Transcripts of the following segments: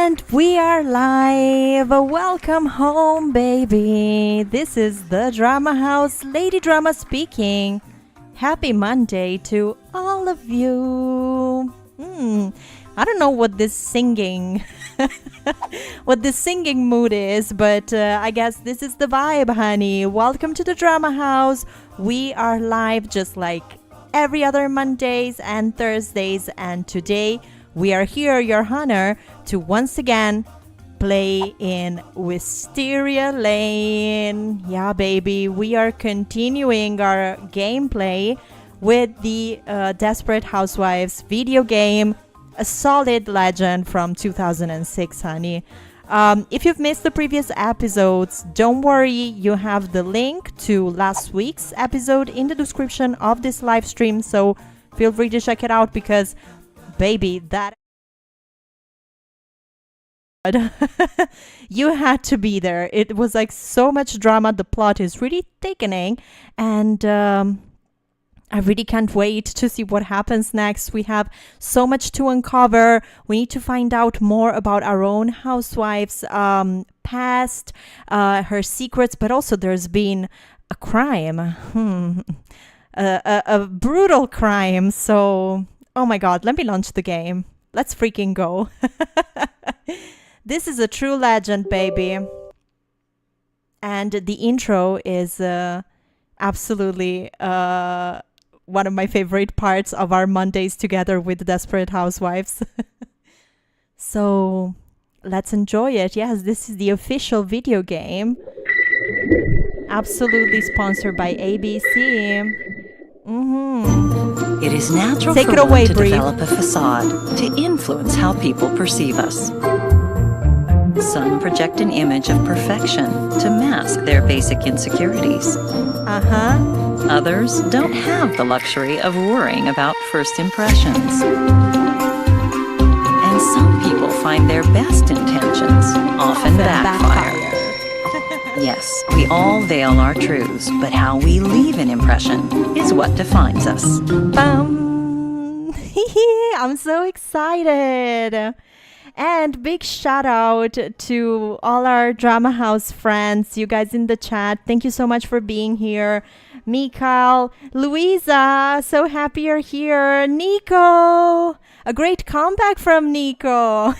And we are live. Welcome home, baby. This is the DramaHouse, Lady Drama speaking. Happy Monday to all of you. I don't know what this singing mood is, but I guess this is the vibe, honey. Welcome to the DramaHouse. We are live just like every other Mondays and Thursdays, and today we are here, your honor, to once again play in Wisteria Lane. Yeah, baby, we are continuing our gameplay with the Desperate Housewives video game, a solid legend from 2006, honey. If you've missed the previous episodes, don't worry, you have the link to last week's episode in the description of this live stream, so feel free to check it out because, baby, that you had to be there. It was like so much drama. The plot is really thickening, and I really can't wait to see what happens next. We have so much to uncover. We need to find out more about our own housewives' past, her secrets, but also there's been a crime, a brutal crime. So, oh my God, let me launch the game. Let's freaking go. This is a true legend, baby. And the intro is absolutely one of my favorite parts of our Mondays together with the Desperate Housewives. So let's enjoy it. Yes, this is the official video game. Absolutely sponsored by ABC. It is natural Take for it one away, to Brie. develop a facade to influence how people perceive us. Some project an image of perfection to mask their basic insecurities. Others don't have the luxury of worrying about first impressions. And some people find their best intentions often backfire. Yes, we all veil our truths, but how we leave an impression is what defines us. Bum. I'm so excited. And big shout out to all our DramaHouse friends, you guys in the chat. Thank you so much for being here. Mikal, Louisa, so happy you're here. Nico, a great comeback from Nico.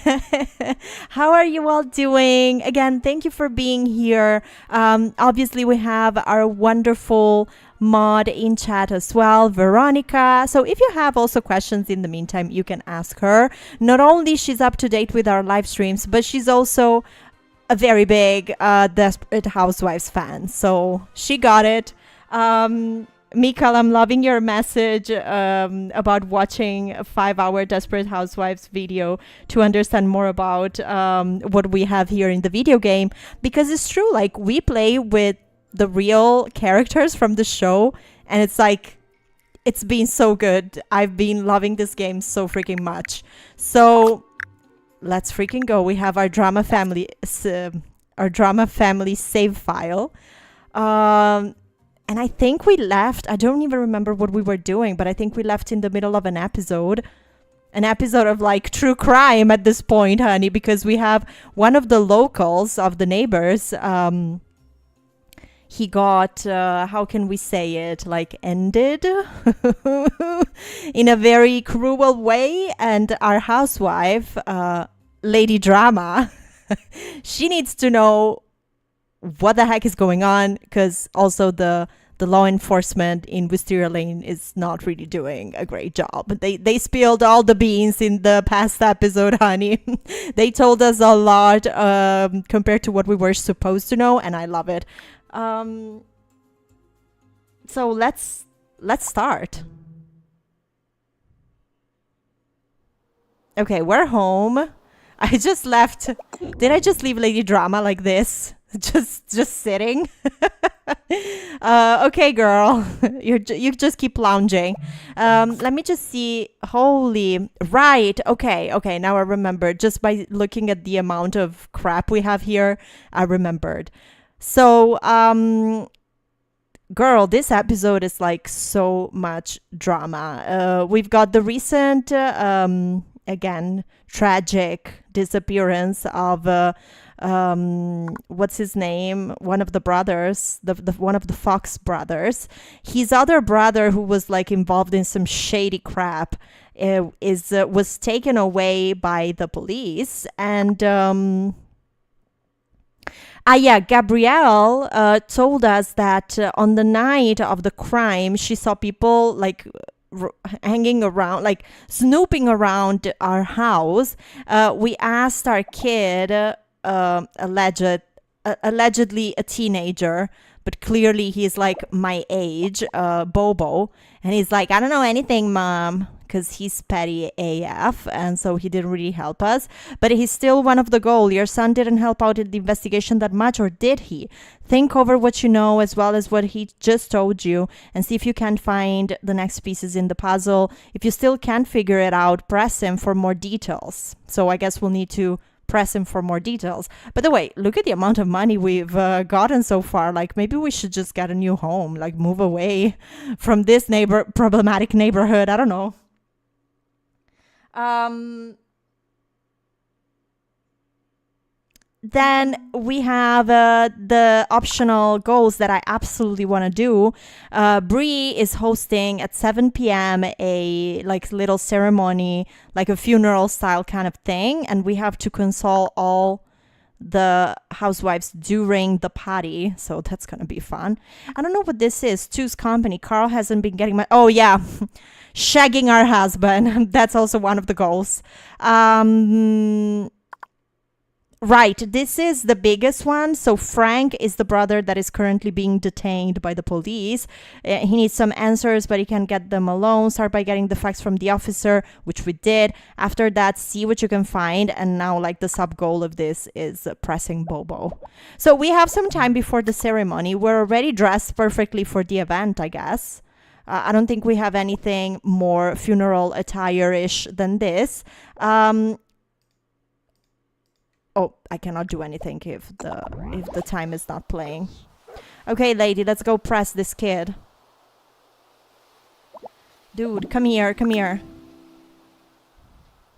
How are you all doing? Again, thank you for being here. Obviously, we have our wonderful mod in chat as well, Veronica. So if you have also questions in the meantime, you can ask her. Not only she's up to date with our live streams, but she's also a very big Desperate Housewives fan. So she got it. Mikal, I'm loving your message about watching a 5-hour Desperate Housewives video to understand more about what we have here in the video game. Because it's true, like we play with the real characters from the show, and it's like it's been so good. I've been loving this game so freaking much. So let's freaking go. We have our drama family save file, and I think we left. I don't even remember what we were doing, but I think we left in the middle of an episode of like true crime at this point, honey, because we have one of the locals of the neighbors. He got, how can we say it, like ended in a very cruel way. And our housewife, Lady Drama, she needs to know what the heck is going on, because also the law enforcement in Wisteria Lane is not really doing a great job. They spilled all the beans in the past episode, honey. They told us a lot compared to what we were supposed to know, and I love it. So let's start. Okay, we're home. I just left. Did I just leave Lady Drama like this? Just sitting? Okay, girl. You just keep lounging. Let me just see. Holy, right. Okay, now I remember. Just by looking at the amount of crap we have here, I remembered. So, girl, this episode is like so much drama. We've got the recent again, tragic disappearance of what's his name? One of the brothers, the one of the Fox brothers. His other brother, who was like involved in some shady crap, was taken away by the police. And Gabrielle told us that on the night of the crime, she saw people like hanging around, like snooping around our house. We asked our kid, allegedly a teenager, but clearly he's like my age, Bobo, and he's like, I don't know anything, Mom, because he's petty AF, and so he didn't really help us. But he's still one of the goal. Your son didn't help out in the investigation that much, or did he? Think over what you know as well as what he just told you, and see if you can find the next pieces in the puzzle. If you still can't figure it out, press him for more details. So I guess we'll need to press him for more details. By the way, look at the amount of money we've gotten so far. Like, maybe we should just get a new home, like move away from this problematic neighborhood. I don't know. Then we have the optional goals that I absolutely want to do. Bree is hosting at 7 p.m. a like little ceremony, like a funeral style kind of thing, and we have to console all the housewives during the party, so that's gonna be fun. I don't know what this is. Two's company. Carl hasn't been getting my... Oh yeah, shagging our husband. That's also one of the goals. Right, this is the biggest one. So Frank is the brother that is currently being detained by the police. He needs some answers, but he can't get them alone. Start by getting the facts from the officer, which we did. After that, see what you can find. And now, like, the sub goal of this is pressing Bobo. So we have some time before the ceremony. We're already dressed perfectly for the event, I guess. I don't think we have anything more funeral attire-ish than this. Oh, I cannot do anything if the time is not playing. Okay, lady, let's go press this kid. Dude, come here, come here.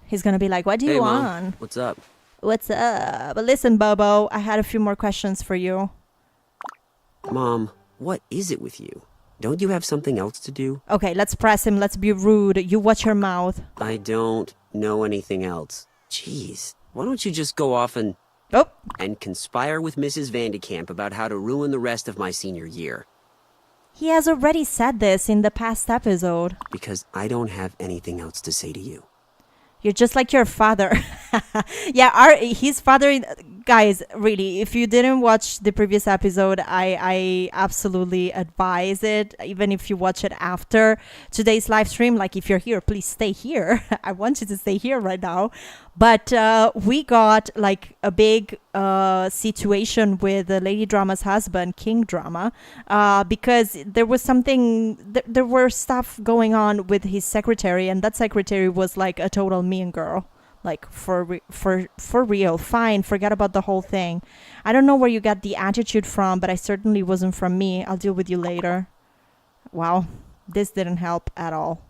He's gonna be like, what do you want? Mom, what's up? What's up? But listen, Bobo, I had a few more questions for you. Mom, what is it with you? Don't you have something else to do? Okay, let's press him. Let's be rude. You watch your mouth. I don't know anything else. Jeez. Why don't you just go off and conspire with Mrs. Vandekamp about how to ruin the rest of my senior year? He has already said this in the past episode. Because I don't have anything else to say to you. You're just like your father. Yeah, his father, guys, really, if you didn't watch the previous episode, I absolutely advise it. Even if you watch it after today's live stream, like if you're here, please stay here. I want you to stay here right now. But we got like a big situation with Lady Drama's husband, King Drama, because there was there were stuff going on with his secretary, and that secretary was like a total mean girl. Like for real. Fine, forget about the whole thing. I don't know where you got the attitude from, but I certainly wasn't from me. I'll deal with you later. Wow, this didn't help at all.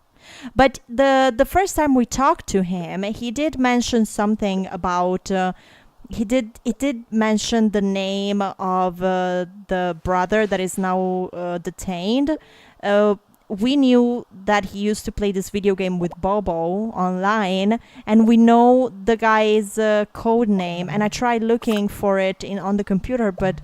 But the first time we talked to him, he did mention something about he did mention the name of the brother that is now detained. We knew that he used to play this video game with Bobo online, and we know the guy's code name, and I tried looking for it on the computer, but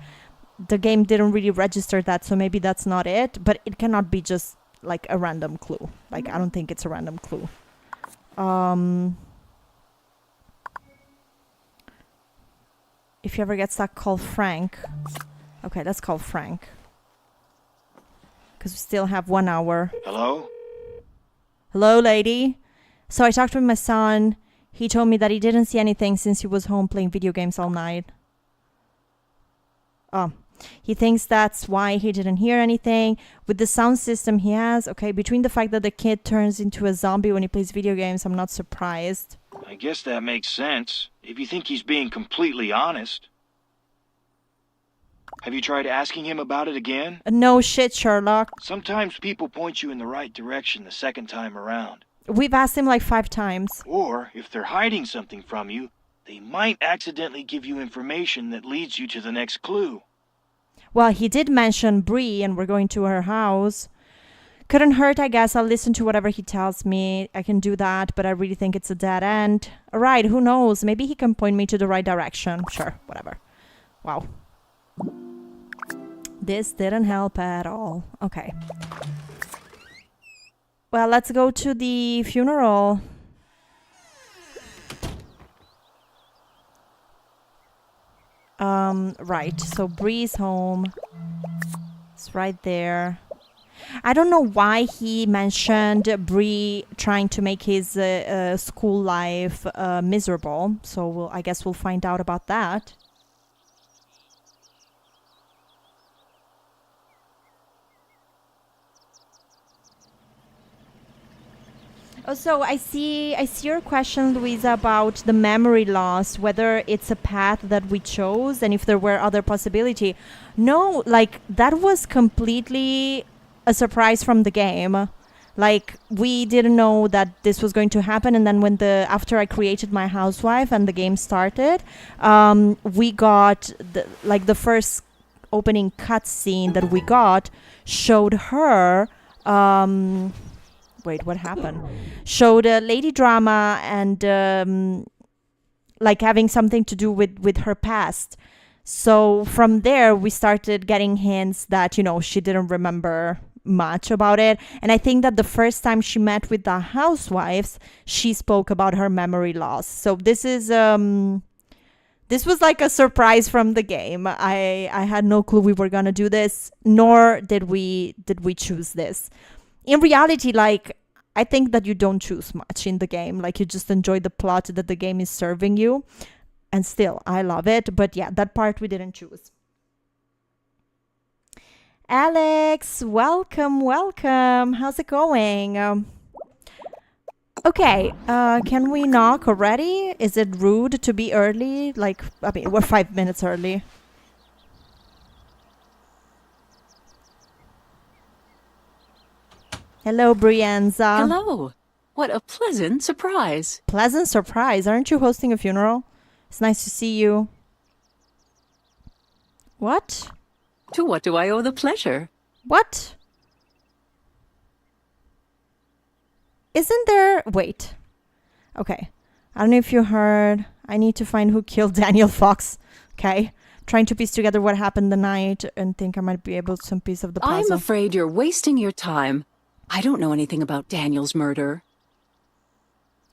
the game didn't really register that, so maybe that's not it. But it cannot be just like a random clue. Like, I don't think it's a random clue. If you ever get stuck, call Frank. Okay, let's call Frank. Because we still have 1 hour. Hello? Hello, lady. So I talked with my son. He told me that he didn't see anything since he was home playing video games all night. Oh. He thinks that's why he didn't hear anything. With the sound system he has, okay, between the fact that the kid turns into a zombie when he plays video games, I'm not surprised. I guess that makes sense, if you think he's being completely honest. Have you tried asking him about it again? No shit, Sherlock. Sometimes people point you in the right direction the second time around. We've asked him like 5 times. Or, if they're hiding something from you, they might accidentally give you information that leads you to the next clue. Well, he did mention Bree, and we're going to her house. Couldn't hurt, I guess. I'll listen to whatever he tells me. I can do that, but I really think it's a dead end. All right, who knows? Maybe he can point me to the right direction. Sure, whatever. Wow. This didn't help at all. Okay. Well, let's go to the funeral. Right. So Bree's home. It's right there. I don't know why he mentioned Bree trying to make his school life miserable. So I guess we'll find out about that. Oh, so I see your question, Louisa, about the memory loss, whether it's a path that we chose and if there were other possibility. No, like that was completely a surprise from the game. Like we didn't know that this was going to happen, and then when after I created my housewife and the game started, we got the first opening cutscene that we got showed her. Wait, what happened? Showed Lady Drama and like having something to do with her past. So from there, we started getting hints that, you know, she didn't remember much about it. And I think that the first time she met with the housewives, she spoke about her memory loss. So this is this was like a surprise from the game. I had no clue we were gonna do this, nor did we choose this. In reality, like, I think that you don't choose much in the game. Like, you just enjoy the plot that the game is serving you. And still, I love it. But yeah, that part we didn't choose. Alex, welcome. How's it going? Okay, can we knock already? Is it rude to be early? Like, I mean, we're 5 minutes early. Hello, Brianza. Hello. What a pleasant surprise. Pleasant surprise. Aren't you hosting a funeral? It's nice to see you. What? To what do I owe the pleasure? What? Isn't there... Wait. Okay. I don't know if you heard. I need to find who killed Daniel Fox. Okay. Trying to piece together what happened the night and think I might be able to some piece of the puzzle. I'm afraid you're wasting your time. I don't know anything about Daniel's murder.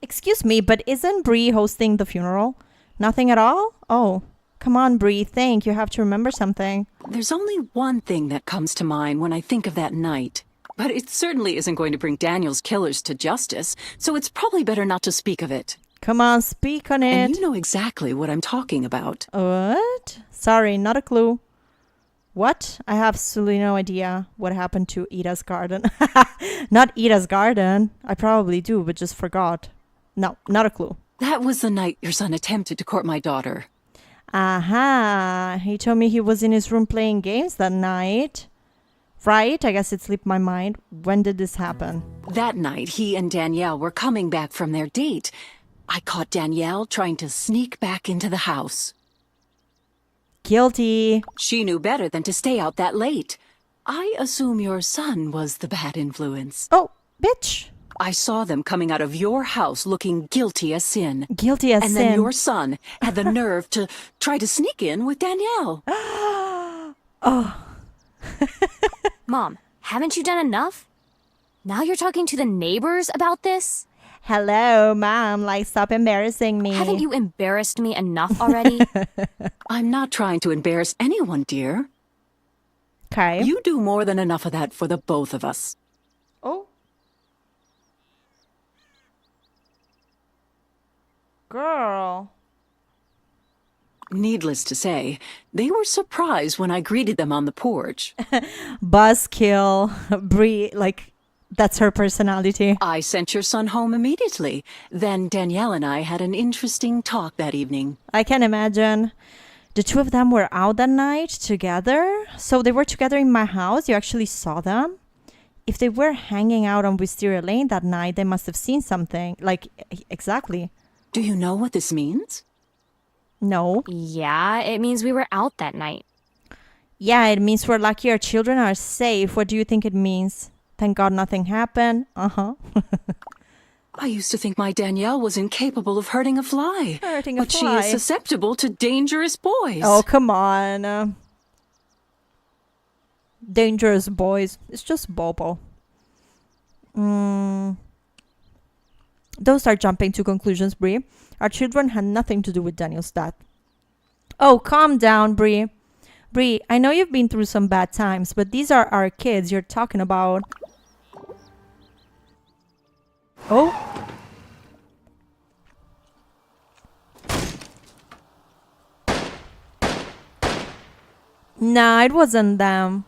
Excuse me, but isn't Bree hosting the funeral? Nothing at all? Oh, come on, Bree. Think. You have to remember something. There's only one thing that comes to mind when I think of that night. But it certainly isn't going to bring Daniel's killers to justice, so it's probably better not to speak of it. Come on, speak on it. And you know exactly what I'm talking about. What? Sorry, not a clue. What? I have absolutely no idea what happened to Ida's garden. Not Ida's garden. I probably do, but just forgot. No, not a clue. That was the night your son attempted to court my daughter. Aha. He told me he was in his room playing games that night. Right? I guess it slipped my mind. When did this happen? That night, he and Danielle were coming back from their date. I caught Danielle trying to sneak back into the house. Guilty. She knew better than to stay out that late. I assume your son was the bad influence. Oh, bitch. I saw them coming out of your house looking guilty as sin. Guilty as sin. And then your son had the nerve to try to sneak in with Danielle. Oh. Mom, haven't you done enough? Now you're talking to the neighbors about this? Hello, Mom. Like, stop embarrassing me. Haven't you embarrassed me enough already? I'm not trying to embarrass anyone, dear. Okay. You do more than enough of that for the both of us. Oh. Girl. Needless to say, they were surprised when I greeted them on the porch. Buzzkill. Brie, like, that's her personality. I sent your son home immediately. Then Danielle and I had an interesting talk that evening. I can imagine. The two of them were out that night together. So they were together in my house. You actually saw them? If they were hanging out on Wisteria Lane that night, they must have seen something. Like, exactly. Do you know what this means? No. Yeah, it means we were out that night. Yeah, it means we're lucky our children are safe. What do you think it means? Thank God nothing happened. Uh-huh. I used to think my Danielle was incapable of hurting a fly. Hurting a but fly. she is susceptible to dangerous boys. Oh, come on. Dangerous boys. It's just Bobo. Don't start jumping to conclusions, Brie. Our children had nothing to do with Daniel's death. Oh, calm down, Brie. Brie, I know you've been through some bad times, but these are our kids you're talking about. Oh. Nah, it wasn't them.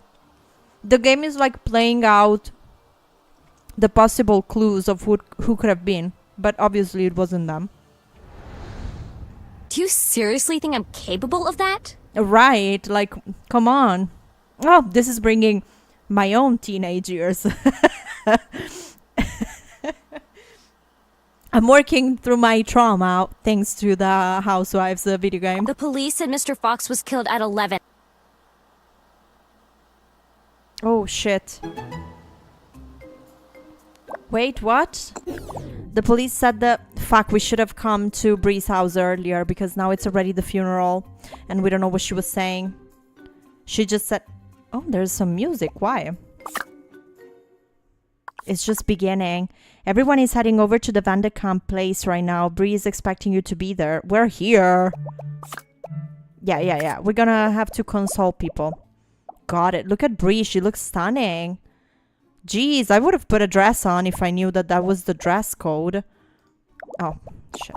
The game is like playing out the possible clues of who could have been, but obviously it wasn't them. Do you seriously think I'm capable of that? Right, like, come on. Oh, this is bringing my own teenage years. I'm working through my trauma thanks to the Housewives video game. The police said Mr. Fox was killed at 11. Oh, shit. Wait, what? The police said that, fuck, we should have come to Bree's house earlier because now it's already the funeral and we don't know what she was saying. She just said, oh, there's some music. Why? It's just beginning. Everyone is heading over to the Vanderkamp place right now. Bree is expecting you to be there. We're here. Yeah. We're gonna have to console people. Got it. Look at Bree. She looks stunning. Jeez, I would have put a dress on if I knew that that was the dress code. Oh, shit.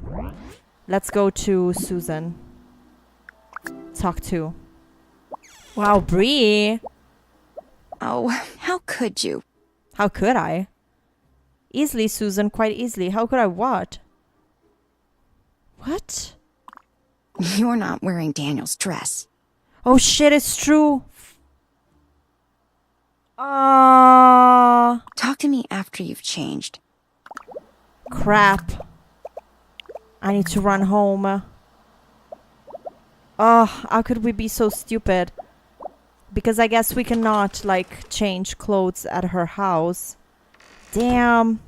Let's go to Susan. Talk to. Wow, Bree. Oh, how could you? How could I? Easily, Susan, quite easily. How could I what? What? You're not wearing Daniel's dress. Oh shit, it's true. Talk to me after you've changed. Crap. I need to run home. Oh, how could we be so stupid? Because I guess we cannot, like, change clothes at her house. Damn.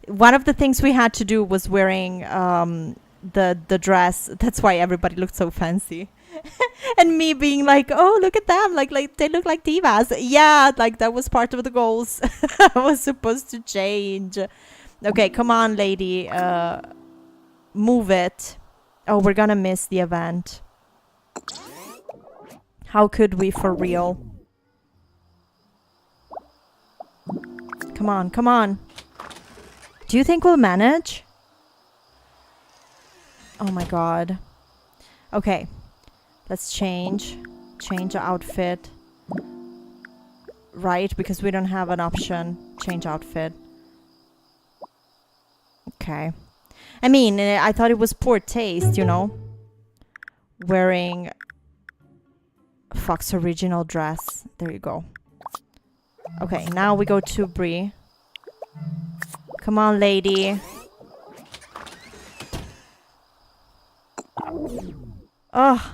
One of the things we had to do was wearing the dress. That's why everybody looked so fancy. And me being like, oh, look at them. Like they look like divas. Yeah, like that was part of the goals. I was supposed to change. Okay, come on, lady. Move it. Oh, we're gonna miss the event. How could we, for real? Come on, come on. Do you think we'll manage? Oh my god. Okay. Let's change. Change outfit. Right, because we don't have an option. Change outfit. Okay. I mean, I thought it was poor taste, you know? Wearing Fox original dress. There you go. Okay, now we go to Bree. Come on, lady. Oh.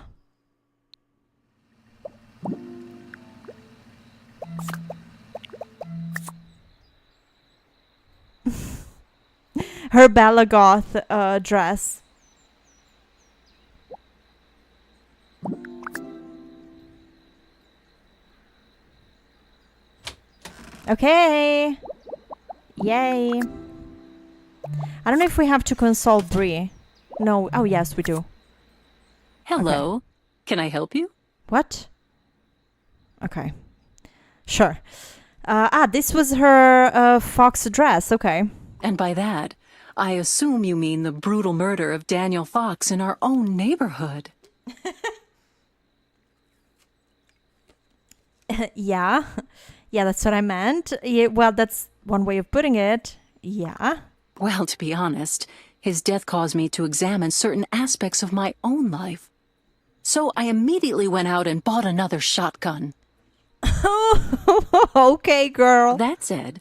Her Bella Goth dress. Okay. Yay. I don't know if we have to console Bree. No. Oh, yes, we do. Hello. Okay. Can I help you? What? Okay. Sure. This was her fox dress. Okay. And by that, I assume you mean the brutal murder of Daniel Fox in our own neighborhood. Yeah. Yeah, that's what I meant. Yeah, well, that's one way of putting it. Yeah. Well, to be honest, his death caused me to examine certain aspects of my own life. So I immediately went out and bought another shotgun. Okay, girl. That said,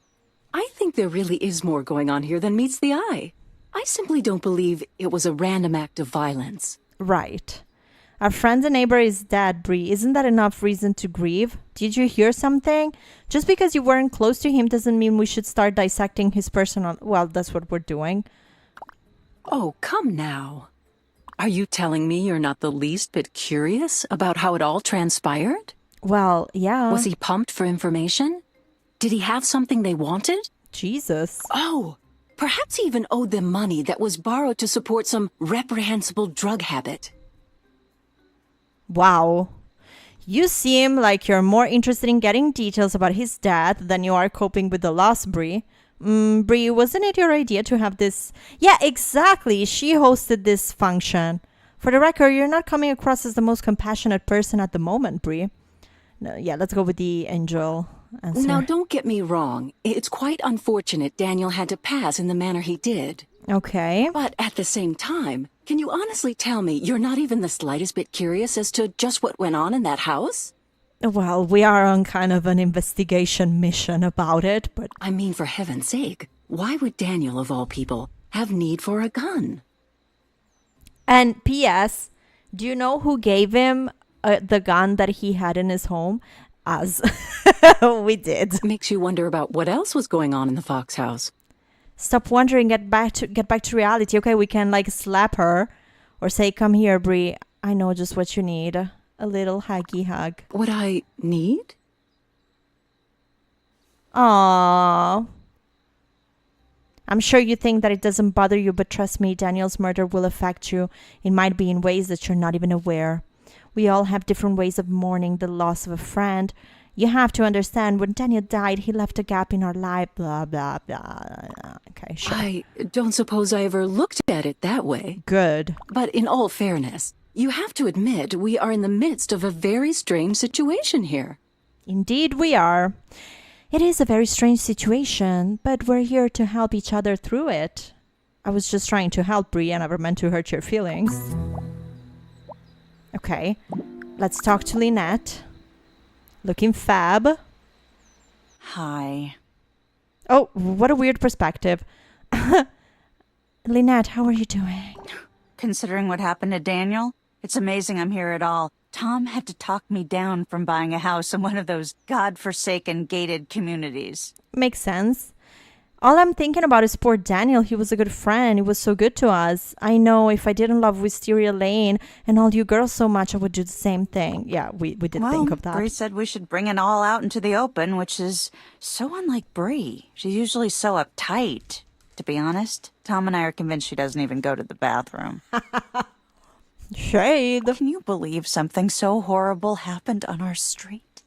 I think there really is more going on here than meets the eye. I simply don't believe it was a random act of violence. Right. Our friend and neighbor is dead, Bree. Isn't that enough reason to grieve? Did you hear something? Just because you weren't close to him doesn't mean we should start dissecting his personal... Well, that's what we're doing. Oh, come now. Are you telling me you're not the least bit curious about how it all transpired? Well, yeah. Was he pumped for information? Did he have something they wanted? Jesus. Oh, perhaps he even owed them money that was borrowed to support some reprehensible drug habit. Wow. You seem like you're more interested in getting details about his death than you are coping with the loss, Bree. Bree, wasn't it your idea to have this? Yeah, exactly. She hosted this function. For the record, you're not coming across as the most compassionate person at the moment, Bree. No, yeah, let's go with the angel answer. Now, don't get me wrong. It's quite unfortunate Daniel had to pass in the manner he did. Okay. But at the same time, can you honestly tell me you're not even the slightest bit curious as to just what went on in that house? Well, we are on kind of an investigation mission about it, but... I mean, for heaven's sake, why would Daniel, of all people, have need for a gun? And P.S., do you know who gave him the gun that he had in his home? Us. We did. Makes you wonder about what else was going on in the Fox house. Stop wondering, get back to reality. Okay, we can like slap her or say, come here, Bree. I know just what you need. A little huggy hug. What I need? Aww. I'm sure you think that it doesn't bother you, but trust me, Daniel's murder will affect you. It might be in ways that you're not even aware. We all have different ways of mourning the loss of a friend. You have to understand, when Daniel died, he left a gap in our life, blah, blah, blah. Okay, sure. I don't suppose I ever looked at it that way. Good. But in all fairness, you have to admit we are in the midst of a very strange situation here. Indeed we are. It is a very strange situation, but we're here to help each other through it. I was just trying to help, Bree. I never meant to hurt your feelings. Okay, let's talk to Lynette. Looking fab. Hi. Oh, what a weird perspective. Lynette, how are you doing? Considering what happened to Daniel, it's amazing I'm here at all. Tom had to talk me down from buying a house in one of those godforsaken gated communities. Makes sense. All I'm thinking about is poor Daniel. He was a good friend. He was so good to us. I know if I didn't love Wisteria Lane and all you girls so much, I would do the same thing. Yeah, we did think of that. Bree said we should bring it all out into the open, which is so unlike Bree. She's usually so uptight. To be honest, Tom and I are convinced she doesn't even go to the bathroom. Shade. Can you believe something so horrible happened on our street?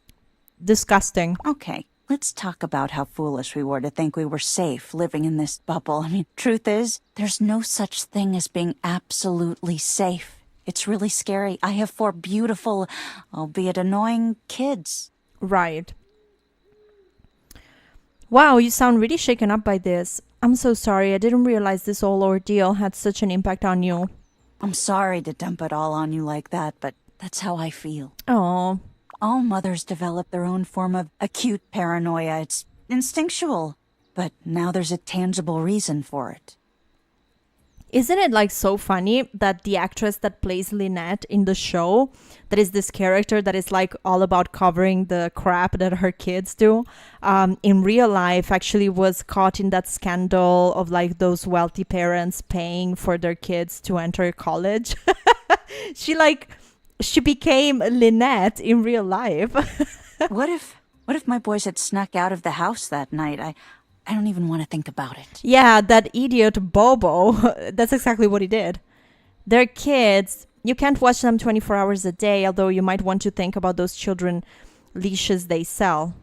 Disgusting. Okay. Let's talk about how foolish we were to think we were safe living in this bubble. I mean, truth is, there's no such thing as being absolutely safe. It's really scary. I have 4 beautiful, albeit annoying, kids. Right. Wow, you sound really shaken up by this. I'm so sorry. I didn't realize this whole ordeal had such an impact on you. I'm sorry to dump it all on you like that, but that's how I feel. Oh. All mothers develop their own form of acute paranoia. It's instinctual, but now there's a tangible reason for it. Isn't it like so funny that the actress that plays Lynette in the show, that is this character that is like all about covering the crap that her kids do, in real life actually was caught in that scandal of like those wealthy parents paying for their kids to enter college. She became Lynette in real life. What if my boys had snuck out of the house that night? I don't even want to think about it. Yeah, that idiot Bobo. That's exactly what he did. They're kids. You can't watch them 24 hours a day, although you might want to think about those children leashes they sell.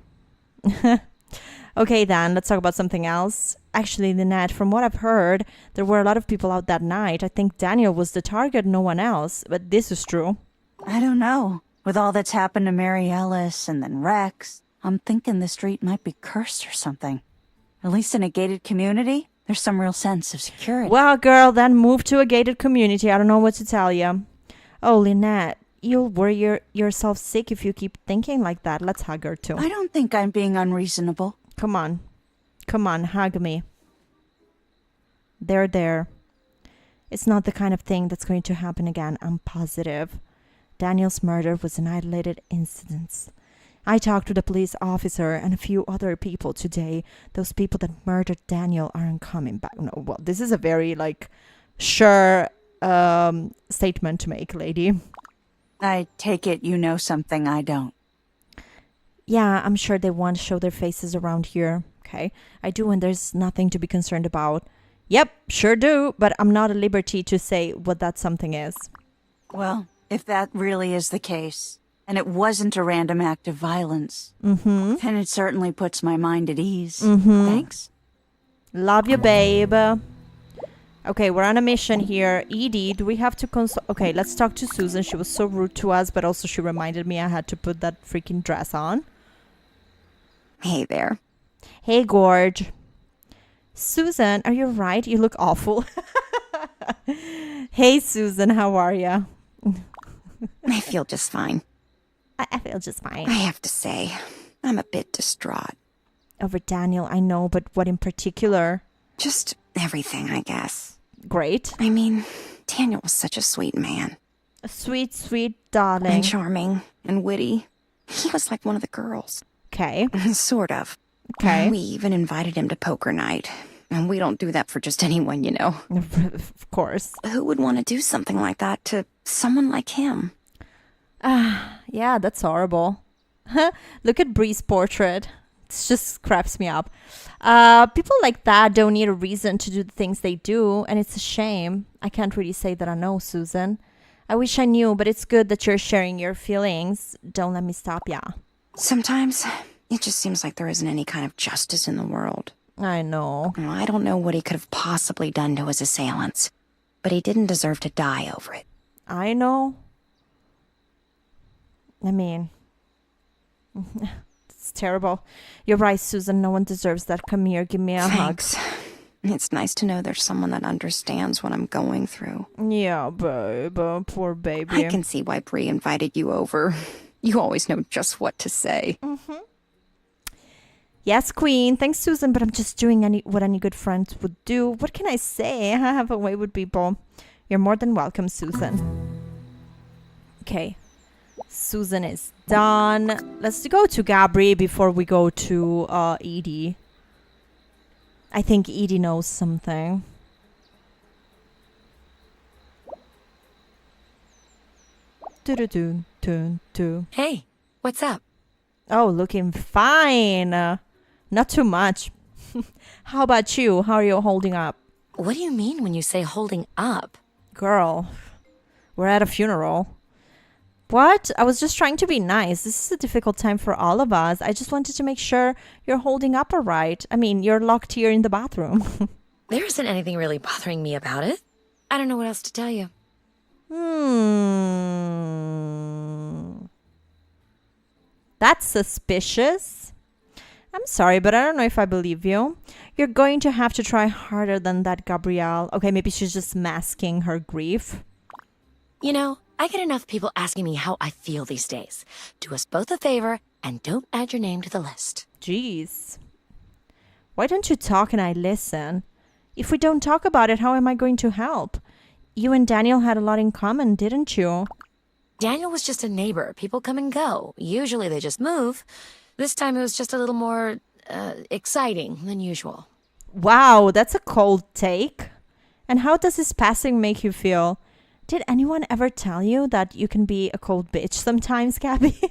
Okay, then, let's talk about something else. Actually, Lynette, from what I've heard, there were a lot of people out that night. I think Daniel was the target, no one else. But this is true. I don't know. With all that's happened to Mary Ellis and then Rex, I'm thinking the street might be cursed or something. At least in a gated community, there's some real sense of security. Well, girl, then move to a gated community. I don't know what to tell you. Oh, Lynette, You'll worry yourself sick if you keep thinking like that. Let's hug her too. I don't think I'm being unreasonable. Come on. Come on, hug me. There. It's not the kind of thing that's going to happen again, I'm positive. Daniel's murder was an isolated incident. I talked to the police officer and a few other people today. Those people that murdered Daniel aren't coming back. No, well, this is a very, sure statement to make, lady. I take it you know something I don't. Yeah, I'm sure they won't show their faces around here. Okay, I do, and there's nothing to be concerned about. Yep, sure do, but I'm not at liberty to say what that something is. Well, if that really is the case, and it wasn't a random act of violence, then it certainly puts my mind at ease. Thanks. Love you, babe. Okay, we're on a mission here. Edie, do we have to consult? Okay, let's talk to Susan. She was so rude to us, but also she reminded me I had to put that freaking dress on. Hey there. Hey, Gorge. Susan, are you right? You look awful. Hey, Susan, how are ya? I feel just fine. I feel just fine. I have to say, I'm a bit distraught. Over Daniel, I know, but what in particular? Just everything, I guess. Great. I mean, Daniel was such a sweet man. A sweet, sweet darling. And charming and witty. He was like one of the girls. Okay. Sort of. Okay. We even invited him to poker night. And we don't do that for just anyone, you know. Of course. Who would want to do something like that to someone like him? Yeah, that's horrible. Look at Bree's portrait. It just cracks me up. People like that don't need a reason to do the things they do, and it's a shame. I can't really say that I know, Susan. I wish I knew, but it's good that you're sharing your feelings. Don't let me stop ya. Sometimes it just seems like there isn't any kind of justice in the world. I know. I don't know what he could have possibly done to his assailants, but he didn't deserve to die over it. I know. I mean, it's terrible. You're right, Susan. No one deserves that. Come here, give me a Thanks. hug. It's nice to know there's someone that understands what I'm going through. Yeah, babe. Poor baby. I can see why Bree invited you over. You always know just what to say. Yes, Queen. Thanks, Susan, but I'm just doing what any good friend would do. What can I say? I have a way with people. You're more than welcome, Susan. Okay. Susan is done. Let's go to Gabri before we go to Edie. I think Edie knows something. Hey, what's up? Oh, looking fine. Not too much. How about you? How are you holding up? What do you mean when you say holding up? Girl, we're at a funeral. What? I was just trying to be nice. This is a difficult time for all of us. I just wanted to make sure you're holding up all right. I mean, you're locked here in the bathroom. There isn't anything really bothering me about it. I don't know what else to tell you. That's suspicious. I'm sorry, but I don't know if I believe you. You're going to have to try harder than that, Gabrielle. Okay, maybe she's just masking her grief. You know, I get enough people asking me how I feel these days. Do us both a favor and don't add your name to the list. Jeez. Why don't you talk and I listen? If we don't talk about it, how am I going to help? You and Daniel had a lot in common, didn't you? Daniel was just a neighbor. People come and go. Usually they just move. This time it was just a little more exciting than usual. Wow, that's a cold take. And how does his passing make you feel? Did anyone ever tell you that you can be a cold bitch sometimes, Gabby?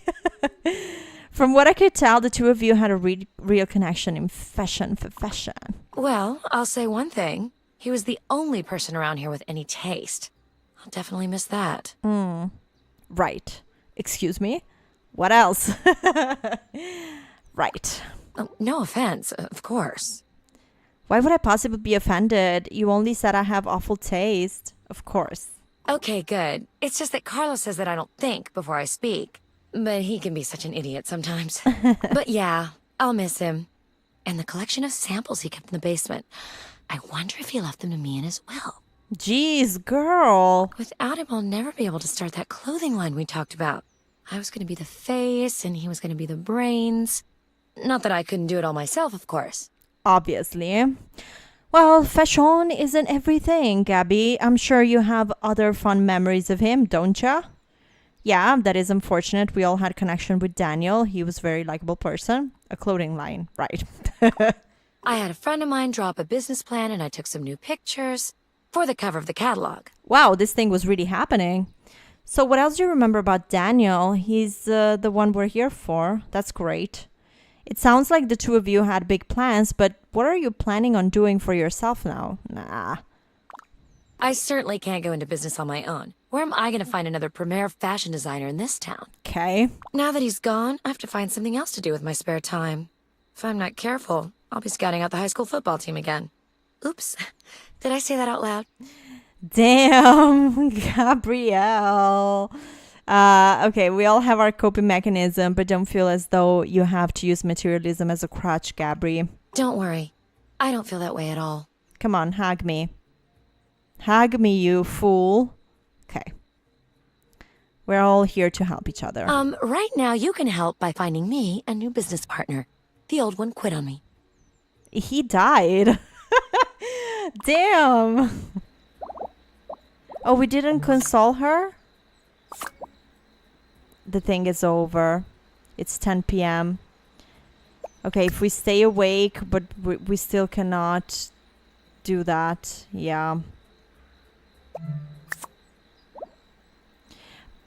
From what I could tell, the two of you had a real connection in fashion. Well, I'll say one thing. He was the only person around here with any taste. I'll definitely miss that. Right. Excuse me? What else? Right. Oh, no offense, of course. Why would I possibly be offended? You only said I have awful taste. Of course. Okay, good. It's just that Carlos says that I don't think before I speak. But he can be such an idiot sometimes. But yeah, I'll miss him. And the collection of samples he kept in the basement. I wonder if he left them to me in his will. Jeez, girl. Without him, I'll never be able to start that clothing line we talked about. I was going to be the face, and he was going to be the brains. Not that I couldn't do it all myself, of course. Obviously. Well, fashion isn't everything, Gabby. I'm sure you have other fun memories of him, don't ya? Yeah, that is unfortunate. We all had connection with Daniel. He was a very likable person. A clothing line, right. I had a friend of mine draw up a business plan, and I took some new pictures for the cover of the catalog. Wow, this thing was really happening. So what else do you remember about Daniel? He's the one we're here for. That's great. It sounds like the two of you had big plans, but what are you planning on doing for yourself now? Nah. I certainly can't go into business on my own. Where am I going to find another premier fashion designer in this town? Okay. Now that he's gone, I have to find something else to do with my spare time. If I'm not careful, I'll be scouting out the high school football team again. Oops. Did I say that out loud? Damn, Gabrielle. Okay, we all have our coping mechanism, but don't feel as though you have to use materialism as a crutch, Gabri. Don't worry. I don't feel that way at all. Come on, hug me. Hug me, you fool. Okay. We're all here to help each other. Right now you can help by finding me a new business partner. The old one quit on me. He died. Damn. Oh, we didn't console her? The thing is over. It's 10 p.m. Okay, if we stay awake, but we still cannot do that. Yeah.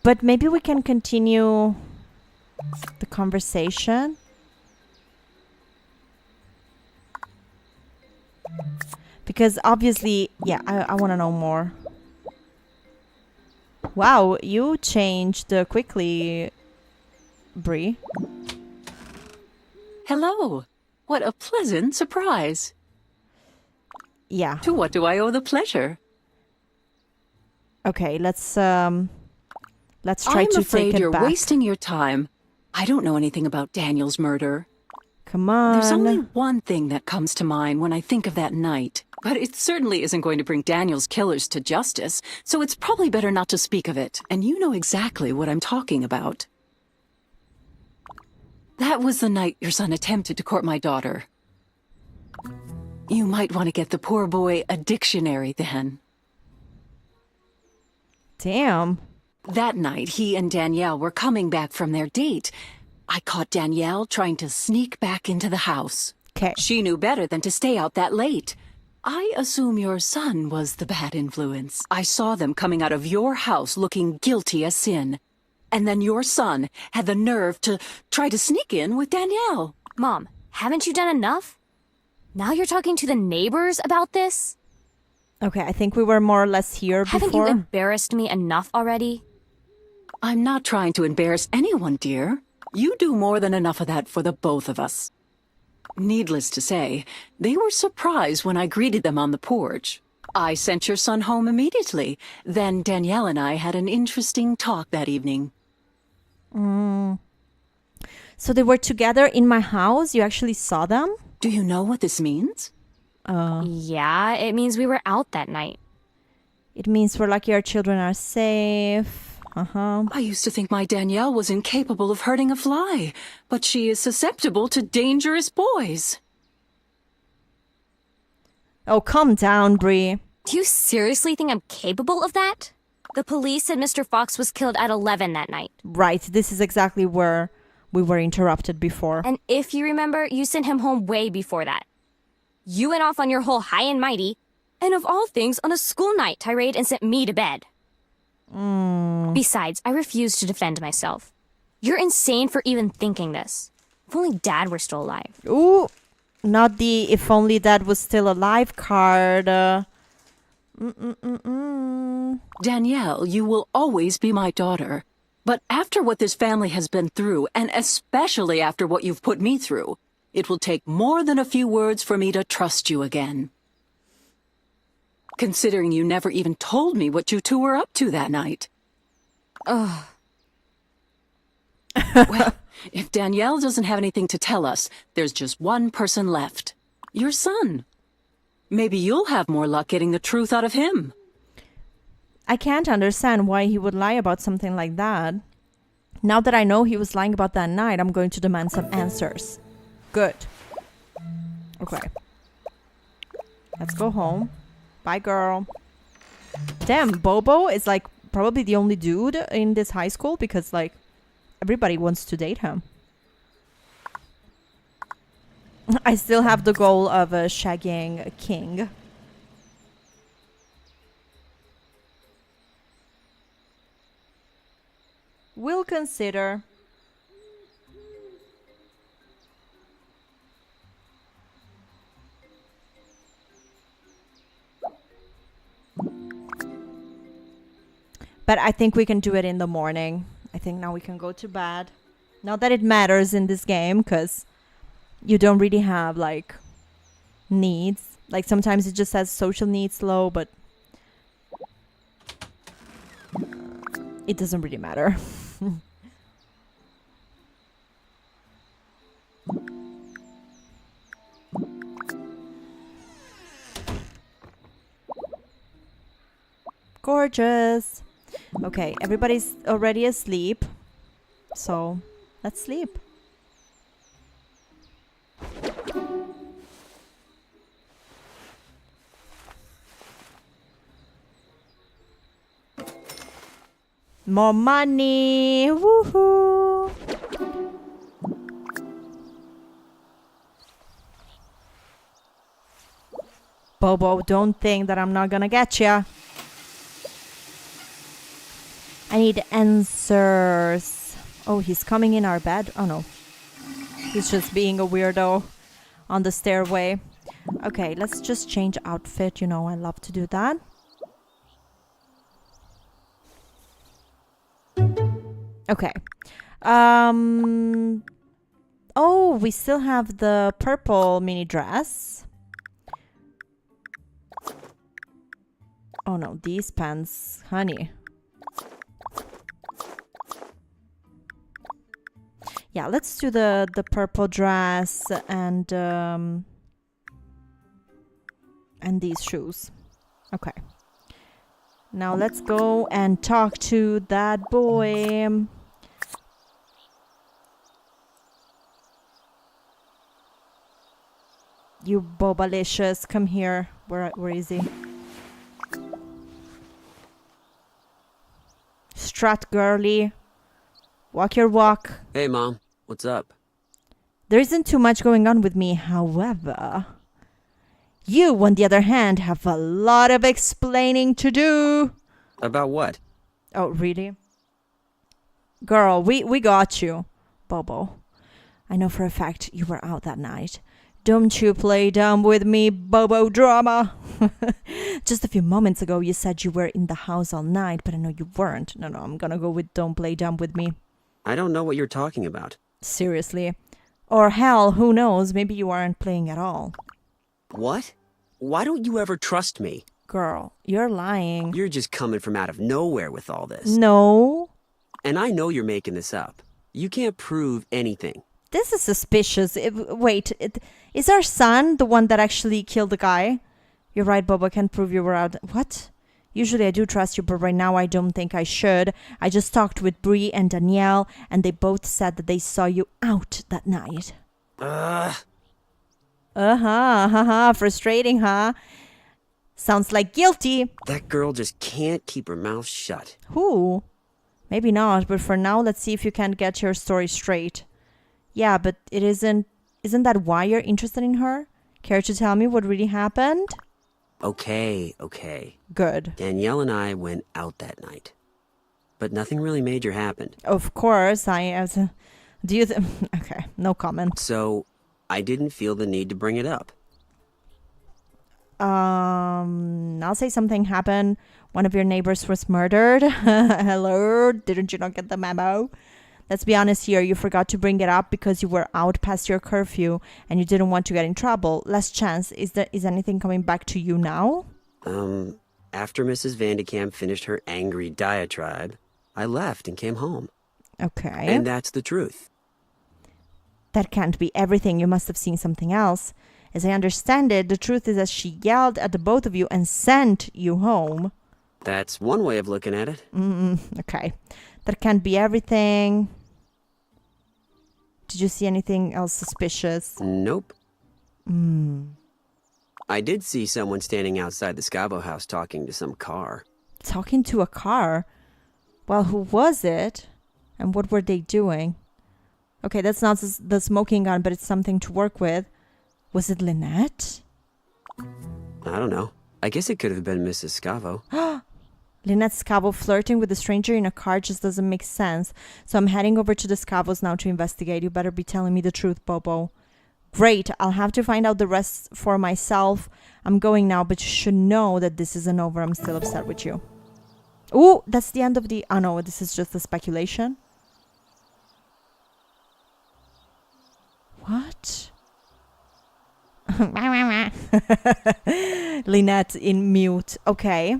But maybe we can continue the conversation. Because obviously, yeah, I want to know more. Wow, you changed quickly, Bree. Hello. What a pleasant surprise. Yeah. To what do I owe the pleasure? Okay, let's try I'm to afraid take it you're back. wasting your time. I don't know anything about Daniel's murder. Come on. There's only one thing that comes to mind when I think of that night. But it certainly isn't going to bring Daniel's killers to justice, so it's probably better not to speak of it. And you know exactly what I'm talking about. That was the night your son attempted to court my daughter. You might want to get the poor boy a dictionary then. Damn. That night, he and Danielle were coming back from their date. I caught Danielle trying to sneak back into the house. Okay. She knew better than to stay out that late. I assume your son was the bad influence. I saw them coming out of your house looking guilty as sin. And then your son had the nerve to try to sneak in with Danielle. Mom, haven't you done enough? Now you're talking to the neighbors about this? Okay, I think we were more or less here Haven't before. you embarrassed me enough already? I'm not trying to embarrass anyone, dear. You do more than enough of that for the both of us. Needless to say, they were surprised when I greeted them on the porch. I sent your son home immediately. Then Danielle and I had an interesting talk that evening. So they were together in my house? You actually saw them? Do you know what this means? Yeah, it means we were out that night. It means we're lucky our children are safe. I used to think my Danielle was incapable of hurting a fly, but she is susceptible to dangerous boys. Oh, calm down, Bree. Do you seriously think I'm capable of that? The police said Mr. Fox was killed at 11 that night. Right, this is exactly where we were interrupted before. And if you remember, you sent him home way before that. You went off on your whole high and mighty, and of all things, on a school night tirade and sent me to bed. Besides, I refuse to defend myself. You're insane for even thinking this. If only Dad were still alive. Ooh, not the if only Dad was still alive card. Danielle, you will always be my daughter. But after what this family has been through, and especially after what you've put me through, it will take more than a few words for me to trust you again. Considering you never even told me what you two were up to that night. Well, if Danielle doesn't have anything to tell us, there's just one person left. Your son. Maybe you'll have more luck getting the truth out of him. I can't understand why he would lie about something like that. Now that I know he was lying about that night, I'm going to demand some answers. Good. Okay. Let's go home. Bye, girl. Damn, Bobo is like probably the only dude in this high school because like everybody wants to date him. I still have the goal of shagging King. We'll consider. But I think we can do it in the morning. I think now we can go to bed. Not that it matters in this game, because you don't really have, like, needs. Like, sometimes it just says social needs low, but it doesn't really matter. Gorgeous. Okay, everybody's already asleep. So, let's sleep. More money! Woohoo! Bobo, don't think that I'm not gonna get ya. I need answers. Oh, he's coming in our bed. Oh no. He's just being a weirdo on the stairway. Okay, let's just change outfit. You know, I love to do that. Okay. Oh, we still have the purple mini dress. Oh no, these pants, honey. Yeah, let's do the purple dress and these shoes. Okay. Now let's go and talk to that boy. You Bobalicious, come here. Where is he? Strut girly. Walk your walk. Hey, Mom. What's up? There isn't too much going on with me, however. You, on the other hand, have a lot of explaining to do. About what? Oh, really? Girl, we got you. Bobo. I know for a fact you were out that night. Don't you play dumb with me, Bobo drama. Just a few moments ago, you said you were in the house all night, but I know you weren't. No, I'm gonna go with don't play dumb with me. I don't know what you're talking about. Seriously. Or hell, who knows? Maybe you aren't playing at all. What? Why don't you ever trust me? Girl, you're lying. You're just coming from out of nowhere with all this. No. And I know you're making this up. You can't prove anything. This is suspicious. Is our son the one that actually killed the guy? You're right, Bobo. I can't prove you were out. What? Usually I do trust you, but right now I don't think I should. I just talked with Bree and Danielle, and they both said that they saw you out that night. Frustrating, huh? Sounds like guilty. That girl just can't keep her mouth shut. Who? Maybe not, but for now, let's see if you can get your story straight. Yeah, but isn't that why you're interested in her? Care to tell me what really happened? Okay. Good. Danielle and I went out that night. But nothing really major happened. Of course, okay, no comment. So, I didn't feel the need to bring it up. I'll say something happened. One of your neighbors was murdered. Hello, didn't you not get the memo? Let's be honest here, you forgot to bring it up because you were out past your curfew and you didn't want to get in trouble. Last chance, is anything coming back to you now? After Mrs. Vandekamp finished her angry diatribe, I left and came home. Okay. And that's the truth. That can't be everything. You must have seen something else. As I understand it, the truth is that she yelled at the both of you and sent you home. That's one way of looking at it. Okay. That can't be everything. Did you see anything else suspicious? Nope. I did see someone standing outside the Scavo house talking to some car. Talking to a car? Well, who was it? And what were they doing? Okay, that's not the smoking gun, but it's something to work with. Was it Lynette? I don't know. I guess it could have been Mrs. Scavo. Lynette Scavo flirting with a stranger in a car just doesn't make sense. So I'm heading over to the Scavos now to investigate. You better be telling me the truth, Bobo. Great, I'll have to find out the rest for myself. I'm going now, but you should know that this isn't over. I'm still upset with you. Ooh, that's the end of the... Oh no, this is just a speculation. What? Lynette in mute. Okay.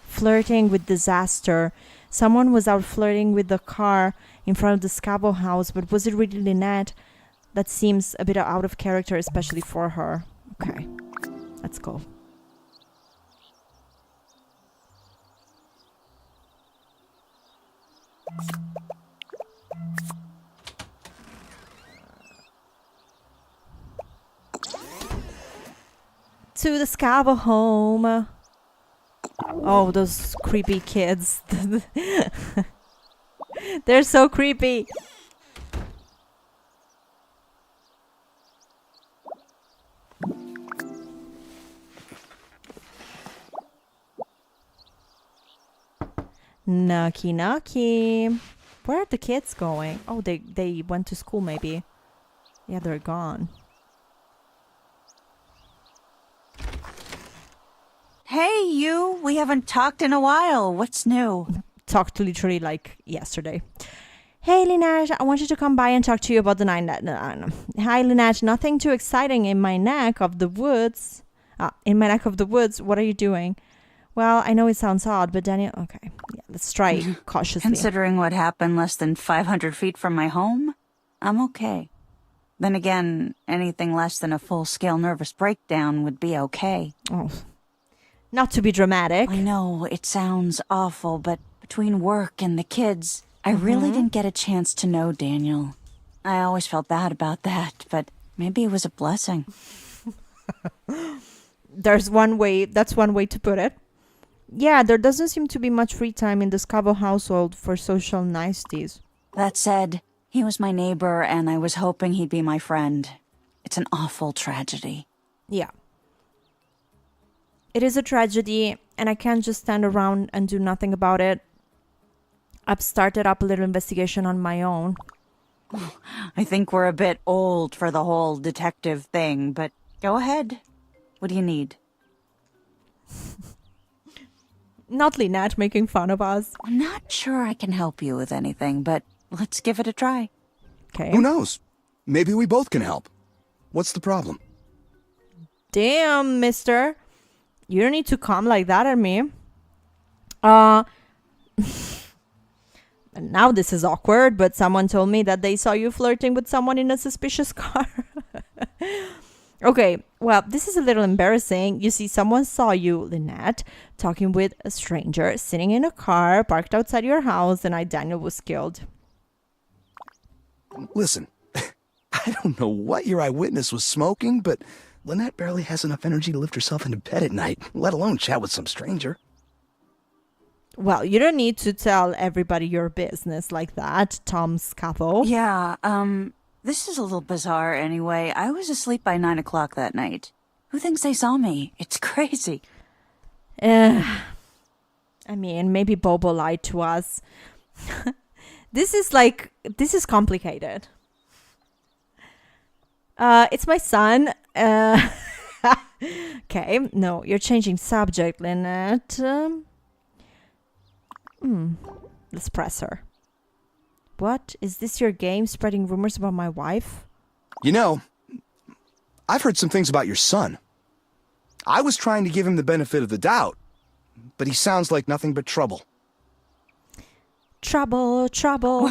Flirting with disaster. Someone was out flirting with the car in front of the Scavo house, but was it really Lynette? That seems a bit out of character, especially for her. Okay, let's go. To the Scavo home. Oh, those creepy kids. They're so creepy. Knocky knocky. Where are the kids going? Oh, they went to school maybe. Yeah, they're gone. Hey, you. We haven't talked in a while. What's new? Talked literally like yesterday. Hey, Lynette, I want you to come by and talk to you about the night. Hi, Lynette. Nothing too exciting in my neck of the woods. In my neck of the woods. What are you doing? Well, I know it sounds odd, but Daniel... Okay, yeah, let's try cautiously. Considering what happened less than 500 feet from my home, I'm okay. Then again, anything less than a full-scale nervous breakdown would be okay. Oh, not to be dramatic. I know, it sounds awful, but between work and the kids, I really didn't get a chance to know Daniel. I always felt bad about that, but maybe it was a blessing. That's one way to put it. Yeah, there doesn't seem to be much free time in the Scavo household for social niceties. That said, he was my neighbor, and I was hoping he'd be my friend. It's an awful tragedy. Yeah. It is a tragedy, and I can't just stand around and do nothing about it. I've started up a little investigation on my own. I think we're a bit old for the whole detective thing, but go ahead. What do you need? Not Lynette making fun of us. I'm not sure I can help you with anything, but let's give it a try. Okay. Who knows? Maybe we both can help. What's the problem? Damn, mister. You don't need to come like that at me. And now this is awkward, but someone told me that they saw you flirting with someone in a suspicious car. Okay, well, this is a little embarrassing. You see, someone saw you, Lynette, talking with a stranger, sitting in a car, parked outside your house, and Daniel was killed. Listen, I don't know what your eyewitness was smoking, but Lynette barely has enough energy to lift herself into bed at night, let alone chat with some stranger. Well, you don't need to tell everybody your business like that, Tom Scavo. Yeah, this is a little bizarre anyway. I was asleep by 9 o'clock that night. Who thinks they saw me? It's crazy. I mean, maybe Bobo lied to us. This is complicated. It's my son. Okay, no, you're changing subject, Lynette. Let's press her. What? Is this your game, spreading rumors about my wife? You know, I've heard some things about your son. I was trying to give him the benefit of the doubt, but he sounds like nothing but trouble. Trouble, trouble.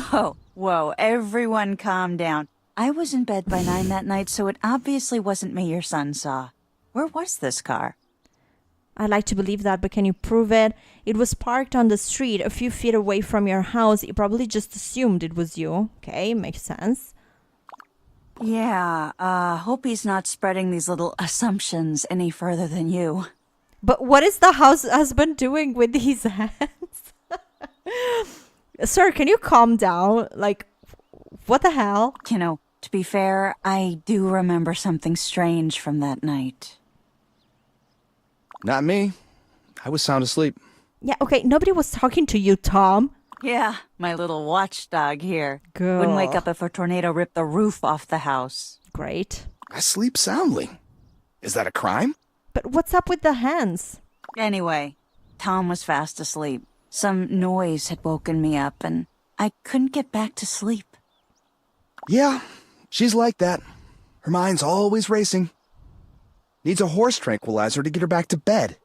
Whoa, everyone calm down. I was in bed by 9 that night, so it obviously wasn't me your son saw. Where was this car? I'd like to believe that, but can you prove it? It was parked on the street a few feet away from your house. You probably just assumed it was you. Okay, makes sense. Yeah, hope he's not spreading these little assumptions any further than you. But what is the husband doing with these hands? Sir, can you calm down? Like, what the hell? You know, to be fair, I do remember something strange from that night. Not me. I was sound asleep. Yeah, okay, nobody was talking to you, Tom. Yeah, my little watchdog here. Girl. Wouldn't wake up if a tornado ripped the roof off the house. Great. I sleep soundly. Is that a crime? But what's up with the hands? Anyway, Tom was fast asleep. Some noise had woken me up, and I couldn't get back to sleep. Yeah, she's like that. Her mind's always racing. Needs a horse tranquilizer to get her back to bed.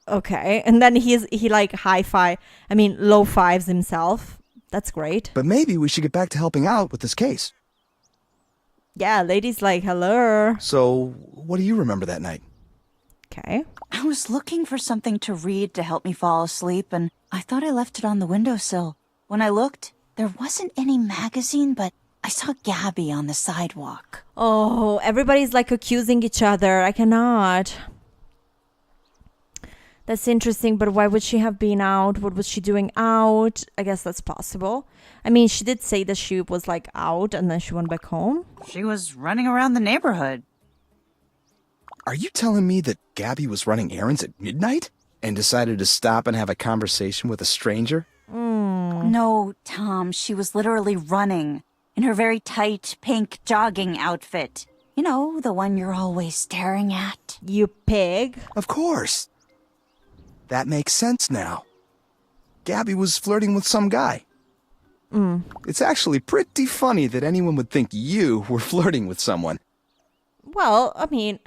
Okay, and then he like low fives himself. That's great. But maybe we should get back to helping out with this case. Yeah, lady's like, hello. So, what do you remember that night? Okay. I was looking for something to read to help me fall asleep, and I thought I left it on the windowsill. When I looked, there wasn't any magazine, but I saw Gabby on the sidewalk. Oh, everybody's like accusing each other. I cannot. That's interesting, but why would she have been out? What was she doing out? I guess that's possible. I mean, she did say that she was like out and then she went back home. She was running around the neighborhood. Are you telling me that Gabby was running errands at midnight and decided to stop and have a conversation with a stranger? No, Tom, she was literally running in her very tight pink jogging outfit. You know, the one you're always staring at. You pig. Of course. That makes sense now. Gabby was flirting with some guy. It's actually pretty funny that anyone would think you were flirting with someone. Well, I mean,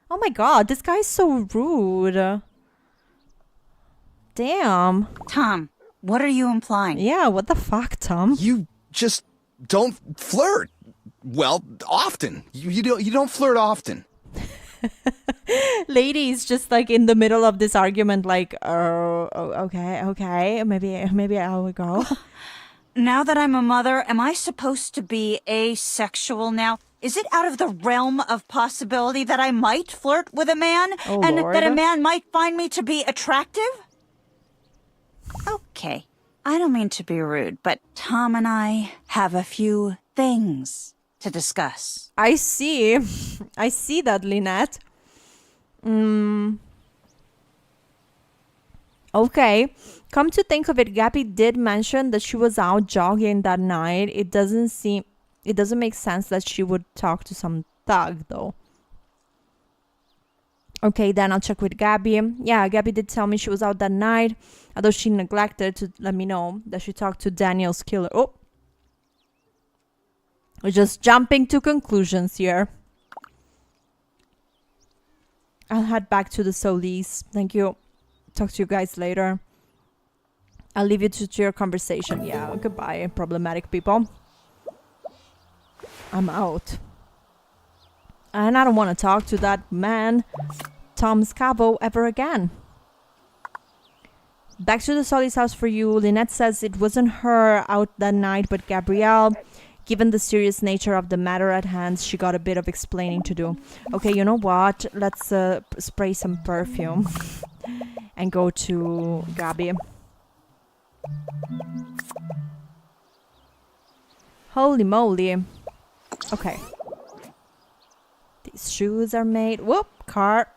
oh my god, this guy's so rude. Damn. Tom, what are you implying? Yeah, what the fuck, Tom? You just don't flirt. Well, often. You don't flirt often. Lady's just like in the middle of this argument, like, okay, maybe I will go. Now that I'm a mother, am I supposed to be asexual now? Is it out of the realm of possibility that I might flirt with a man? Oh, and Lord. that a man might find me to be attractive? Okay, I don't mean to be rude, but Tom and I have a few things to discuss. I see that, Lynette. Okay. Come to think of it, Gabby did mention that she was out jogging that night. It doesn't make sense that she would talk to some thug, though. Okay, then I'll check with Gabby. Yeah, Gabby did tell me she was out that night, although she neglected to let me know that she talked to Daniel's killer. Oh. We're just jumping to conclusions here. I'll head back to the Solis. Thank you. Talk to you guys later. I'll leave you to your conversation. Yeah, goodbye, problematic people. I'm out. And I don't want to talk to that man, Tom Scavo, ever again. Back to the Solis house for you. Lynette says it wasn't her out that night, but Gabrielle. Given the serious nature of the matter at hand, she got a bit of explaining to do. Okay, you know what? Let's spray some perfume and go to Gabby. Holy moly. Okay. These shoes are made. Whoop, car.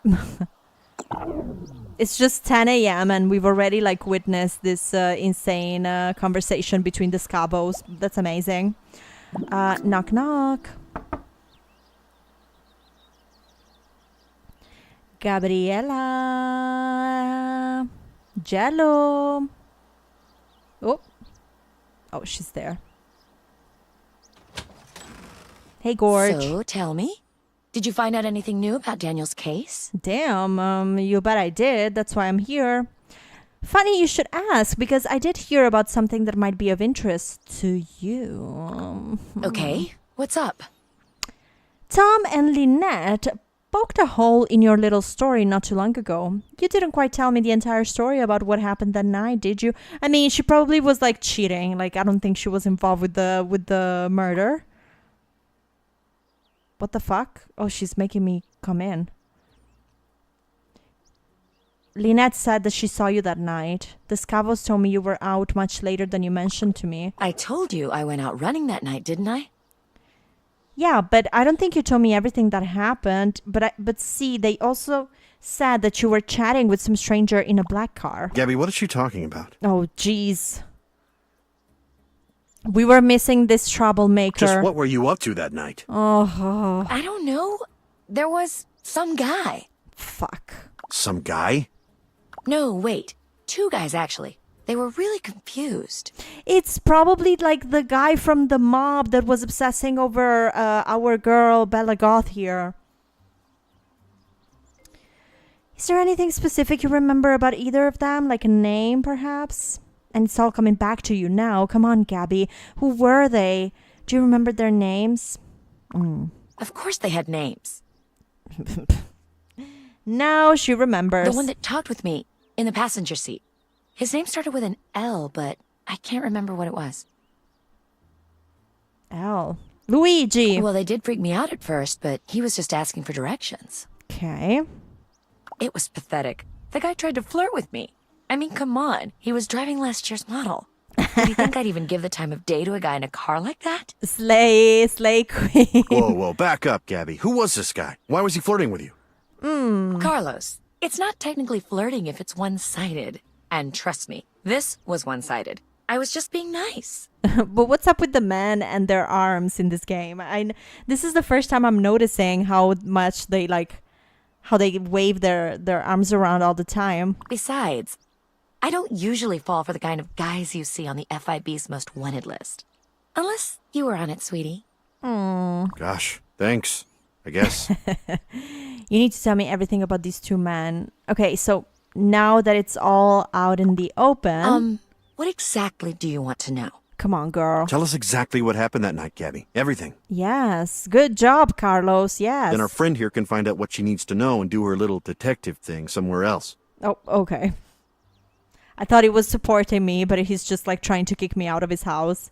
It's just 10 a.m. and we've already like witnessed this insane conversation between the Scabos. That's amazing. Knock, knock. Gabriella. Jello. Oh, she's there. Hey, Gorge. So, tell me, did you find out anything new about Daniel's case? Damn, you bet I did. That's why I'm here. Funny you should ask, because I did hear about something that might be of interest to you. Okay, what's up? Tom and Lynette poked a hole in your little story not too long ago. You didn't quite tell me the entire story about what happened that night, did you? I mean, she probably was like cheating. Like, I don't think she was involved with the murder. What the fuck? Oh, she's making me come in. Lynette said that she saw you that night. The Scavos told me you were out much later than you mentioned to me. I told you I went out running that night, didn't I? Yeah, but I don't think you told me everything that happened. But see, they also said that you were chatting with some stranger in a black car. Gabby, what is she talking about? Oh, jeez. We were missing this troublemaker. Just what were you up to that night? Oh. I don't know. There was some guy. Fuck. Some guy? No, wait. 2 guys, actually. They were really confused. It's probably like the guy from the mob that was obsessing over our girl Bella Goth here. Is there anything specific you remember about either of them? Like a name, perhaps? And it's all coming back to you now. Come on, Gabby. Who were they? Do you remember their names? Of course they had names. Now she remembers. The one that talked with me in the passenger seat. His name started with an L, but I can't remember what it was. L. Luigi. Well, they did freak me out at first, but he was just asking for directions. Okay. It was pathetic. The guy tried to flirt with me. I mean, come on. He was driving last year's model. Do you think I'd even give the time of day to a guy in a car like that? Slay queen. Whoa, back up, Gabby. Who was this guy? Why was he flirting with you? Carlos, it's not technically flirting if it's one-sided. And trust me, this was one-sided. I was just being nice. But what's up with the men and their arms in this game? This is the first time I'm noticing how much they how they wave their arms around all the time. Besides, I don't usually fall for the kind of guys you see on the FIB's most wanted list. Unless you were on it, sweetie. Gosh, thanks, I guess. You need to tell me everything about these 2 men. Okay, so now that it's all out in the open... What exactly do you want to know? Come on, girl. Tell us exactly what happened that night, Gabby. Everything. Yes. Good job, Carlos. Yes. Then our friend here can find out what she needs to know and do her little detective thing somewhere else. Oh, okay. I thought he was supporting me, but he's just like trying to kick me out of his house.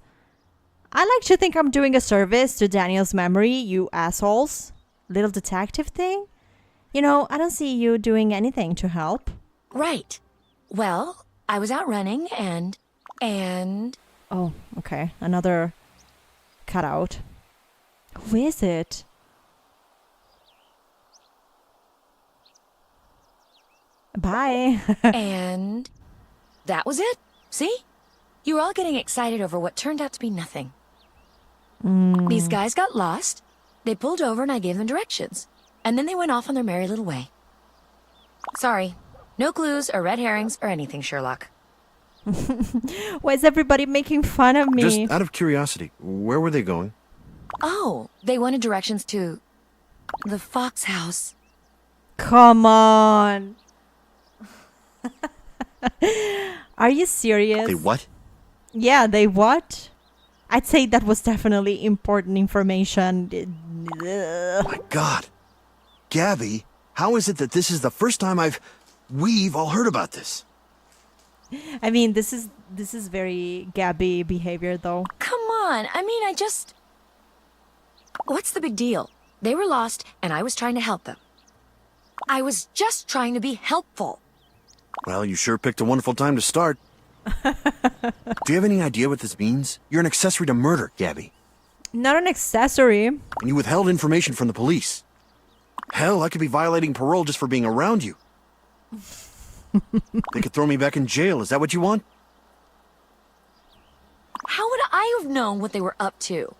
I like to think I'm doing a service to Daniel's memory, you assholes. Little detective thing? You know, I don't see you doing anything to help. Right. Well, I was out running and... Oh, okay. Another cutout. Who is it? Bye. And that was it. See? You were all getting excited over what turned out to be nothing. These guys got lost. They pulled over and I gave them directions. And then they went off on their merry little way. Sorry. No clues or red herrings or anything, Sherlock. Why is everybody making fun of me? Just out of curiosity, where were they going? Oh, they wanted directions to the Fox house. Come on. Are you serious? They what? Yeah, they what? I'd say that was definitely important information. My God. Gabby, how is it that this is the first time we've all heard about this? I mean, this is very Gabby behavior, though. Come on. I mean, What's the big deal? They were lost, and I was trying to help them. I was just trying to be helpful. Well, you sure picked a wonderful time to start. Do you have any idea what this means? You're an accessory to murder, Gabby. Not an accessory. And you withheld information from the police. Hell, I could be violating parole just for being around you. They could throw me back in jail. Is that what you want? How would I have known what they were up to?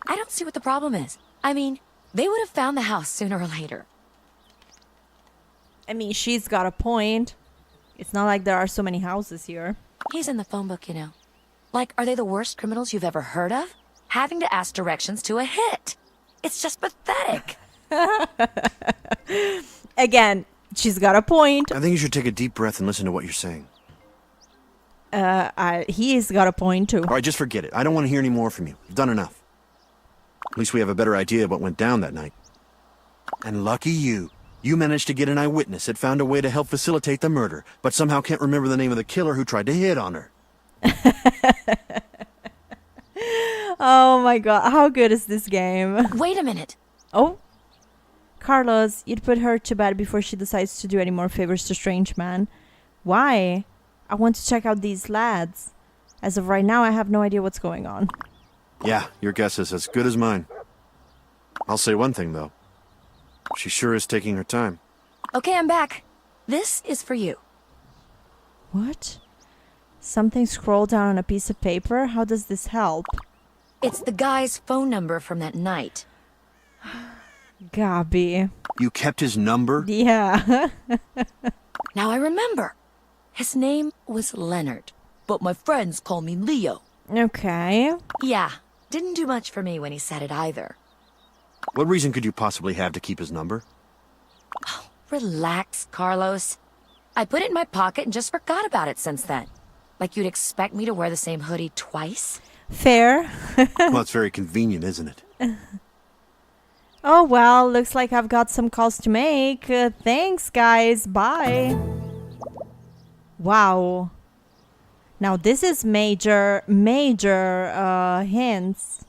I don't see what the problem is. I mean, they would have found the house sooner or later. I mean, she's got a point. It's not like there are so many houses here. He's in the phone book, you know. Like, are they the worst criminals you've ever heard of? Having to ask directions to a hit. It's just pathetic. Again, She's got a point. I think you should take a deep breath and listen to what you're saying. He's got a point too. All right, just forget it. I don't want to hear any more from you. You've done enough. At least we have a better idea of what went down that night. And lucky you. You managed to get an eyewitness that found a way to help facilitate the murder, but somehow can't remember the name of the killer who tried to hit on her. Oh my god, how good is this game? Wait a minute. Oh. Carlos, you'd put her to bed before she decides to do any more favors to strange man. Why? I want to check out these lads. As of right now, I have no idea what's going on. Yeah, your guess is as good as mine. I'll say one thing, though. She sure is taking her time. Okay, I'm back. This is for you. What? Something scrolled down on a piece of paper? How does this help? It's the guy's phone number from that night. Gabby. You kept his number? Yeah. Now I remember. His name was Leonard, but my friends call me Leo. Okay. Yeah, didn't do much for me when he said it either. What reason could you possibly have to keep his number? Oh, relax, Carlos. I put it in my pocket and just forgot about it since then. Like you'd expect me to wear the same hoodie twice? Fair. Well, it's very convenient, isn't it? Oh, well, looks like I've got some calls to make. Thanks, guys. Bye. Wow. Now, this is major hints.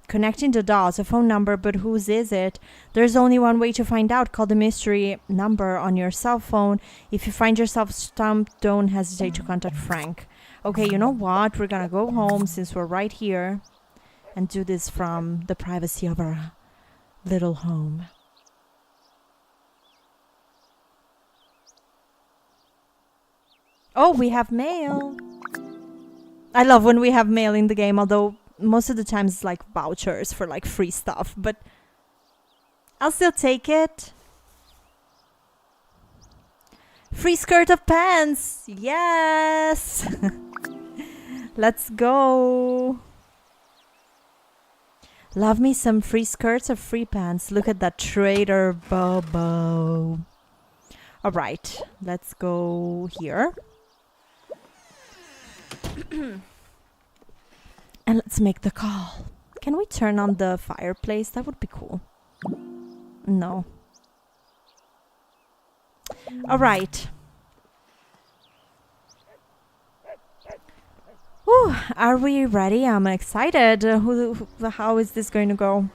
Connecting the dots, a phone number, but whose is it? There's only one way to find out. Call the mystery number on your cell phone. If you find yourself stumped, don't hesitate to contact Frank. Okay, you know what? We're gonna go home since we're right here and do this from the privacy of our little home. Oh, we have mail. I love when we have mail in the game, although most of the time it's like vouchers for like free stuff, but I'll still take it. Free skirt of pants. Yes. Let's go. Love me some free skirts or free pants. Look at that traitor Bobo. All right, let's go here. And let's make the call. Can we turn on the fireplace? That would be cool. No. All right. Whew, are we ready? I'm excited. How is this going to go?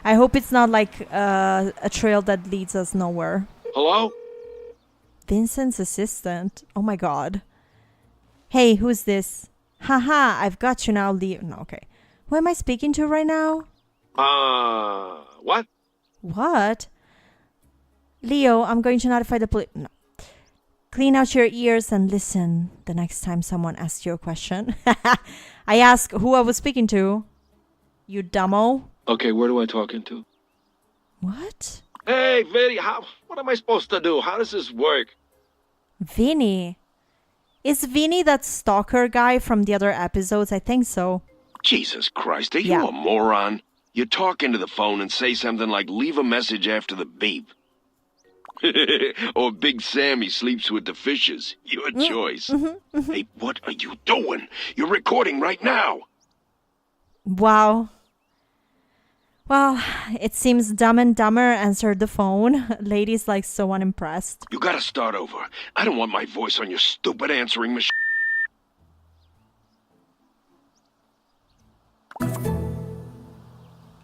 I hope it's not like a trail that leads us nowhere. Hello? Vincent's assistant. Oh my god. Hey, who's this? Haha, I've got you now, Leo. No, okay. Who am I speaking to right now? What? What? Leo, I'm going to notify the police. No. Clean out your ears and listen the next time someone asks you a question. I ask who I was speaking to. You dumbo. Okay, where do I talk into? What? Hey, Vinny, what am I supposed to do? How does this work? Vinny. Is Vinny that stalker guy from the other episodes? I think so. Jesus Christ, are you a moron? You talk into the phone and say something like, leave a message after the beep. Or Big Sammy sleeps with the fishes. Your choice. Hey, what are you doing? You're recording right now. Wow. Well, it seems Dumb and Dumber answered the phone. Lady's like so unimpressed. You gotta start over. I don't want my voice on your stupid answering machine.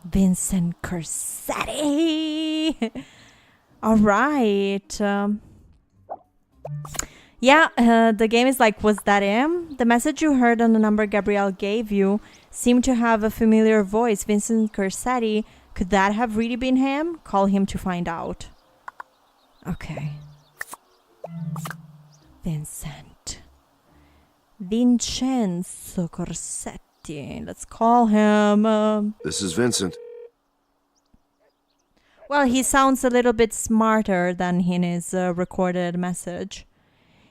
Vincent Corsetti. All right. The game is like, was that him? The message you heard on the number Gabrielle gave you seemed to have a familiar voice. Vincent Corsetti. Could that have really been him? Call him to find out. Okay. Vincent. Vincenzo Corsetti. Let's call him. This is Vincent. Well, he sounds a little bit smarter than in his recorded message.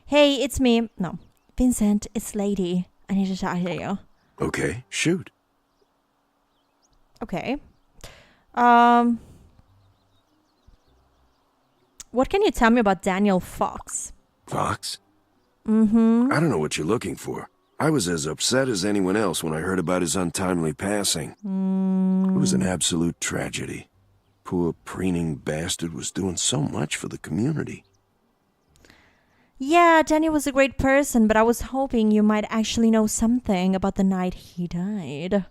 Hey, it's me. No. Vincent, it's Lady. I need to talk to you. Okay, shoot. Okay. What can you tell me about Daniel Fox? Fox? Mm-hmm. I don't know what you're looking for. I was as upset as anyone else when I heard about his untimely passing. It was an absolute tragedy. Poor preening bastard was doing so much for the community. Yeah, Daniel was a great person, but I was hoping you might actually know something about the night he died.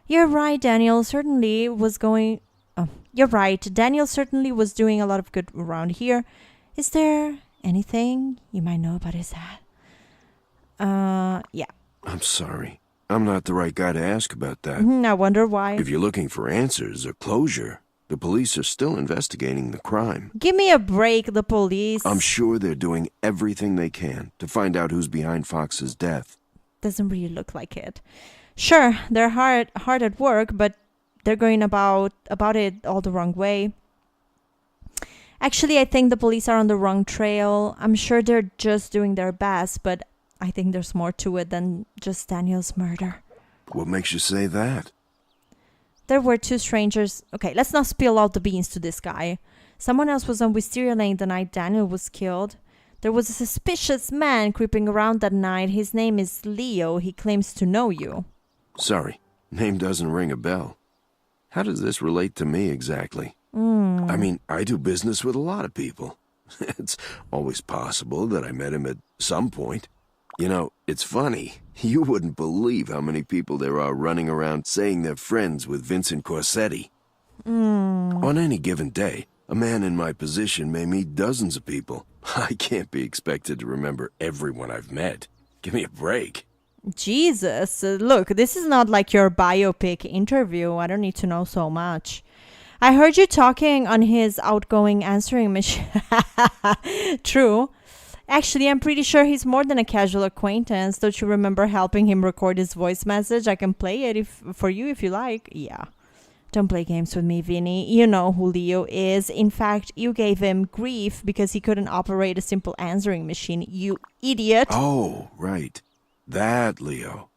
You're right, Daniel certainly was doing a lot of good around here. Is there anything you might know about his dad? Yeah. I'm sorry. I'm not the right guy to ask about that. I wonder why. If you're looking for answers or closure, the police are still investigating the crime. Give me a break, the police. I'm sure they're doing everything they can to find out who's behind Fox's death. Doesn't really look like it. Sure, they're hard at work, but they're going about it all the wrong way. Actually, I think the police are on the wrong trail. I'm sure they're just doing their best, but I think there's more to it than just Daniel's murder. What makes you say that? There were two strangers. Okay, let's not spill all the beans to this guy. Someone else was on Wisteria Lane the night Daniel was killed. There was a suspicious man creeping around that night. His name is Leo. He claims to know you. Sorry, name doesn't ring a bell. How does this relate to me exactly? I mean, I do business with a lot of people. It's always possible that I met him at some point. You know, it's funny. You wouldn't believe how many people there are running around saying they're friends with Vincent Corsetti. On any given day, a man in my position may meet dozens of people. I can't be expected to remember everyone I've met. Give me a break. Jesus, look, this is not like your biopic interview. I don't need to know so much. I heard you talking on his outgoing answering machine. True. Actually, I'm pretty sure he's more than a casual acquaintance. Don't you remember helping him record his voice message? I can play it for you if you like. Yeah. Don't play games with me, Vinny. You know who Leo is. In fact, you gave him grief because he couldn't operate a simple answering machine. You idiot. Oh, right. That Leo.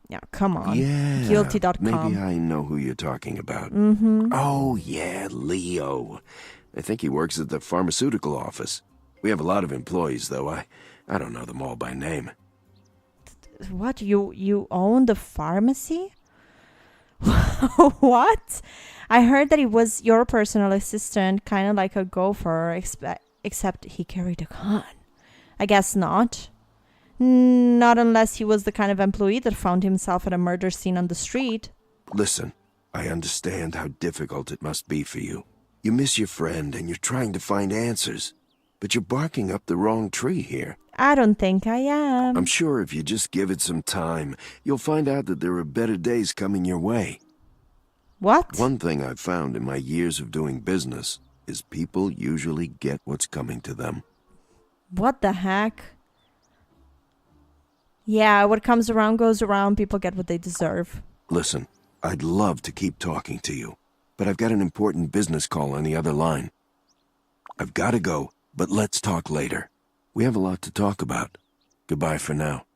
Yeah, come on. Yeah. Guilty.com. Maybe I know who you're talking about. Oh, yeah, Leo. I think he works at the pharmaceutical office. We have a lot of employees, though. I don't know them all by name. What? You own the pharmacy? What? I heard that he was your personal assistant, kind of like a gopher, except he carried a gun. I guess not. Not unless he was the kind of employee that found himself at a murder scene on the street. Listen, I understand how difficult it must be for you. You miss your friend and you're trying to find answers. But you're barking up the wrong tree here. I don't think I am. I'm sure if you just give it some time, you'll find out that there are better days coming your way. What? One thing I've found in my years of doing business is people usually get what's coming to them. What the heck? Yeah, what comes around goes around. People get what they deserve. Listen, I'd love to keep talking to you, but I've got an important business call on the other line. I've got to go, but let's talk later. We have a lot to talk about. Goodbye for now.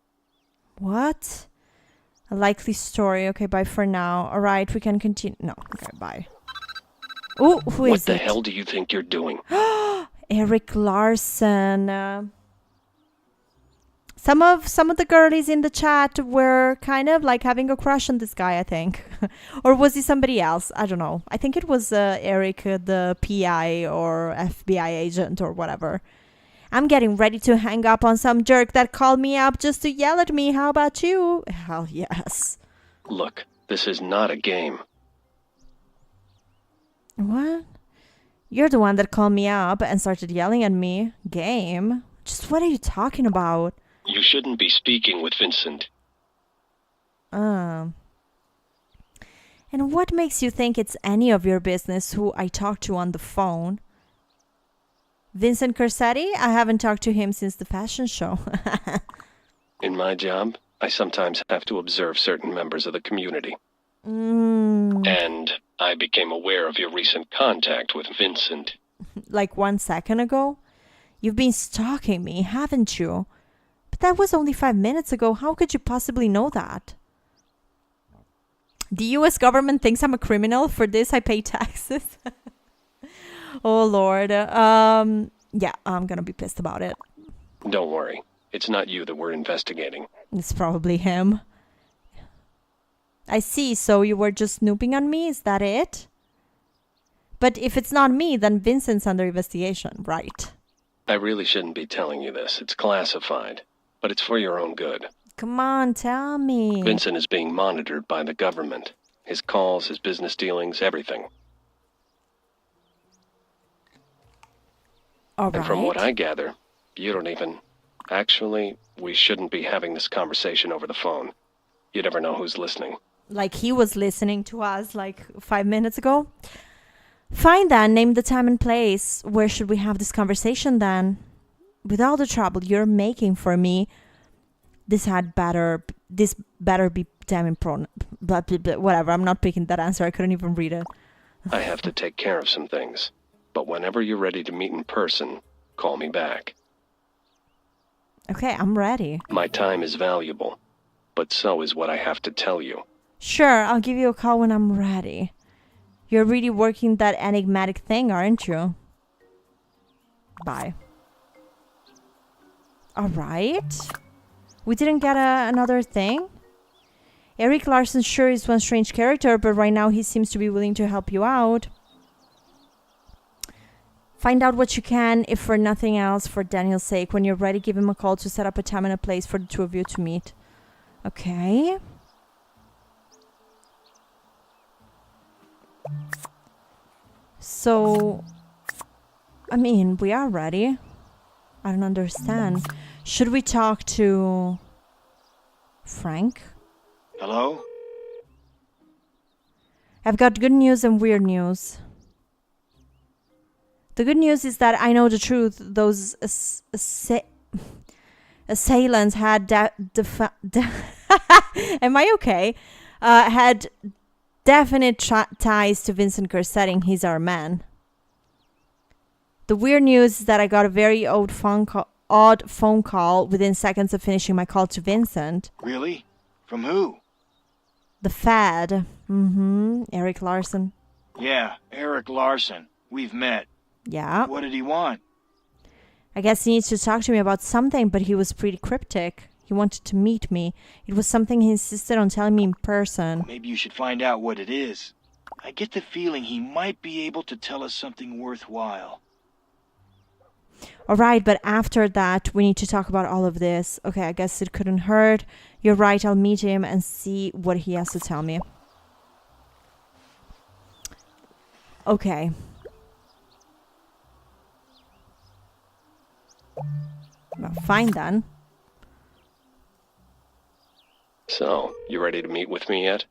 What? A likely story. Okay, bye for now. All right, we can continue. No, okay, bye. Oh, who is it? What the hell do you think you're doing? Eric Larson. Some of the girlies in the chat were kind of like having a crush on this guy, I think. Or was he somebody else? I don't know. I think it was Eric, the PI or FBI agent or whatever. I'm getting ready to hang up on some jerk that called me up just to yell at me. How about you? Hell yes. Look, this is not a game. What? You're the one that called me up and started yelling at me. Game? Just what are you talking about? You shouldn't be speaking with Vincent. And what makes you think it's any of your business who I talked to on the phone? Vincent Corsetti? I haven't talked to him since the fashion show. In my job, I sometimes have to observe certain members of the community. And I became aware of your recent contact with Vincent. Like 1 second ago? You've been stalking me, haven't you? But that was only 5 minutes ago. How could you possibly know that? The US government thinks I'm a criminal. For this, I pay taxes. Oh, Lord. Yeah, I'm gonna be pissed about it. Don't worry. It's not you that we're investigating. It's probably him. I see, so you were just snooping on me, is that it? But if it's not me, then Vincent's under investigation, right? I really shouldn't be telling you this. It's classified. But it's for your own good. Come on, tell me. Vincent is being monitored by the government. His calls, his business dealings, everything. All right. And from what I gather, you don't even... Actually, we shouldn't be having this conversation over the phone. You never know who's listening. Like he was listening to us like 5 minutes ago. Fine then, name the time and place. Where should we have this conversation then? With all the trouble you're making for me, this better be damn prone. Blah, blah, blah, whatever, I'm not picking that answer. I couldn't even read it. I have to take care of some things. But whenever you're ready to meet in person, call me back. Okay, I'm ready. My time is valuable, but so is what I have to tell you. Sure, I'll give you a call when I'm ready. You're really working that enigmatic thing, aren't you? Bye. All right. We didn't get another thing. Eric Larson sure is one strange character, but right now he seems to be willing to help you out. Find out what you can, if for nothing else, for Daniel's sake. When you're ready, give him a call to set up a time and a place for the two of you to meet. Okay. So, I mean, we are ready. I don't understand. Should we talk to Frank? Hello? I've got good news and weird news. The good news is that I know the truth. Those assailants had am I okay? Had definite ties to Vincent Corsetting. He's our man. The weird news is that I got a very odd phone call within seconds of finishing my call to Vincent. Really? From who? The Fed. Eric Larson. Yeah, Eric Larson. We've met. Yeah. What did he want? I guess he needs to talk to me about something, but he was pretty cryptic. He wanted to meet me. It was something he insisted on telling me in person. Maybe you should find out what it is. I get the feeling he might be able to tell us something worthwhile. All right, but after that, we need to talk about all of this. Okay, I guess it couldn't hurt. You're right, I'll meet him and see what he has to tell me. Okay. Well, fine then. So, you ready to meet with me yet?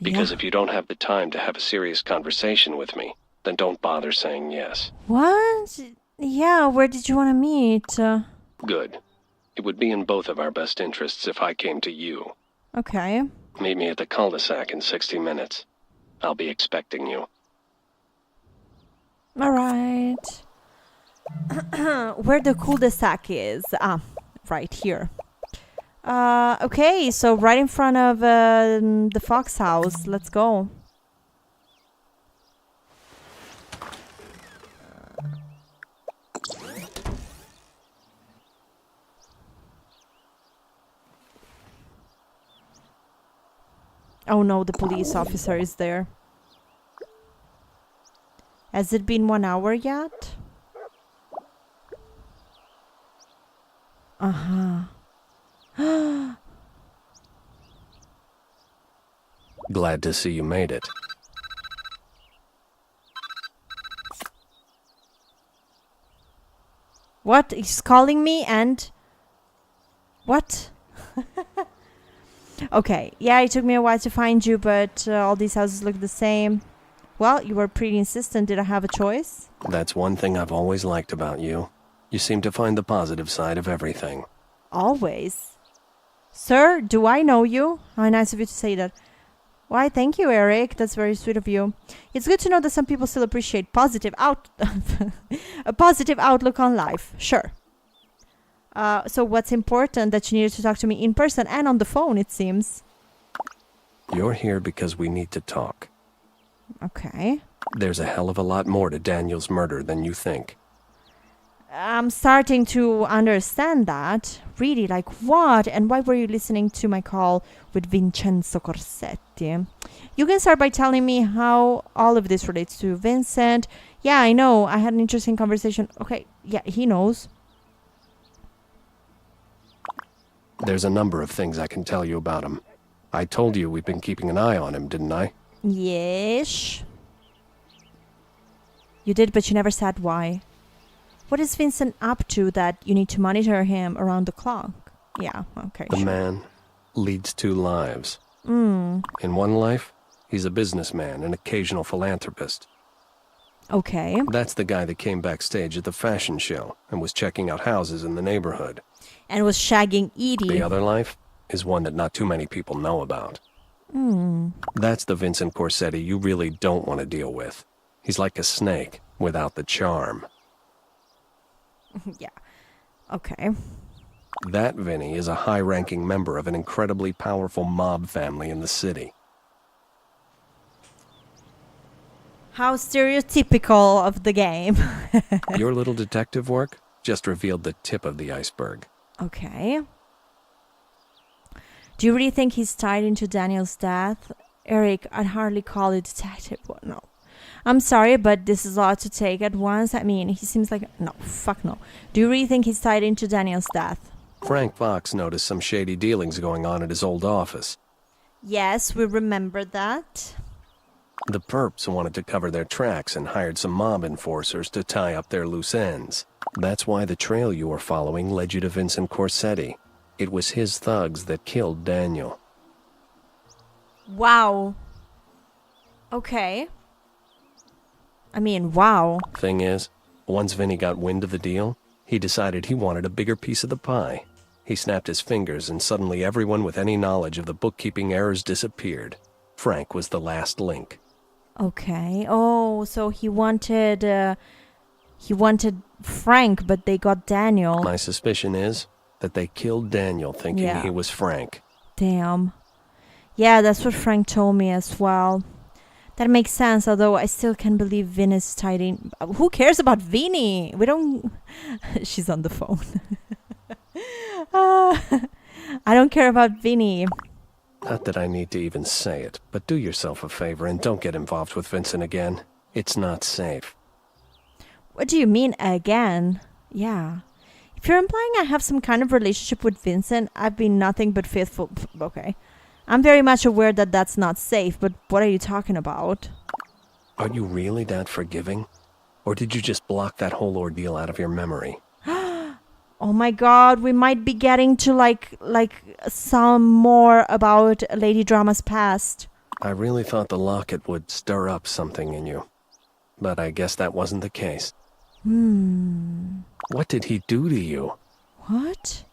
Because if you don't have the time to have a serious conversation with me, then don't bother saying yes. What? Yeah, where did you want to meet? Good. It would be in both of our best interests if I came to you. Okay. Meet me at the cul-de-sac in 60 minutes. I'll be expecting you. All right. Where the cul-de-sac is? Ah, right here. Okay, so right in front of the Fox house. Let's go. Oh no, the police officer is there. Has it been 1 hour yet? Glad to see you made it. What? He's calling me and... What? Okay, yeah, it took me a while to find you, but all these houses look the same. Well, you were pretty insistent. Did I have a choice? That's one thing I've always liked about you. You seem to find the positive side of everything. Always. Sir, do I know you? How nice of you to say that. Why, thank you, Eric. That's very sweet of you. It's good to know that some people still appreciate a positive outlook on life. Sure. So what's important that you needed to talk to me in person and on the phone, it seems? You're here because we need to talk. Okay. There's a hell of a lot more to Daniel's murder than you think. I'm starting to understand that. Really, like what? And why were you listening to my call with Vincenzo Corsetti? You can start by telling me how all of this relates to Vincent. Yeah, I know. I had an interesting conversation. Okay, yeah, he knows. There's a number of things I can tell you about him. I told you we've been keeping an eye on him, didn't I? Yes. You did, but you never said why. What is Vincent up to that you need to monitor him around the clock? Yeah, okay. The man leads two lives. In one life, he's a businessman, an occasional philanthropist. Okay. That's the guy that came backstage at the fashion show and was checking out houses in the neighborhood. And was shagging Edie. The other life is one that not too many people know about. That's the Vincent Corsetti you really don't want to deal with. He's like a snake without the charm. Yeah. Okay. That Vinny is a high-ranking member of an incredibly powerful mob family in the city. How stereotypical of the game. Your little detective work just revealed the tip of the iceberg. Okay. Do you really think he's tied into Daniel's death? Eric, I'd hardly call it detective. Well, no. I'm sorry, but this is a lot to take at once. I mean, he seems like... No, fuck no. Do you really think he's tied into Daniel's death? Frank Fox noticed some shady dealings going on at his old office. Yes, we remember that. The perps wanted to cover their tracks and hired some mob enforcers to tie up their loose ends. That's why the trail you were following led you to Vincent Corsetti. It was his thugs that killed Daniel. Wow. Okay. I mean, wow. Thing is, once Vinny got wind of the deal, he decided he wanted a bigger piece of the pie. He snapped his fingers and suddenly everyone with any knowledge of the bookkeeping errors disappeared. Frank was the last link. Okay. Oh, so he wanted Frank, but they got Daniel. My suspicion is that they killed Daniel thinking he was Frank. Damn. Yeah, that's what Frank told me as well. That makes sense, although I still can't believe Vin is tied in. Who cares about Vinny? We don't... She's on the phone. I don't care about Vinny. Not that I need to even say it, but do yourself a favor and don't get involved with Vincent again. It's not safe. What do you mean, again? Yeah. If you're implying I have some kind of relationship with Vincent, I've been nothing but faithful. Okay. I'm very much aware that that's not safe, but what are you talking about? Are you really that forgiving? Or did you just block that whole ordeal out of your memory? Oh my god, we might be getting to like some more about Lady Drama's past. I really thought the locket would stir up something in you. But I guess that wasn't the case. What did he do to you? What?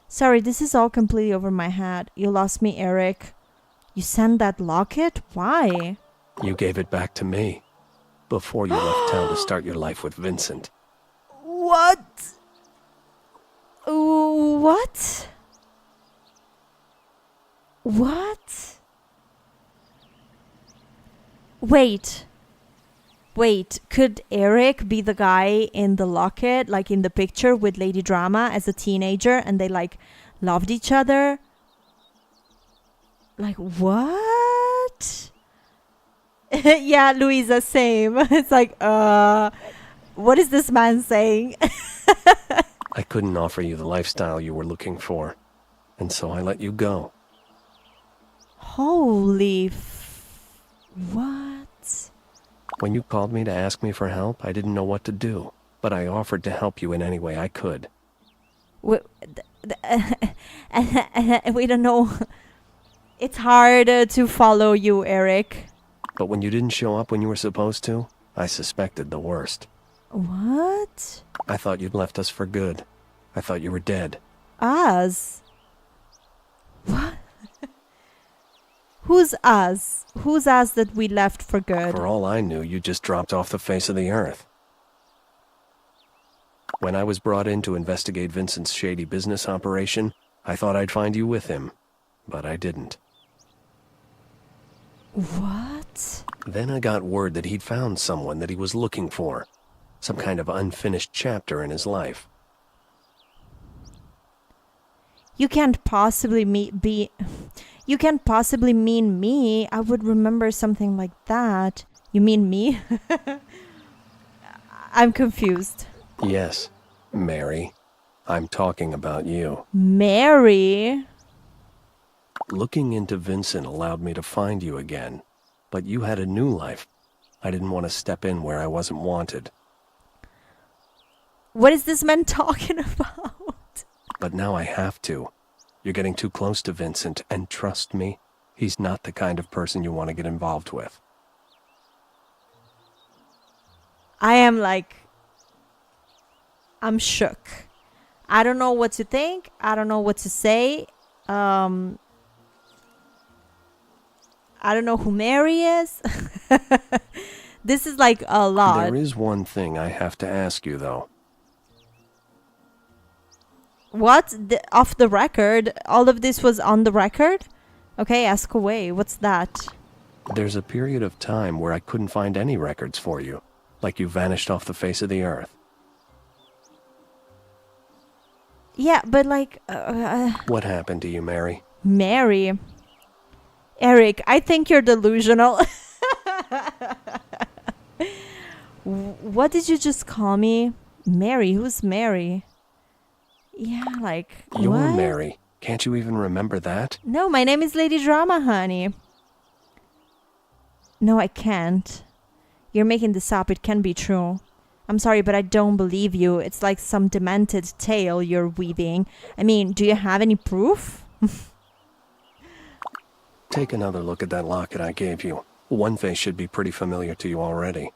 Sorry, this is all completely over my head. You lost me, Eric. You sent that locket? Why? You gave it back to me. Before you left town to start your life with Vincent. What? What? What? Wait, could Eric be the guy in the locket, like in the picture with Lady Drama as a teenager, and they like loved each other? Like, what? Yeah, Louisa, same. It's like, what is this man saying? I couldn't offer you the lifestyle you were looking for, and so I let you go. Holy what? When you called me to ask me for help, I didn't know what to do, but I offered to help you in any way I could. We don't know. It's hard to follow you, Eric. But when you didn't show up when you were supposed to, I suspected the worst. What? I thought you'd left us for good. I thought you were dead. Us? What? Who's us? Who's us that we left for good? For all I knew, you just dropped off the face of the earth. When I was brought in to investigate Vincent's shady business operation, I thought I'd find you with him, but I didn't. What? Then I got word that he'd found someone that he was looking for. Some kind of unfinished chapter in his life. You can't possibly You can't possibly mean me. I would remember something like that. You mean me? I'm confused. Yes, Mary. I'm talking about you. Mary? Looking into Vincent allowed me to find you again. But you had a new life. I didn't want to step in where I wasn't wanted. What is this man talking about? But now I have to. You're getting too close to Vincent, and trust me, he's not the kind of person you want to get involved with. I am like... I'm shook. I don't know what to think. I don't know what to say. I don't know who Mary is. This is like a lot. There is one thing I have to ask you, though. What? Off the record? All of this was on the record? Okay, ask away. What's that? There's a period of time where I couldn't find any records for you. Like you vanished off the face of the earth. Yeah, but like... What happened to you, Mary? Mary? Eric, I think you're delusional. What did you just call me? Mary? Who's Mary? Yeah, like... You're what? Mary. Can't you even remember that? No, my name is Lady Drama, honey. No, I can't. You're making this up. It can be true. I'm sorry, but I don't believe you. It's like some demented tale you're weaving. I mean, do you have any proof? Take another look at that locket I gave you. One face should be pretty familiar to you already.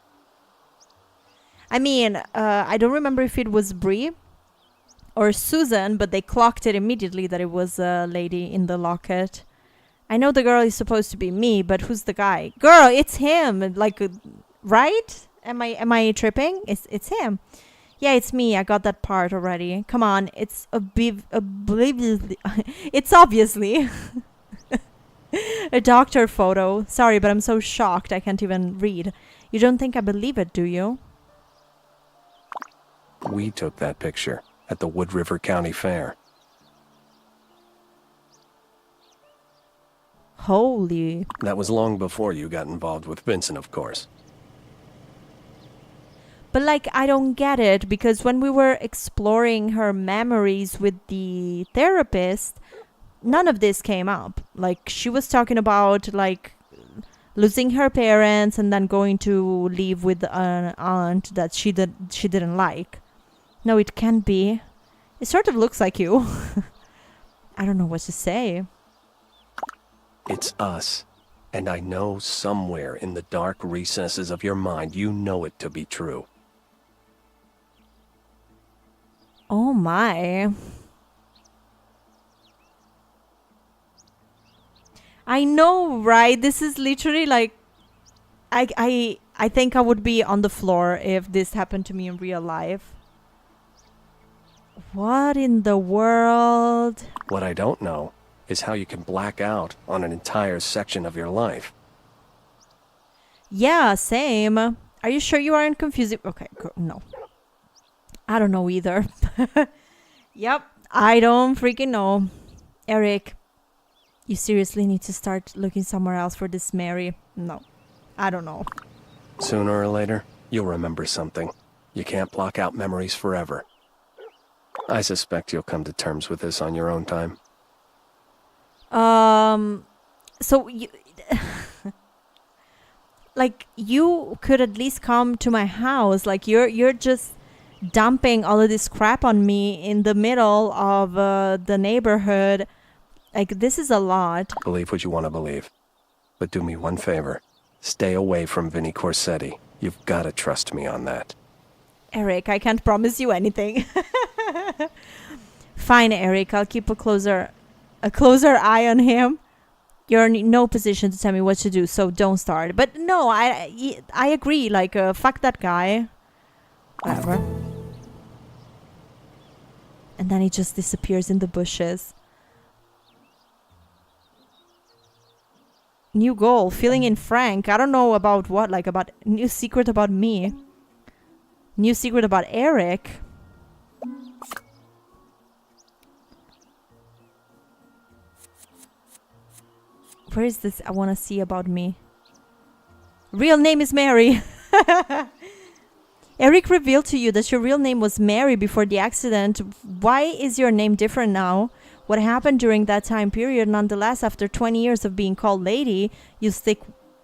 I mean, I don't remember if it was Bree or Susan, but they clocked it immediately that it was a lady in the locket. I know the girl is supposed to be me, but who's the guy? Girl, it's him. Like, right? Am I tripping? It's him. Yeah, it's me. I got that part already. Come on, it's it's obviously a doctor photo. Sorry, but I'm so shocked I can't even read. You don't think I believe it, do you? We took that picture at the Wood River County Fair. Holy. That was long before you got involved with Vincent, of course. But like, I don't get it, because when we were exploring her memories with the therapist, none of this came up. Like, she was talking about like losing her parents and then going to live with an aunt that she didn't like. No, it can't be. It sort of looks like you. I don't know what to say. It's us. And I know somewhere in the dark recesses of your mind you know it to be true. Oh my. I know, right? This is literally like... I think I would be on the floor if this happened to me in real life. What in the world? What I don't know is how you can black out on an entire section of your life. Yeah, same. Are you sure you aren't confusing? Okay, no. I don't know either. Yep, I don't freaking know. Eric, you seriously need to start looking somewhere else for this Mary. No, I don't know. Sooner or later, you'll remember something. You can't block out memories forever. I suspect you'll come to terms with this on your own time. So you... like, you could at least come to my house. Like, you're just dumping all of this crap on me in the middle of the neighborhood. Like, this is a lot. Believe what you want to believe. But do me one favor. Stay away from Vinnie Corsetti. You've got to trust me on that. Eric, I can't promise you anything. Fine, Eric. I'll keep a closer eye on him. You're in no position to tell me what to do, so don't start. But no, I agree. Like, fuck that guy. Whatever. And then he just disappears in the bushes. New goal, filling in Frank. I don't know about what, like about new secret about me. New secret about Eric. Where is this? I want to see about me. Real name is Mary. Eric revealed to you that your real name was Mary before the accident. Why is your name different now? What happened during that time period? Nonetheless, after 20 years of being called Lady, you stick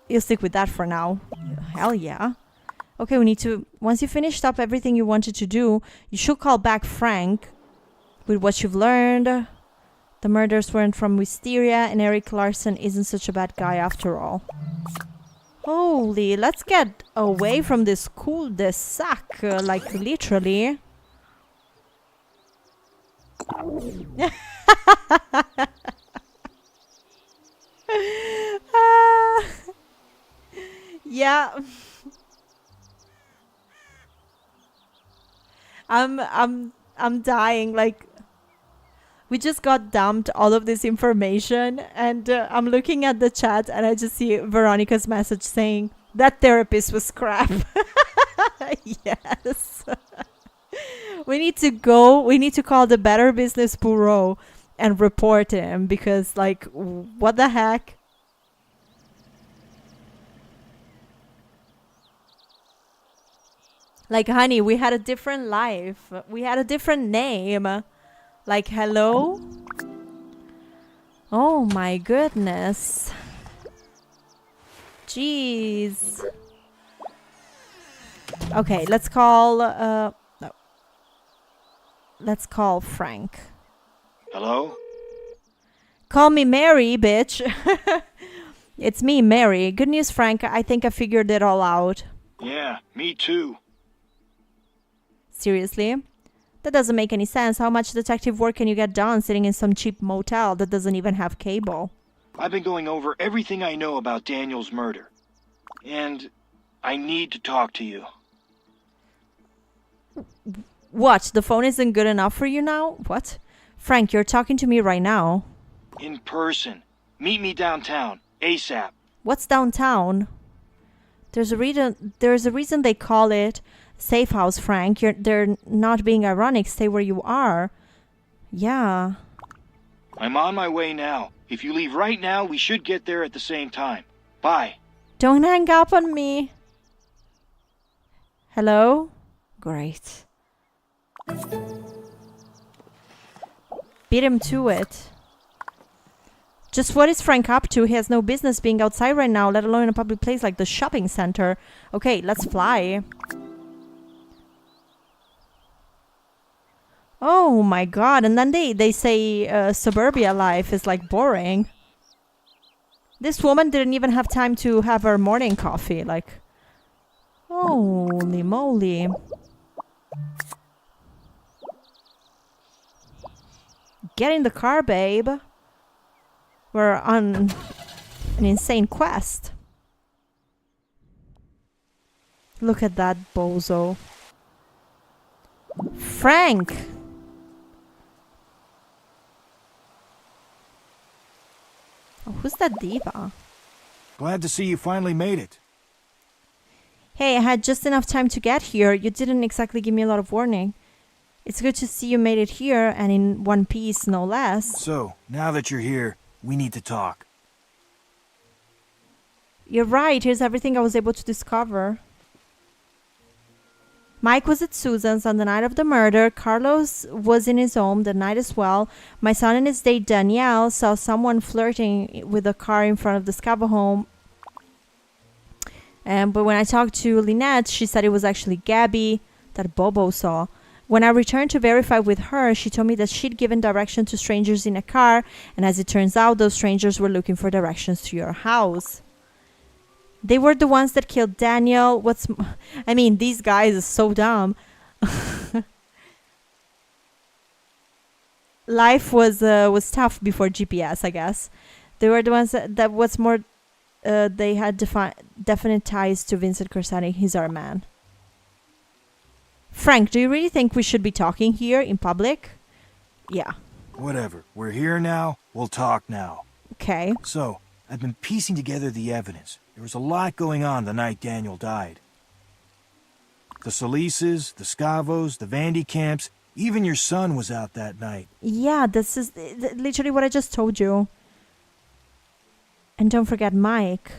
with that for now. Hell yeah. Okay, we need to... Once you finished up everything you wanted to do, you should call back Frank with what you've learned. The murders weren't from Wisteria, and Eric Larson isn't such a bad guy after all. Holy, let's get away from this cul-de-sac, like literally. Yeah. I'm dying. Like, we just got dumped all of this information, and I'm looking at the chat and I just see Veronica's message saying that therapist was crap. Yes. We need to call the Better Business Bureau and report him, because like, what the heck? Like, honey, we had a different life. We had a different name. Like, hello? Oh my goodness. Jeez. Okay, let's call no. Let's call Frank. Hello? Call me Mary, bitch. It's me, Mary. Good news, Frank. I think I figured it all out. Yeah, me too. Seriously? That doesn't make any sense. How much detective work can you get done sitting in some cheap motel that doesn't even have cable? I've been going over everything I know about Daniel's murder. And I need to talk to you. What? The phone isn't good enough for you now? What? Frank, you're talking to me right now. In person. Meet me downtown. ASAP. What's downtown? There's a reason they call it Safe House, Frank. They're not being ironic. Stay where you are. Yeah. I'm on my way now. If you leave right now, we should get there at the same time. Bye. Don't hang up on me. Hello? Great. Beat him to it. Just what is Frank up to? He has no business being outside right now, let alone in a public place like the shopping center. Okay, let's fly. Oh my god, and then they say suburbia life is like boring. This woman didn't even have time to have her morning coffee, like... Holy moly. Get in the car, babe. We're on an insane quest. Look at that bozo. Frank! Oh, who's that diva? Glad to see you finally made it. Hey, I had just enough time to get here. You didn't exactly give me a lot of warning. It's good to see you made it here, and in one piece, no less. So, now that you're here, we need to talk. You're right. Here's everything I was able to discover. Mike was at Susan's on the night of the murder. Carlos was in his home the night as well. My son and his date Danielle saw someone flirting with a car in front of the Scavo home. But when I talked to Lynette, she said it was actually Gabby that Bobo saw. When I returned to verify with her, she told me that she'd given direction to strangers in a car, and as it turns out, those strangers were looking for directions to your house. They were the ones that killed Daniel. I mean, these guys are so dumb. Life was tough before GPS, I guess. They were the ones that what's more, they had definite ties to Vincent Corsetti. He's our man. Frank, do you really think we should be talking here in public? Yeah. Whatever. We're here now. We'll talk now. Okay. So, I've been piecing together the evidence. There was a lot going on the night Daniel died. The Solises, the Scavos, the Vandicamps, even your son was out that night. Yeah, this is literally what I just told you. And don't forget Mike.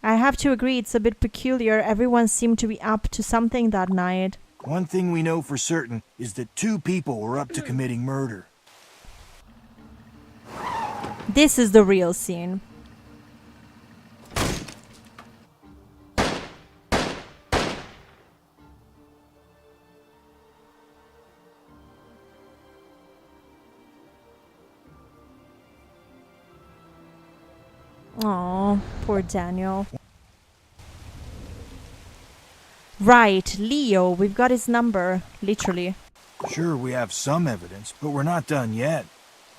I have to agree, it's a bit peculiar. Everyone seemed to be up to something that night. One thing we know for certain is that 2 people were up to committing murder. This is the real scene. Oh, poor Daniel. Right, Leo, we've got his number, literally. Sure, we have some evidence, but we're not done yet.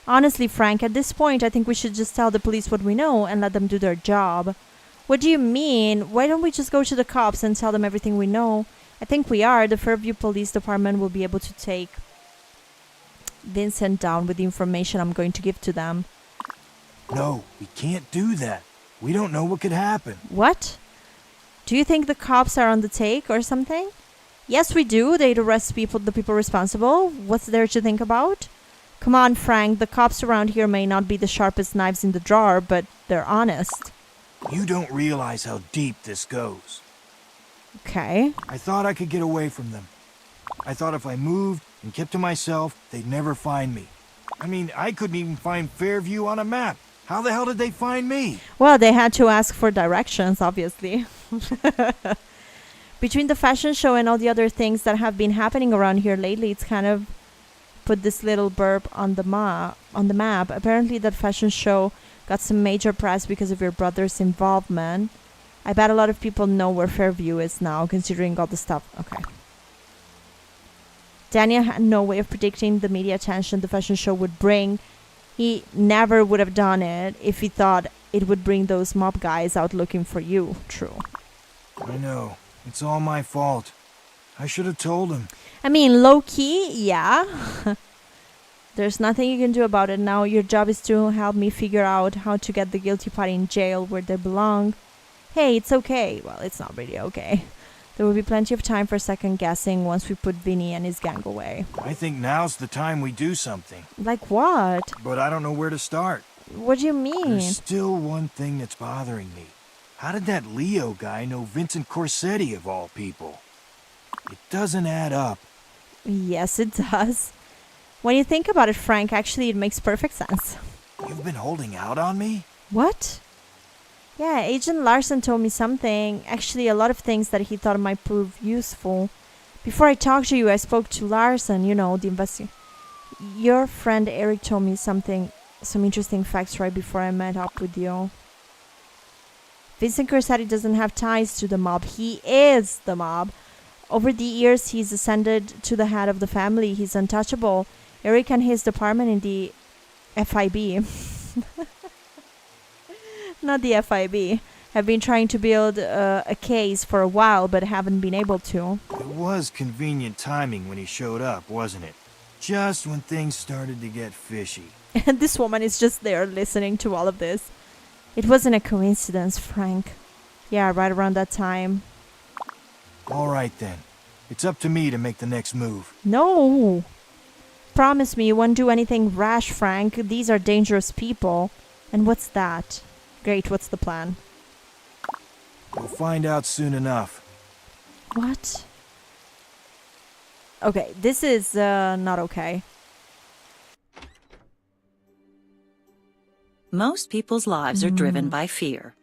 Honestly, Frank, at this point, I think we should just tell the police what we know and let them do their job. What do you mean? Why don't we just go to the cops and tell them everything we know? I think we are. The Fairview Police Department will be able to take Vincent down with the information I'm going to give to them. No, we can't do that. We don't know what could happen. What? Do you think the cops are on the take or something? Yes, we do. They'd arrest the people responsible. What's there to think about? Come on, Frank. The cops around here may not be the sharpest knives in the drawer, but they're honest. You don't realize how deep this goes. Okay. I thought I could get away from them. I thought if I moved and kept to myself, they'd never find me. I mean, I couldn't even find Fairview on a map. How the hell did they find me? Well, they had to ask for directions, obviously. Between the fashion show and all the other things that have been happening around here lately, it's kind of put this little burp on the map. Apparently that fashion show got some major press because of your brother's involvement. I bet a lot of people know where Fairview is now, considering all the stuff. Okay. Daniel had no way of predicting the media attention the fashion show would bring. He never would have done it if he thought it would bring those mob guys out looking for you. True. I know. It's all my fault. I should have told him. I mean, low-key, yeah. There's nothing you can do about it now. Your job is to help me figure out how to get the guilty party in jail where they belong. Hey, it's okay. Well, it's not really okay. There will be plenty of time for second guessing once we put Vinny and his gang away. I think now's the time we do something. Like what? But I don't know where to start. What do you mean? There's still one thing that's bothering me. How did that Leo guy know Vincent Corsetti of all people? It doesn't add up. Yes, it does. When you think about it, Frank, actually it makes perfect sense. You've been holding out on me? What? Yeah, Agent Larson told me something. Actually, a lot of things that he thought might prove useful. Before I talked to you, I spoke to Larson, you know, the investigator. Your friend Eric told me some interesting facts right before I met up with you. Vincent Corsetti doesn't have ties to the mob. He is the mob. Over the years, he's ascended to the head of the family. He's untouchable. Eric and his department in the FIB, not the FIB, have been trying to build a case for a while, but haven't been able to. It was convenient timing when he showed up, wasn't it? Just when things started to get fishy. And this woman is just there listening to all of this. It wasn't a coincidence, Frank. Yeah, right around that time. All right, then. It's up to me to make the next move. No! Promise me you won't do anything rash, Frank. These are dangerous people. And what's that? Great, what's the plan? We'll find out soon enough. What? Okay, this is not okay. Most people's lives are driven by fear.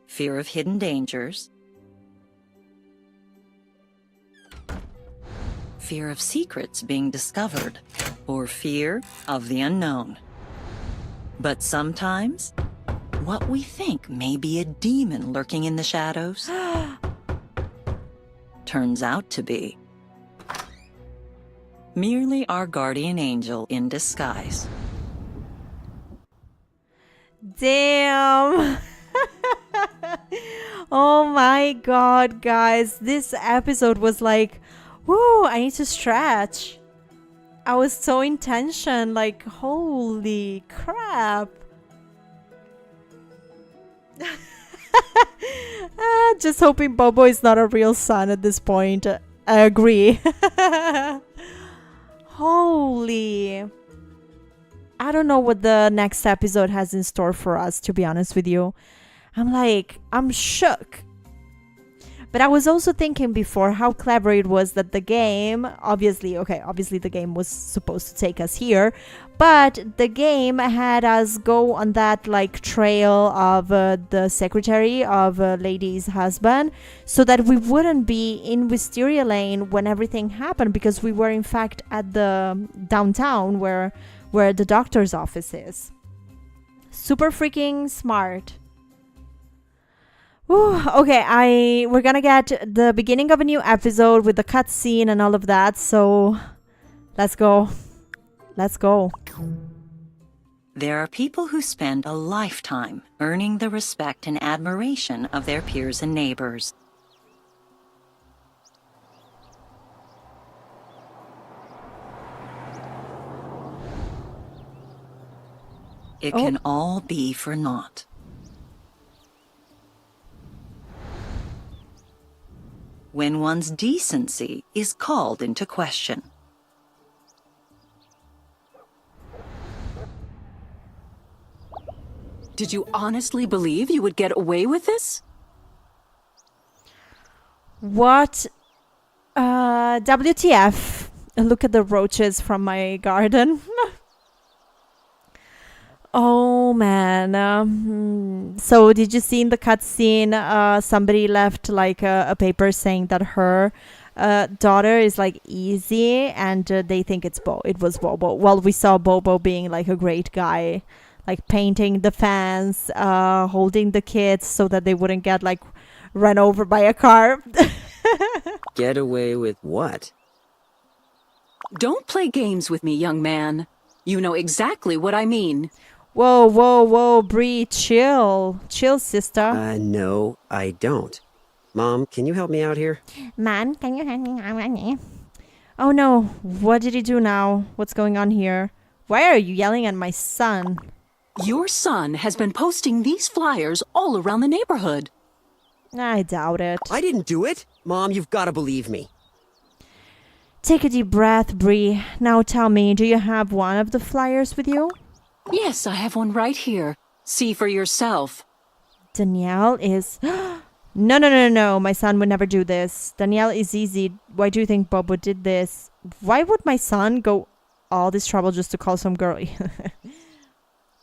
Fear of hidden dangers. Fear of secrets being discovered. Or fear of the unknown. But sometimes, what we think may be a demon lurking in the shadows turns out to be merely our guardian angel in disguise. Damn! Oh my god, guys. This episode was like, whoa, I need to stretch. I was so in tension, like, holy crap. Just hoping Bobo is not a real son at this point. I agree. Holy. I don't know what the next episode has in store for us, to be honest with you. I'm shook. But I was also thinking before how clever it was that the game, obviously the game was supposed to take us here, but the game had us go on that like trail of the secretary of Lady's husband, so that we wouldn't be in Wisteria Lane when everything happened, because we were in fact at the downtown where the doctor's office is. Super freaking smart. Ooh, okay, we're gonna get the beginning of a new episode with the cutscene and all of that, so let's go. Let's go. There are people who spend a lifetime earning the respect and admiration of their peers and neighbors. It can all be for naught. When one's decency is called into question. Did you honestly believe you would get away with this? What? WTF. Look at the roaches from my garden. Oh man. So did you see in the cutscene somebody left like a paper saying that her daughter is like easy, and they think it was Bobo. Well, we saw Bobo being like a great guy, like painting the fence, holding the kids so that they wouldn't get like run over by a car. Get away with what? Don't play games with me, young man. You know exactly what I mean. Whoa, Bree, chill. Chill, sister. No, I don't. Mom, can you help me out here? Man, can you help me? Oh no, what did he do now? What's going on here? Why are you yelling at my son? Your son has been posting these flyers all around the neighborhood. I doubt it. I didn't do it. Mom, you've got to believe me. Take a deep breath, Bree. Now tell me, do you have one of the flyers with you? Yes, I have one right here. See for yourself. Danielle is... No. My son would never do this. Danielle is easy. Why do you think Bobo did this? Why would my son go all this trouble just to call some girl?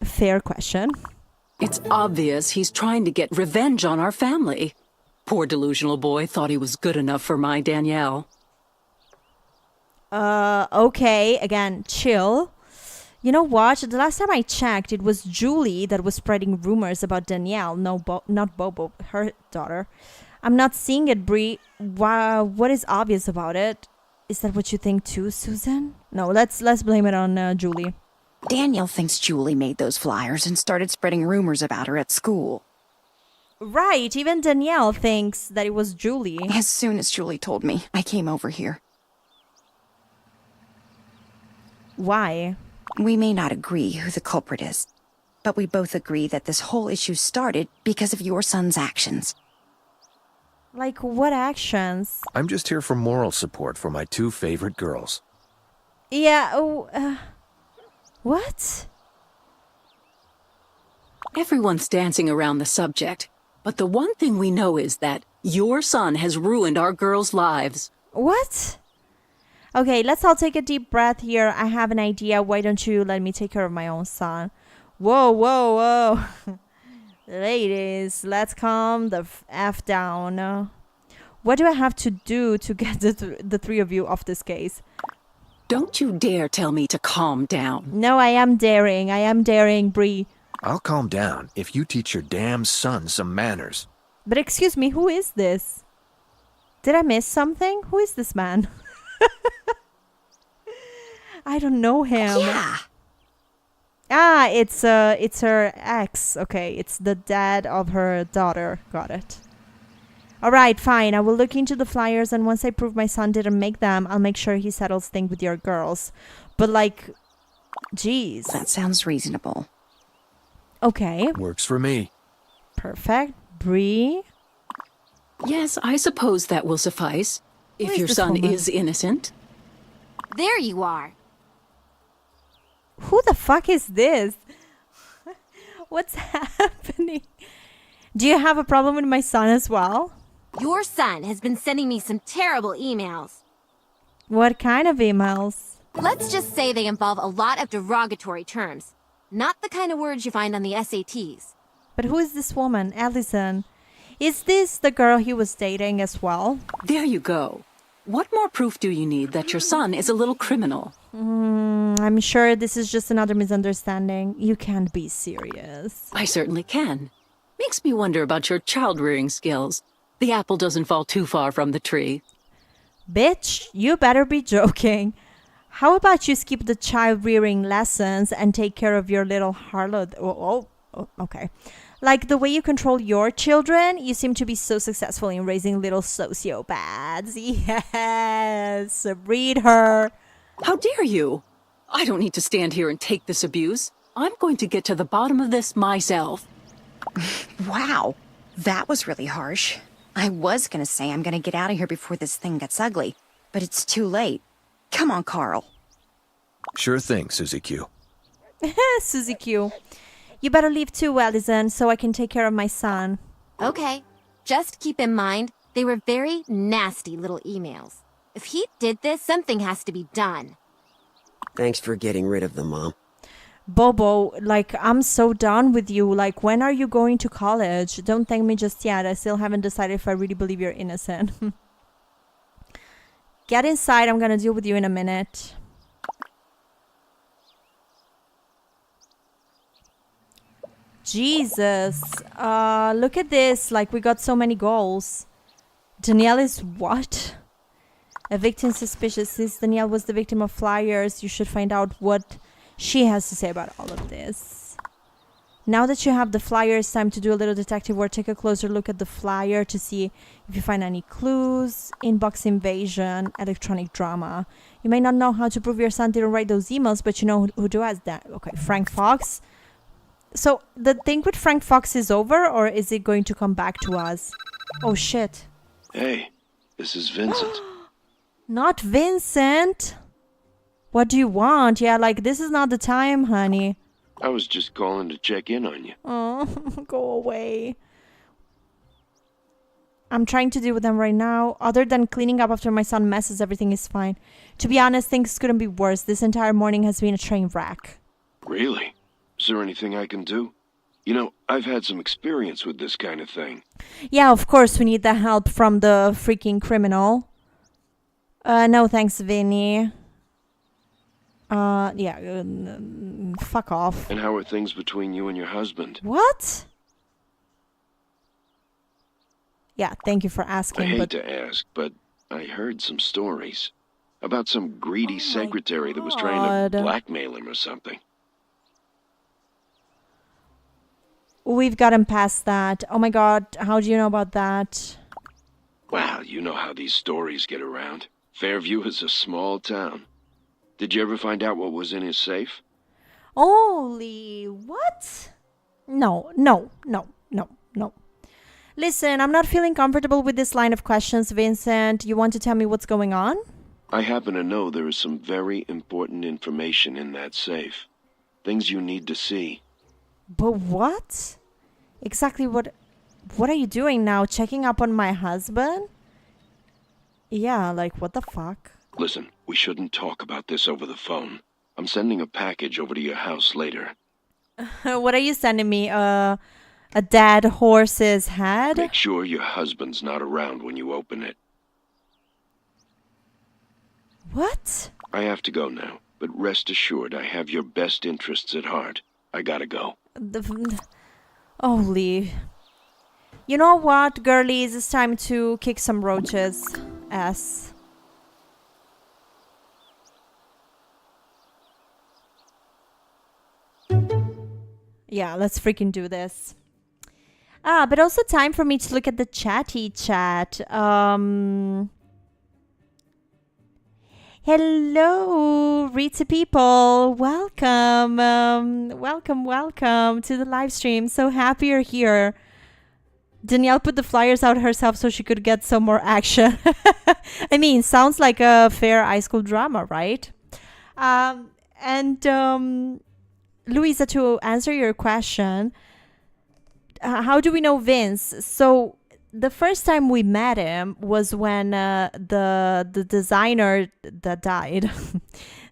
Fair question. It's obvious he's trying to get revenge on our family. Poor delusional boy thought he was good enough for my Danielle. Okay. Again, chill. You know what? The last time I checked, it was Julie that was spreading rumors about Danielle. No, not Bobo, her daughter. I'm not seeing it, Bree. Wow, what is obvious about it? Is that what you think too, Susan? No, let's blame it on Julie. Danielle thinks Julie made those flyers and started spreading rumors about her at school. Right, even Danielle thinks that it was Julie. As soon as Julie told me, I came over here. Why? We may not agree who the culprit is, but we both agree that this whole issue started because of your son's actions. Like what actions? I'm just here for moral support for my two favorite girls. Yeah, what? Everyone's dancing around the subject, but the one thing we know is that your son has ruined our girls' lives. What? Okay, let's all take a deep breath here. I have an idea. Why don't you let me take care of my own son? Whoa. Ladies, let's calm the F down. What do I have to do to get the three of you off this case? Don't you dare tell me to calm down. No, I am daring, Bree. I'll calm down if you teach your damn son some manners. But excuse me, who is this? Did I miss something? Who is this man? I don't know him. Yeah. It's her ex. Okay, it's the dad of her daughter. Got it. All right, fine. I will look into the flyers, and once I prove my son didn't make them, I'll make sure he settles things with your girls. But like, geez. That sounds reasonable. Okay. Works for me. Perfect. Bree. Yes, I suppose that will suffice. If your son is innocent. There you are. Who the fuck is this? What's happening? Do you have a problem with my son as well? Your son has been sending me some terrible emails. What kind of emails? Let's just say they involve a lot of derogatory terms. Not the kind of words you find on the SATs. But who is this woman, Allison? Is this the girl he was dating as well? There you go. What more proof do you need that your son is a little criminal? I'm sure this is just another misunderstanding. You can't be serious. I certainly can. Makes me wonder about your child-rearing skills. The apple doesn't fall too far from the tree. Bitch, you better be joking. How about you skip the child-rearing lessons and take care of your little harlot? Oh, okay. Like the way you control your children, you seem to be so successful in raising little sociopaths. Yes, read her. How dare you? I don't need to stand here and take this abuse. I'm going to get to the bottom of this myself. Wow, that was really harsh. I was gonna say I'm gonna get out of here before this thing gets ugly, but it's too late. Come on, Carl. Sure thing, Susie Q. Susie Q. You better leave too, Allison, so I can take care of my son. Okay. Just keep in mind, they were very nasty little emails. If he did this, something has to be done. Thanks for getting rid of them, Mom. Bobo, like, I'm so done with you. Like, when are you going to college? Don't thank me just yet. I still haven't decided if I really believe you're innocent. Get inside. I'm gonna deal with you in a minute. Jesus. Look at this. Like, we got so many goals. Danielle is what? A victim suspicious. Since Danielle was the victim of flyers, you should find out what she has to say about all of this. Now that you have the flyer, it's time to do a little detective work. Take a closer look at the flyer to see if you find any clues. Inbox invasion, electronic drama. You may not know how to prove your son didn't write those emails, but you know who does that. Okay, Frank Fox. So the thing with Frank Fox is over, or is it going to come back to us? Oh shit. Hey, this is Vincent. Not Vincent. What do you want? Yeah, like, this is not the time, honey. I was just calling to check in on you. Oh, go away. I'm trying to deal with them right now. Other than cleaning up after my son messes, everything is fine. To be honest, things couldn't be worse. This entire morning has been a train wreck. Really? Is there anything I can do? You know, I've had some experience with this kind of thing. Yeah, of course we need the help from the freaking criminal. No thanks, Vinny. Yeah, fuck off. And how are things between you and your husband? What? Yeah, thank you for asking. I hate to ask, but I heard some stories about some greedy secretary that was trying to blackmail him or something. We've gotten past that. Oh my god, how do you know about that? Well, you know how these stories get around. Fairview is a small town. Did you ever find out what was in his safe? Holy, what? No. Listen, I'm not feeling comfortable with this line of questions, Vincent. You want to tell me what's going on? I happen to know there is some very important information in that safe. Things you need to see. But what? Exactly what are you doing now? Checking up on my husband? Yeah, like, what the fuck? Listen, we shouldn't talk about this over the phone. I'm sending a package over to your house later. What are you sending me? A dead horse's head? Make sure your husband's not around when you open it. What? I have to go now, but rest assured I have your best interests at heart. I gotta go. Holy. You know what, girlies? It's time to kick some roaches' ass. Yeah, let's freaking do this. But also time for me to look at the chatty chat. Hello, Rita people. Welcome. Welcome to the live stream. So happy you're here. Danielle put the flyers out herself so she could get some more action. I mean, sounds like a fair high school drama, right? Louisa, to answer your question, how do we know Vince? So the first time we met him was when the designer that died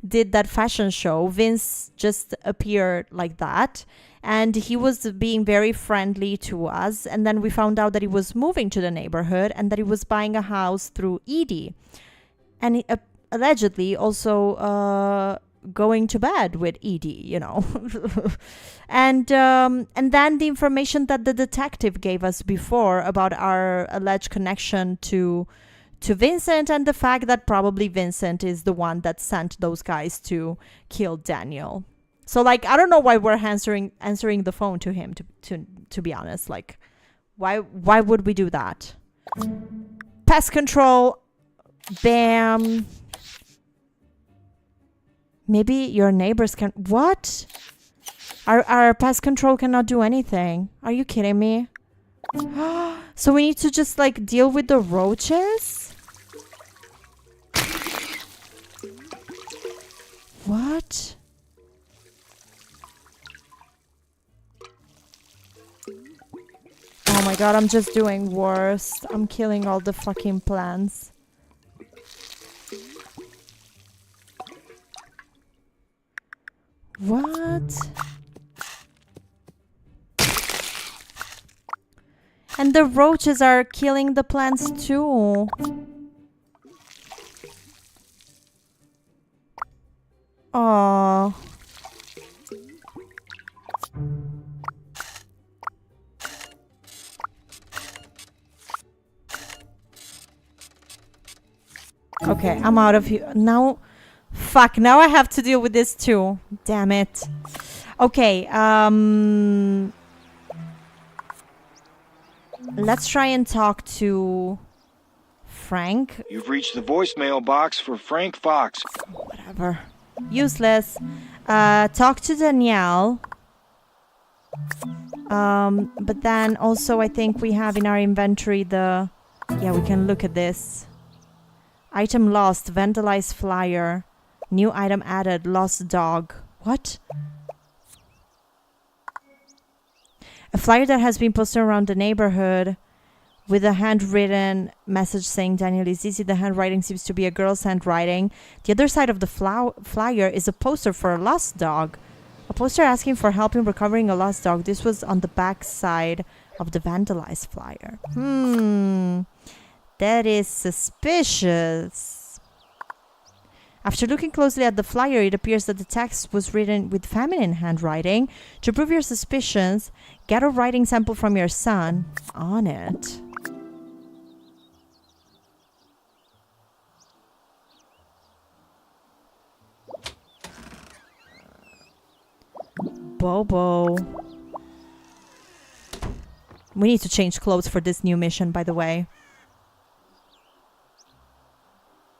did that fashion show. Vince just appeared like that, and he was being very friendly to us. And then we found out that he was moving to the neighborhood and that he was buying a house through Edie, and he, allegedly also going to bed with Edie, you know. And then the information that the detective gave us before about our alleged connection to Vincent, and the fact that probably Vincent is the one that sent those guys to kill Daniel. So, like, I don't know why we're answering the phone to him, to be honest. Like, why would we do that? Pest control, bam. Maybe your neighbors can... What? Our pest control cannot do anything. Are you kidding me? So we need to just, like, deal with the roaches? What? Oh my god, I'm just doing worse. I'm killing all the fucking plants. What? And the roaches are killing the plants too. Oh. Okay, I'm out of here. Now, fuck, now I have to deal with this too. Damn it. Okay, let's try and talk to Frank. You've reached the voicemail box for Frank Fox. Whatever. Useless. Talk to Danielle. But then also I think we have in our inventory the... Yeah, we can look at this. Item lost, vandalized flyer. New item added, lost dog. What? A flyer that has been posted around the neighborhood with a handwritten message saying Daniel is easy. The handwriting seems to be a girl's handwriting. The other side of the flyer is a poster for a lost dog. A poster asking for help in recovering a lost dog. This was on the back side of the vandalized flyer. That is suspicious. After looking closely at the flyer, it appears that the text was written with feminine handwriting. To prove your suspicions, get a writing sample from your son on it. Bobo. We need to change clothes for this new mission, by the way.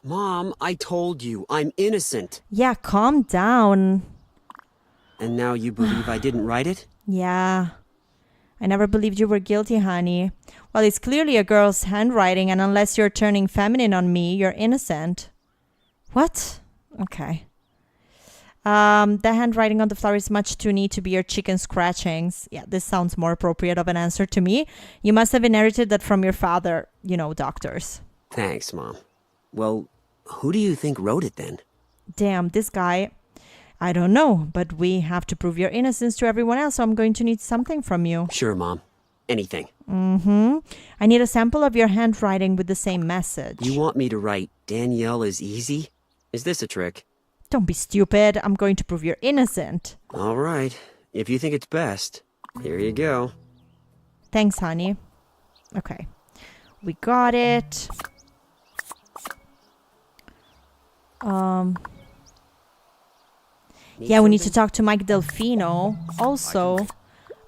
Mom, I told you, I'm innocent. Yeah, calm down. And now you believe I didn't write it? Yeah. I never believed you were guilty, honey. Well, it's clearly a girl's handwriting, and unless you're turning feminine on me, you're innocent. What? Okay. The handwriting on the flower is much too neat to be your chicken scratchings. Yeah, this sounds more appropriate of an answer to me. You must have inherited that from your father, you know, doctors. Thanks, Mom. Well, who do you think wrote it then? Damn, this guy. I don't know, but we have to prove your innocence to everyone else, so I'm going to need something from you. Sure, Mom. Anything. I need a sample of your handwriting with the same message. You want me to write, Danielle is easy? Is this a trick? Don't be stupid. I'm going to prove you're innocent. All right. If you think it's best, here you go. Thanks, honey. Okay. We got it. Yeah, we need to talk to Mike Delfino. Also,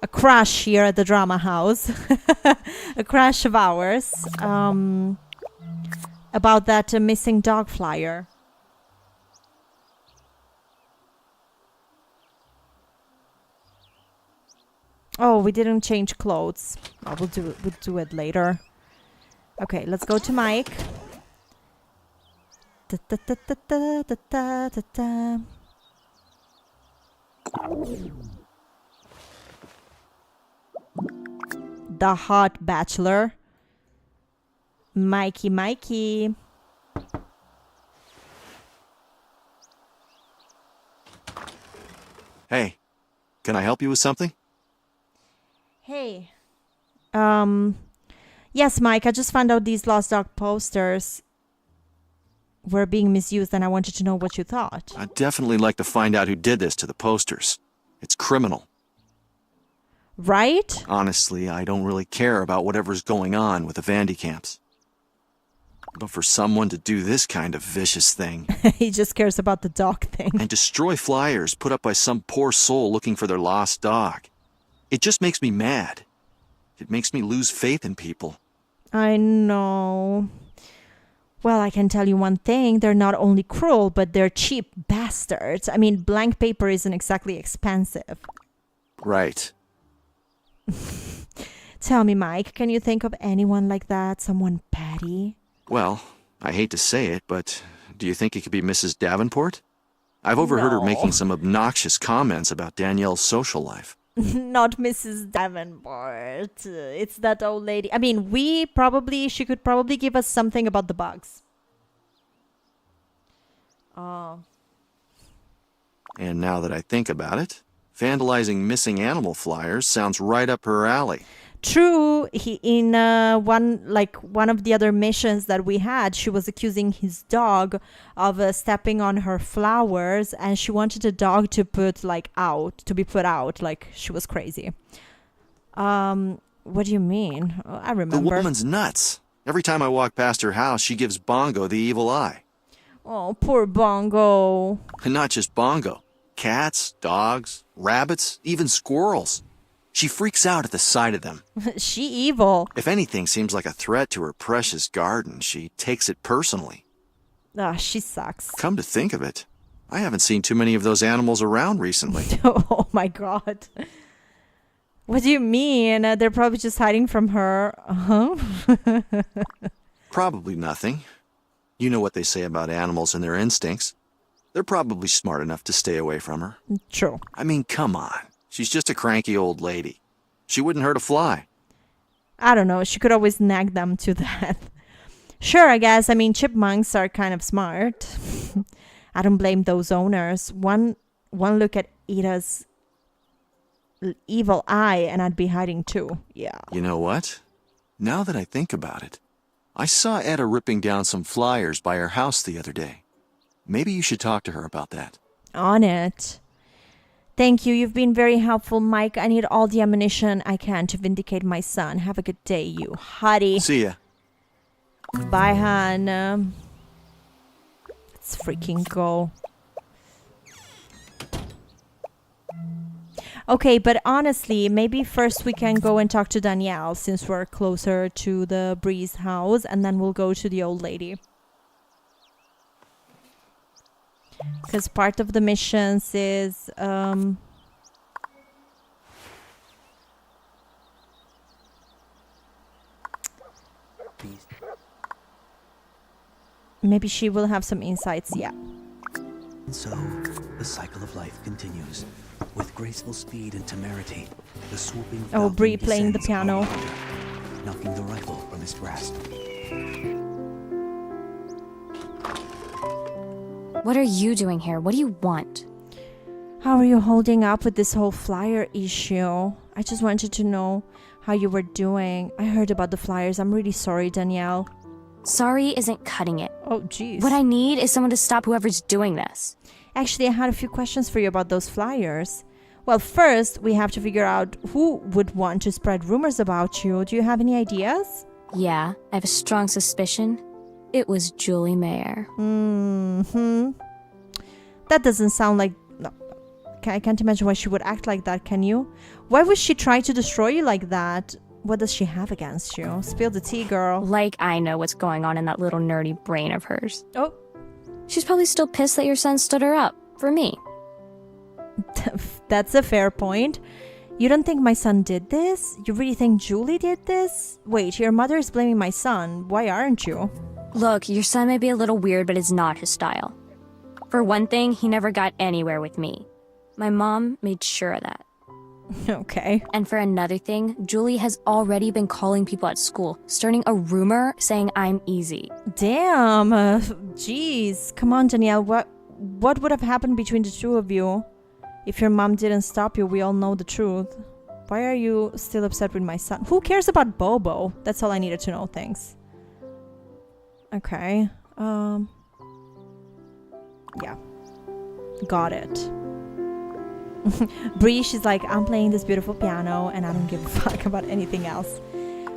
a crush here at the DramaHouse. A crush of ours. About that missing dog flyer. Oh, we didn't change clothes. Oh, we'll do it later. Okay, let's go to Mike. The hot bachelor. Mikey. Hey, can I help you with something? Hey. Yes, Mike, I just found out these Lost Dog posters were being misused, and I wanted to know what you thought. I'd definitely like to find out who did this to the posters. It's criminal. Right? Honestly, I don't really care about whatever's going on with the Vandicamps. But for someone to do this kind of vicious thing... He just cares about the dog thing. And destroy flyers put up by some poor soul looking for their lost dog. It just makes me mad. It makes me lose faith in people. I know. Well, I can tell you one thing. They're not only cruel, but they're cheap bastards. I mean, blank paper isn't exactly expensive. Right. Tell me, Mike, can you think of anyone like that? Someone petty? Well, I hate to say it, but do you think it could be Mrs. Davenport? I've overheard her making some obnoxious comments about Danielle's social life. Not Mrs. Davenport. It's that old lady. I mean, she could probably give us something about the bugs. Oh. And now that I think about it, vandalizing missing animal flyers sounds right up her alley. True, in one of the other missions that we had, she was accusing his dog of stepping on her flowers, and she wanted the dog to be put out. Like, she was crazy. What do you mean? I remember. The woman's nuts. Every time I walk past her house, she gives Bongo the evil eye. Oh, poor Bongo. And not just Bongo. Cats, dogs, rabbits, even squirrels. She freaks out at the sight of them. She evil. If anything seems like a threat to her precious garden, she takes it personally. She sucks. Come to think of it, I haven't seen too many of those animals around recently. Oh my god. What do you mean? They're probably just hiding from her. Probably nothing. You know what they say about animals and their instincts. They're probably smart enough to stay away from her. True. I mean, come on. She's just a cranky old lady. She wouldn't hurt a fly. I don't know. She could always nag them to death. Sure, I guess. I mean, chipmunks are kind of smart. I don't blame those owners. One look at Ida's evil eye and I'd be hiding too. Yeah. You know what? Now that I think about it, I saw Etta ripping down some flyers by her house the other day. Maybe you should talk to her about that. On it. Thank you. You've been very helpful, Mike. I need all the ammunition I can to vindicate my son. Have a good day, you hottie. See ya. Bye, hon. Let's freaking go. Okay, but honestly, maybe first we can go and talk to Danielle since we're closer to the Breeze house, and then we'll go to the old lady. Because part of the missions is maybe she will have some insights. Yeah. And so the cycle of life continues with graceful speed and temerity. The swooping oh, Bree playing the piano, knocking the rifle from his grasp. What are you doing here? What do you want? How are you holding up with this whole flyer issue? I just wanted to know how you were doing. I heard about the flyers. I'm really sorry, Danielle. Sorry isn't cutting it. Oh, jeez. What I need is someone to stop whoever's doing this. Actually, I had a few questions for you about those flyers. Well, first, we have to figure out who would want to spread rumors about you. Do you have any ideas? Yeah, I have a strong suspicion. It was Julie Mayer. That doesn't sound like... No. I can't imagine why she would act like that, can you? Why would she try to destroy you like that? What does she have against you? Spill the tea, girl. Like I know what's going on in that little nerdy brain of hers. Oh. She's probably still pissed that your son stood her up. For me. That's a fair point. You don't think my son did this? You really think Julie did this? Wait, your mother is blaming my son. Why aren't you? Look, your son may be a little weird, but it's not his style. For one thing, he never got anywhere with me. My mom made sure of that. Okay. And for another thing, Julie has already been calling people at school, starting a rumor saying I'm easy. Damn. Jeez. Come on, Danielle. What would have happened between the two of you? If your mom didn't stop you, we all know the truth. Why are you still upset with my son? Who cares about Bobo? That's all I needed to know. Thanks. Okay. Yeah. Got it. Bree, she's like, I'm playing this beautiful piano and I don't give a fuck about anything else.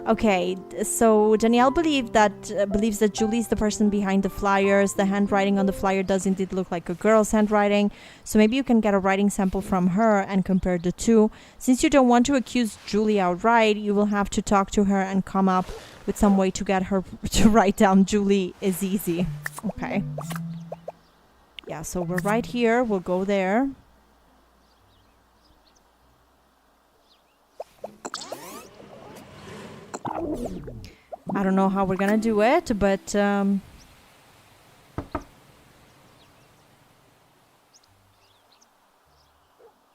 Okay, so Danielle believes that Julie's the person behind the flyers. The handwriting on the flyer does indeed look like a girl's handwriting. So maybe you can get a writing sample from her and compare the two. Since you don't want to accuse Julie outright, you will have to talk to her and come up with some way to get her to write down Julie is easy. Okay. Yeah, so we're right here. We'll go there. I don't know how we're gonna do it, but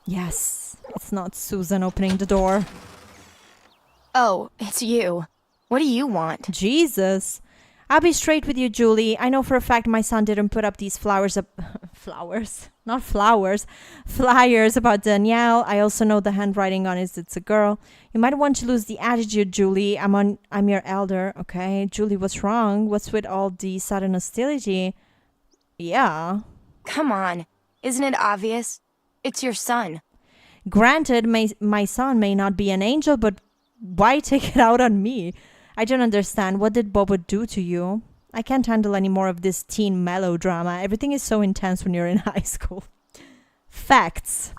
yes, it's not Susan opening the door. Oh, it's you. What do you want? Jesus. I'll be straight with you, Julie. I know for a fact my son didn't put up these flyers about Danielle. I also know the handwriting on it, it's a girl. You might want to lose the attitude, Julie. I'm your elder, okay? Julie, what's wrong? What's with all the sudden hostility? Yeah. Come on. Isn't it obvious? It's your son. Granted, my son may not be an angel, but why take it out on me? I don't understand. What did Bobo do to you? I can't handle any more of this teen melodrama. Everything is so intense when you're in high school. Facts.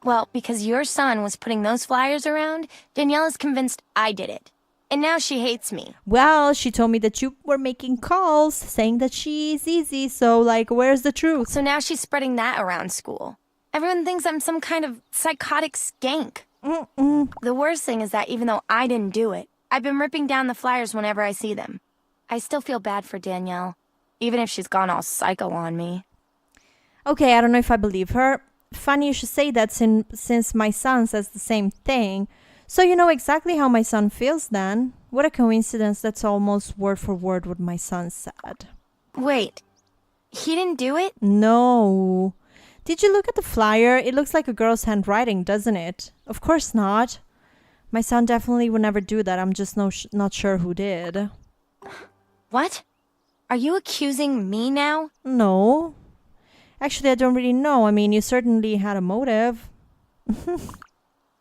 Well, because your son was putting those flyers around, Danielle is convinced I did it. And now she hates me. Well, she told me that you were making calls saying that she's easy, so, like, where's the truth? So now she's spreading that around school. Everyone thinks I'm some kind of psychotic skank. The worst thing is that even though I didn't do it, I've been ripping down the flyers whenever I see them. I still feel bad for Danielle, even if she's gone all psycho on me. Okay, I don't know if I believe her. Funny you should say that since my son says the same thing. So you know exactly how my son feels then. What a coincidence, that's almost word for word what my son said. Wait, he didn't do it? No. Did you look at the flyer? It looks like a girl's handwriting, doesn't it? Of course not. My son definitely would never do that. I'm just not sure who did. What? Are you accusing me now? No. Actually, I don't really know. I mean, you certainly had a motive.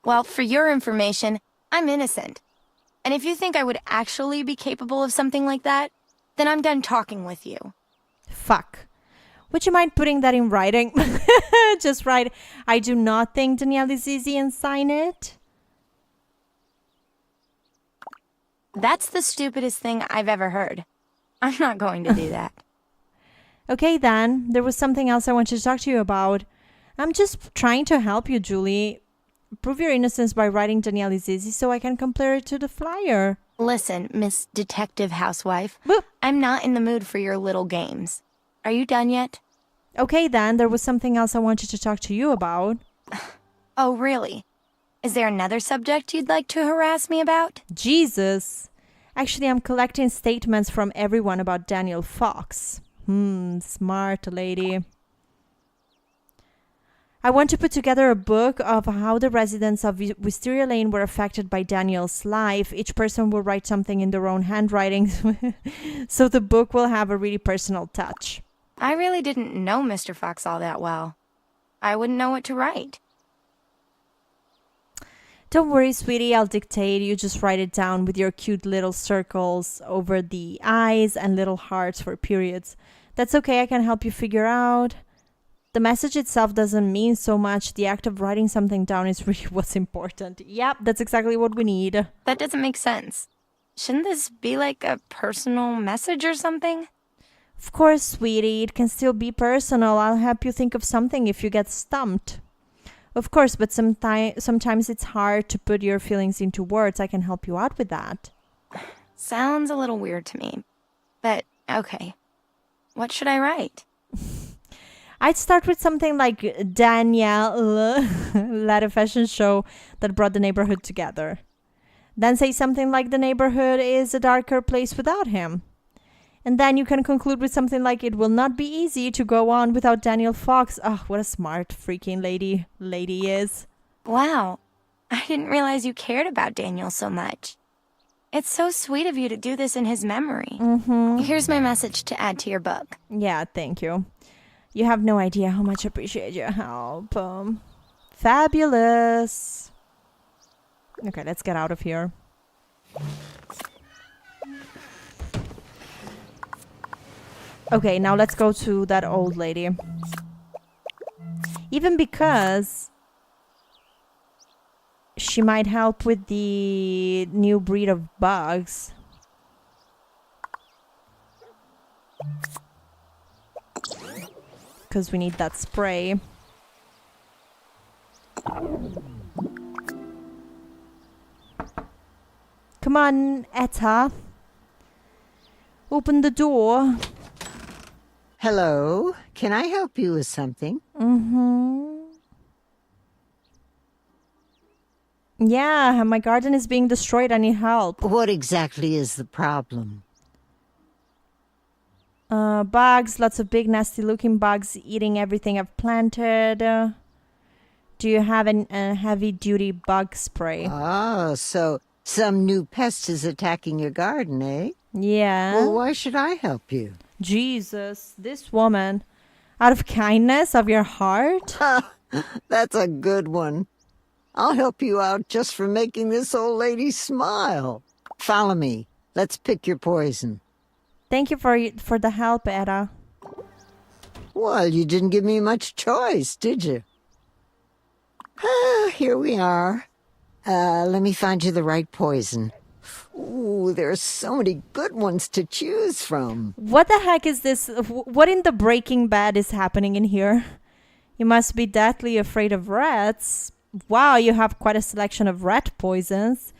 Well, for your information, I'm innocent. And if you think I would actually be capable of something like that, then I'm done talking with you. Fuck. Would you mind putting that in writing? Just write, I do not think Danielle is easy and sign it. That's the stupidest thing I've ever heard. I'm not going to do that. Okay, then. There was something else I wanted to talk to you about. I'm just trying to help you, Julie. Prove your innocence by writing Danielle is easy so I can compare it to the flyer. Listen, Miss Detective Housewife. I'm not in the mood for your little games. Are you done yet? Okay, then. There was something else I wanted to talk to you about. Oh, really? Is there another subject you'd like to harass me about? Jesus. Actually, I'm collecting statements from everyone about Daniel Fox. Smart lady. I want to put together a book of how the residents of Wisteria Lane were affected by Daniel's life. Each person will write something in their own handwriting, so the book will have a really personal touch. I really didn't know Mr. Fox all that well. I wouldn't know what to write. Don't worry, sweetie, I'll dictate. You just write it down with your cute little circles over the eyes and little hearts for periods. That's okay, I can help you figure out. The message itself doesn't mean so much. The act of writing something down is really what's important. Yep, that's exactly what we need. That doesn't make sense. Shouldn't this be like a personal message or something? Of course, sweetie, it can still be personal. I'll help you think of something if you get stumped. Of course, but sometimes it's hard to put your feelings into words. I can help you out with that. Sounds a little weird to me. But, okay. What should I write? I'd start with something like Danielle led a fashion show that brought the neighborhood together. Then say something like the neighborhood is a darker place without him. And then you can conclude with something like it will not be easy to go on without Daniel Fox. Oh, what a smart freaking lady is. Wow. I didn't realize you cared about Daniel so much. It's so sweet of you to do this in his memory. Here's my message to add to your book. Yeah, thank you. You have no idea how much I appreciate your help. Fabulous. Okay, let's get out of here. Okay, now let's go to that old lady. Even because she might help with the new breed of bugs. Because we need that spray. Come on, Etta. Open the door. Hello. Can I help you with something? Yeah, my garden is being destroyed. I need help. What exactly is the problem? Bugs, lots of big nasty looking bugs eating everything I've planted. Do you have a heavy duty bug spray? Oh, so some new pest is attacking your garden, eh? Yeah. Well, why should I help you? Jesus, this woman. Out of kindness of your heart? That's a good one. I'll help you out just for making this old lady smile. Follow me. Let's pick your poison. Thank you for the help, Etta. Well, you didn't give me much choice, did you? Here we are. Let me find you the right poison. Ooh, there are so many good ones to choose from. What the heck is this? What in the Breaking Bad is happening in here? You must be deathly afraid of rats. Wow, you have quite a selection of rat poisons.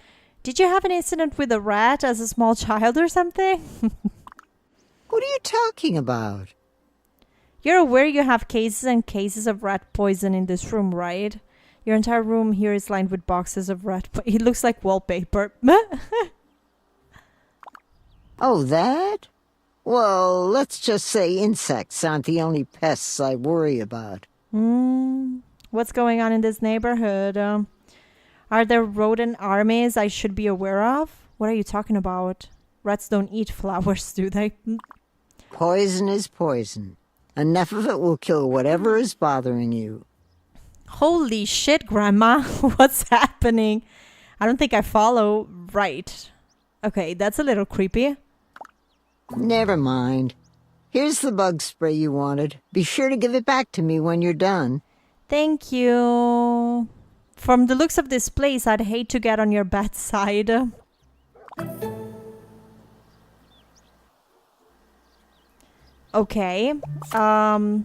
Did you have an incident with a rat as a small child or something? What are you talking about? You're aware you have cases and cases of rat poison in this room, right? Your entire room here is lined with boxes of rat poison. It looks like wallpaper. Oh, that? Well, let's just say insects aren't the only pests I worry about. What's going on in this neighborhood? Are there rodent armies I should be aware of? What are you talking about? Rats don't eat flowers, do they? Poison is poison. Enough of it will kill whatever is bothering you. Holy shit, Grandma. What's happening? I don't think I follow right. Okay, that's a little creepy. Never mind. Here's the bug spray you wanted. Be sure to give it back to me when you're done. Thank you. From the looks of this place, I'd hate to get on your bad side. Okay. Now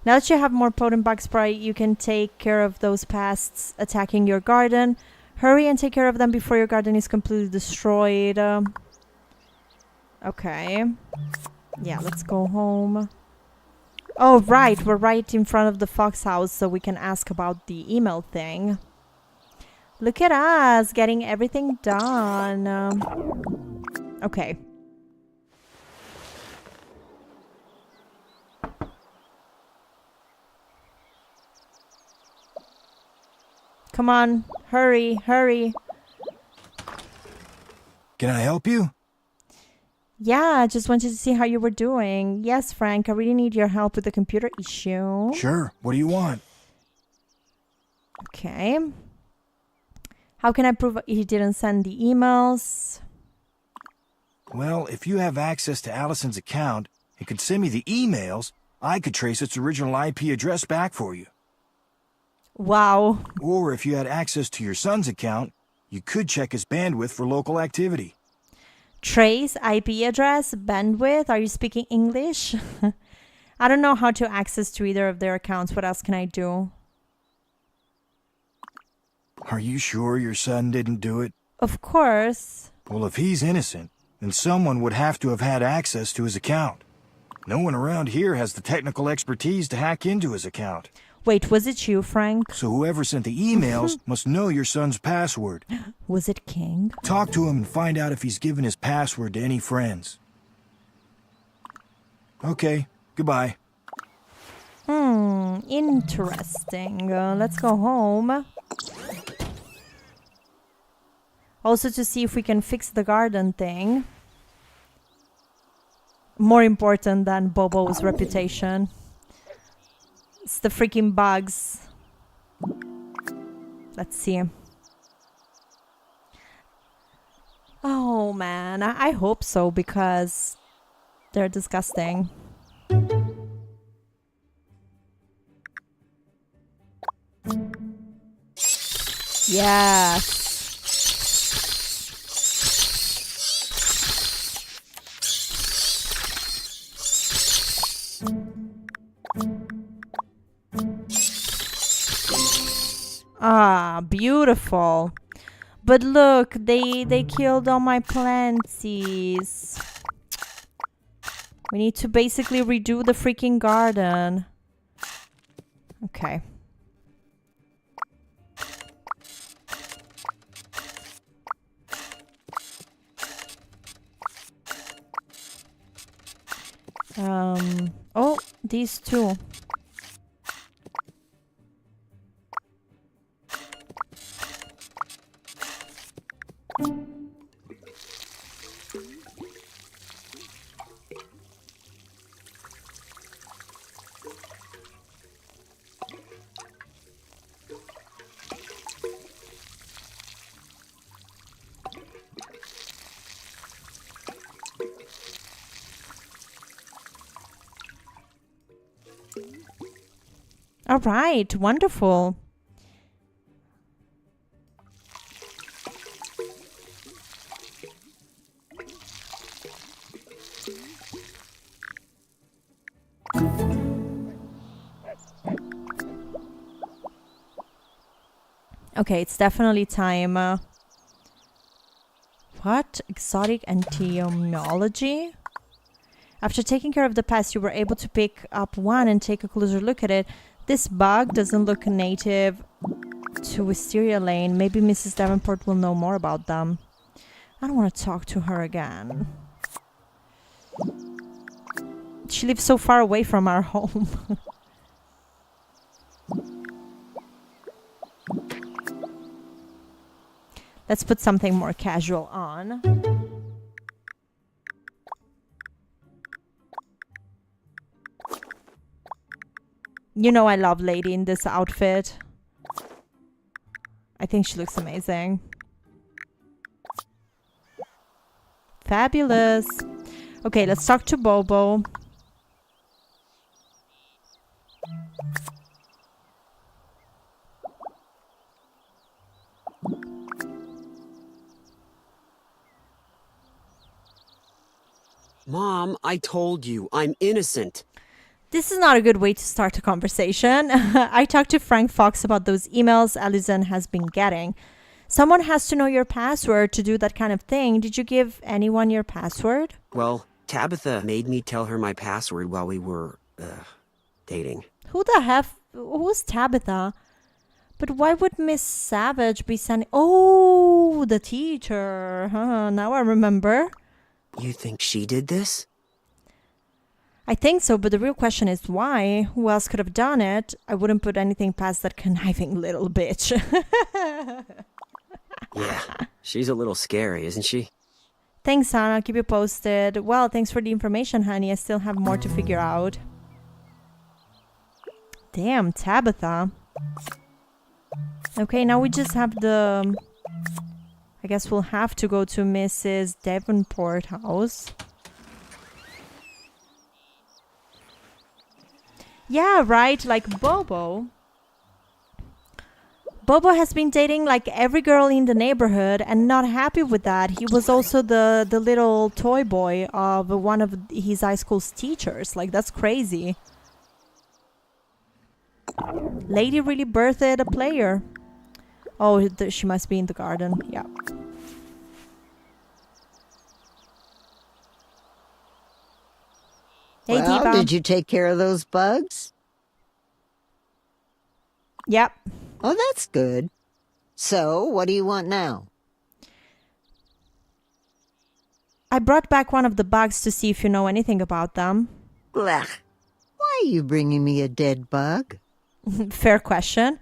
that you have more potent bug spray, you can take care of those pests attacking your garden. Hurry and take care of them before your garden is completely destroyed. Okay. Yeah, let's go home. Oh, right. We're right in front of the Fox house, so we can ask about the email thing. Look at us getting everything done. Okay. Come on. Hurry, hurry. Can I help you? Yeah, I just wanted to see how you were doing. Yes, Frank, I really need your help with the computer issue. Sure. What do you want? Okay. How can I prove he didn't send the emails? Well, if you have access to Allison's account and could send me the emails, I could trace its original IP address back for you. Wow. Or if you had access to your son's account, you could check his bandwidth for local activity. Trace, IP address, bandwidth. Are you speaking English? I don't know how to access to either of their accounts. What else can I do? Are you sure your son didn't do it? Of course. Well, if he's innocent, then someone would have to have had access to his account. No one around here has the technical expertise to hack into his account. Wait, was it you, Frank? So whoever sent the emails must know your son's password. Was it King? Talk to him and find out if he's given his password to any friends. Okay, goodbye. Interesting. Let's go home. Also to see if we can fix the garden thing. More important than Bobo's reputation. It's the freaking bugs. Let's see. Oh man, I hope so because they're disgusting. Yes. Ah, beautiful. But look, they killed all my plantsies. We need to basically redo the freaking garden. Okay. Oh, these two. All right, wonderful. Okay, it's definitely time. What? Exotic entomology? After taking care of the pest, you were able to pick up one and take a closer look at it. This bug doesn't look native to Wisteria Lane. Maybe Mrs. Davenport will know more about them. I don't want to talk to her again. She lives so far away from our home. Let's put something more casual on. You know I love Lady in this outfit. I think she looks amazing. Fabulous. Okay, let's talk to Bobo. Mom, I told you, I'm innocent. This is not a good way to start a conversation. I talked to Frank Fox about those emails Allison has been getting. Someone has to know your password to do that kind of thing. Did you give anyone your password? Well, Tabitha made me tell her my password while we were, dating. Who the F? Who's Tabitha? But why would Miss Savage be sending... Oh, the teacher. Huh, now I remember. You think she did this? I think so, but the real question is why? Who else could have done it? I wouldn't put anything past that conniving little bitch. Yeah, she's a little scary, isn't she? Thanks, son. I'll keep you posted. Well, thanks for the information, honey. I still have more to figure out. Damn, Tabitha. Okay, now we just have the... I guess we'll have to go to Mrs. Davenport house. Yeah, right, like Bobo. Bobo has been dating like every girl in the neighborhood and not happy with that. He was also the little toy boy of one of his high school's teachers. Like, that's crazy. Lady really birthed a player. Oh, she must be in the garden. Yeah. Hey, well, Deepa. did you take care of those bugs? Yep. Oh, that's good. So, what do you want now? I brought back one of the bugs to see if you know anything about them. Blech. Why are you bringing me a dead bug? Fair question.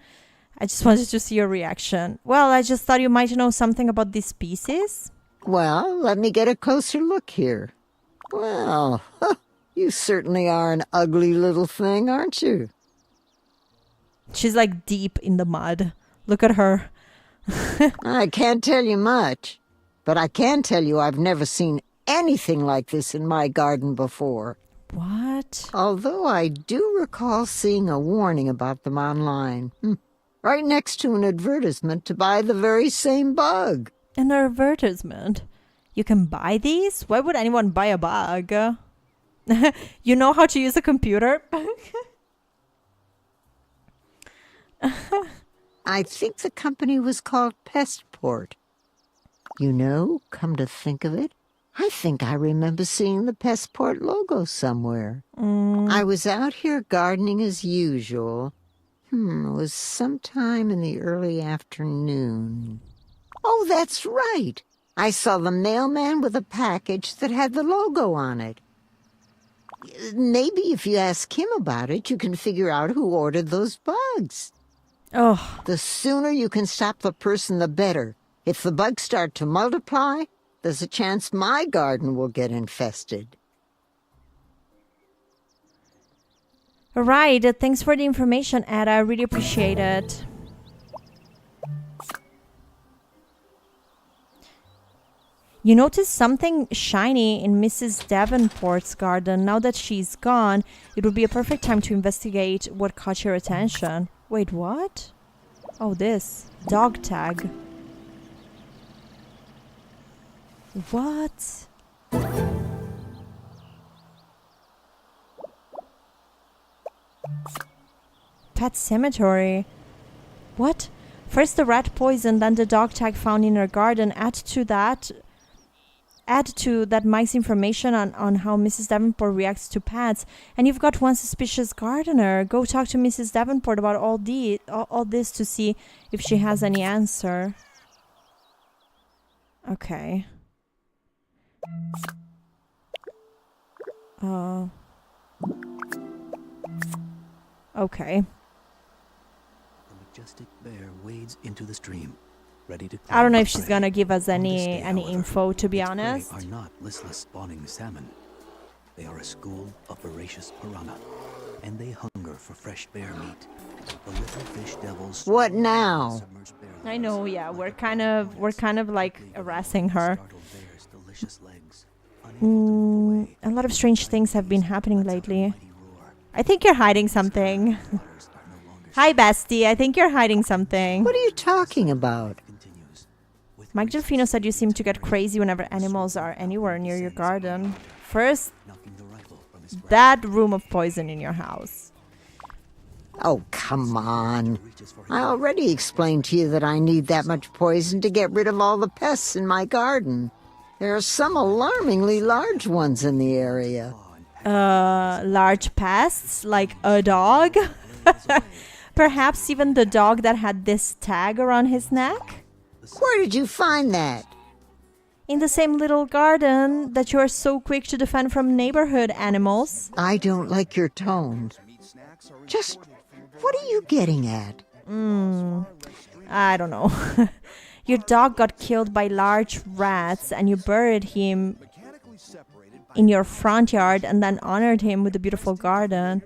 I just wanted to see your reaction. Well, I just thought you might know something about this species. Well, let me get a closer look here. Well, you certainly are an ugly little thing, aren't you? She's like deep in the mud. Look at her. I can't tell you much, but I can tell you I've never seen anything like this in my garden before. What? Although I do recall seeing a warning about them online. Right next to an advertisement to buy the very same bug. An advertisement? You can buy these? Why would anyone buy a bug? You know how to use a computer? I think the company was called Pestport. You know, come to think of it, I think I remember seeing the Pestport logo somewhere. I was out here gardening as usual. It was sometime in the early afternoon. Oh, that's right. I saw the mailman with a package that had the logo on it. Maybe if you ask him about it, you can figure out who ordered those bugs. Oh. The sooner you can stop the person, the better. If the bugs start to multiply, there's a chance my garden will get infested. All right. Thanks for the information, Ed. I really appreciate it. You noticed something shiny in Mrs. Davenport's garden. Now that she's gone, it would be a perfect time to investigate what caught your attention. Wait, what? Oh, this. Dog tag. What? Pet cemetery. What? First the rat poison, then the dog tag found in her garden. Add to that Mike's information on how Mrs. Davenport reacts to pets, and you've got one suspicious gardener. Go talk to Mrs. Davenport about all this to see if she has any answer. Okay. Okay. The majestic bear wades into the stream, ready to. I don't know if she's gonna give us any info, to be honest. They are not listless spawning salmon. They are a school of voracious piranha, and they hunger for fresh bear meat. The little fish devils. What now? I know, yeah, we're kind of like harassing her. A lot of strange things have been happening lately. I think you're hiding something. Hi, bestie. I think you're hiding something. What are you talking about? Mike Delfino said you seem to get crazy whenever animals are anywhere near your garden. First, that room of poison in your house. Oh, come on. I already explained to you that I need that much poison to get rid of all the pests in my garden. There are some alarmingly large ones in the area. Large pests? Like a dog? Perhaps even the dog that had this tag around his neck? Where did you find that? In the same little garden that you are so quick to defend from neighborhood animals. I don't like your tone. Just, what are you getting at? I don't know. Your dog got killed by large rats and you buried him in your front yard and then honored him with a beautiful garden.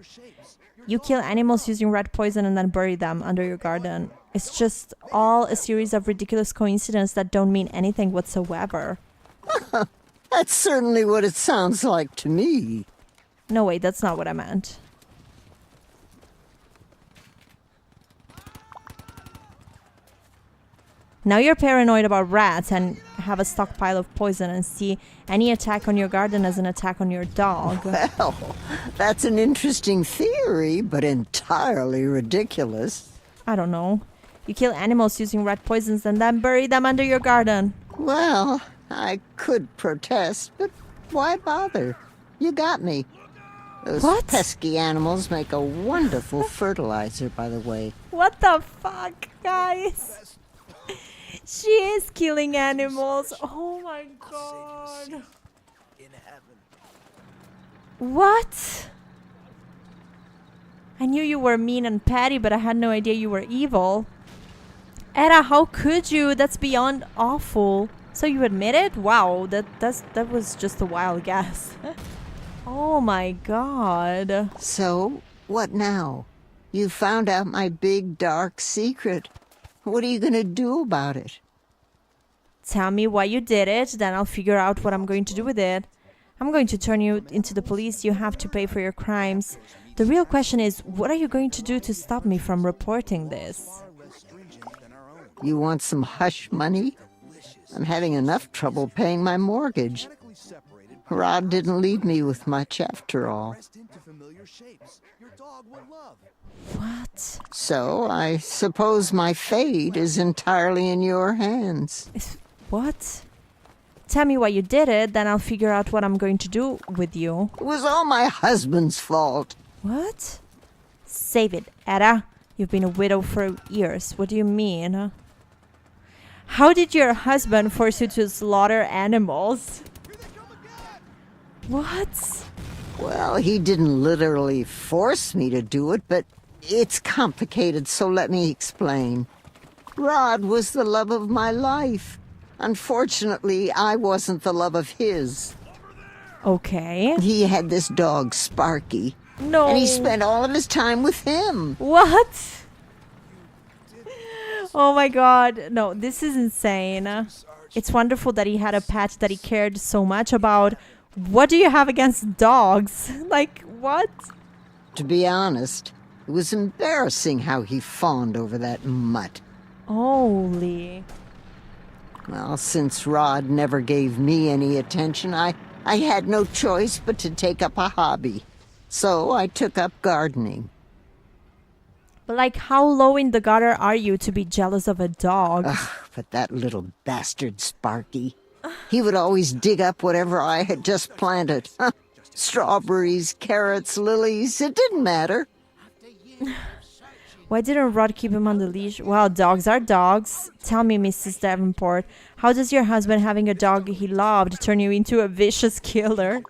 You kill animals using rat poison and then bury them under your garden. It's just all a series of ridiculous coincidences that don't mean anything whatsoever. That's certainly what it sounds like to me. No, wait, that's not what I meant. Now you're paranoid about rats and have a stockpile of poison and see any attack on your garden as an attack on your dog. Well, that's an interesting theory, but entirely ridiculous. I don't know. You kill animals using rat poisons and then bury them under your garden. Well, I could protest, but why bother? You got me. Those pesky animals make a wonderful fertilizer, by the way. What the fuck, guys? She is killing animals. Oh my god. What? I knew you were mean and petty, but I had no idea you were evil. Era, how could you? That's beyond awful. So you admit it? Wow, that was just a wild guess. Oh my god. So, what now? You found out my big, dark secret. What are you gonna do about it? Tell me why you did it, then I'll figure out what I'm going to do with it. I'm going to turn you into the police. You have to pay for your crimes. The real question is, what are you going to do to stop me from reporting this? You want some hush money? I'm having enough trouble paying my mortgage. Rod didn't leave me with much after all. What? So, I suppose my fate is entirely in your hands. What? Tell me why you did it, then I'll figure out what I'm going to do with you. It was all my husband's fault. What? Save it, Era. You've been a widow for years. What do you mean? How did your husband force you to slaughter animals? What? Well, he didn't literally force me to do it, but it's complicated, so let me explain. Rod was the love of my life. Unfortunately, I wasn't the love of his. Okay. He had this dog, Sparky. No. And he spent all of his time with him. What? Oh my god. No, this is insane. It's wonderful that he had a pet that he cared so much about. What do you have against dogs? Like, what? To be honest, it was embarrassing how he fawned over that mutt. Holy. Well, since Rod never gave me any attention, I had no choice but to take up a hobby. So I took up gardening. But like, how low in the gutter are you to be jealous of a dog? Ugh, but that little bastard Sparky. He would always dig up whatever I had just planted. Strawberries, carrots, lilies, it didn't matter. Why didn't Rod keep him on the leash? Well, dogs are dogs. Tell me, Mrs. Davenport, how does your husband having a dog he loved turn you into a vicious killer?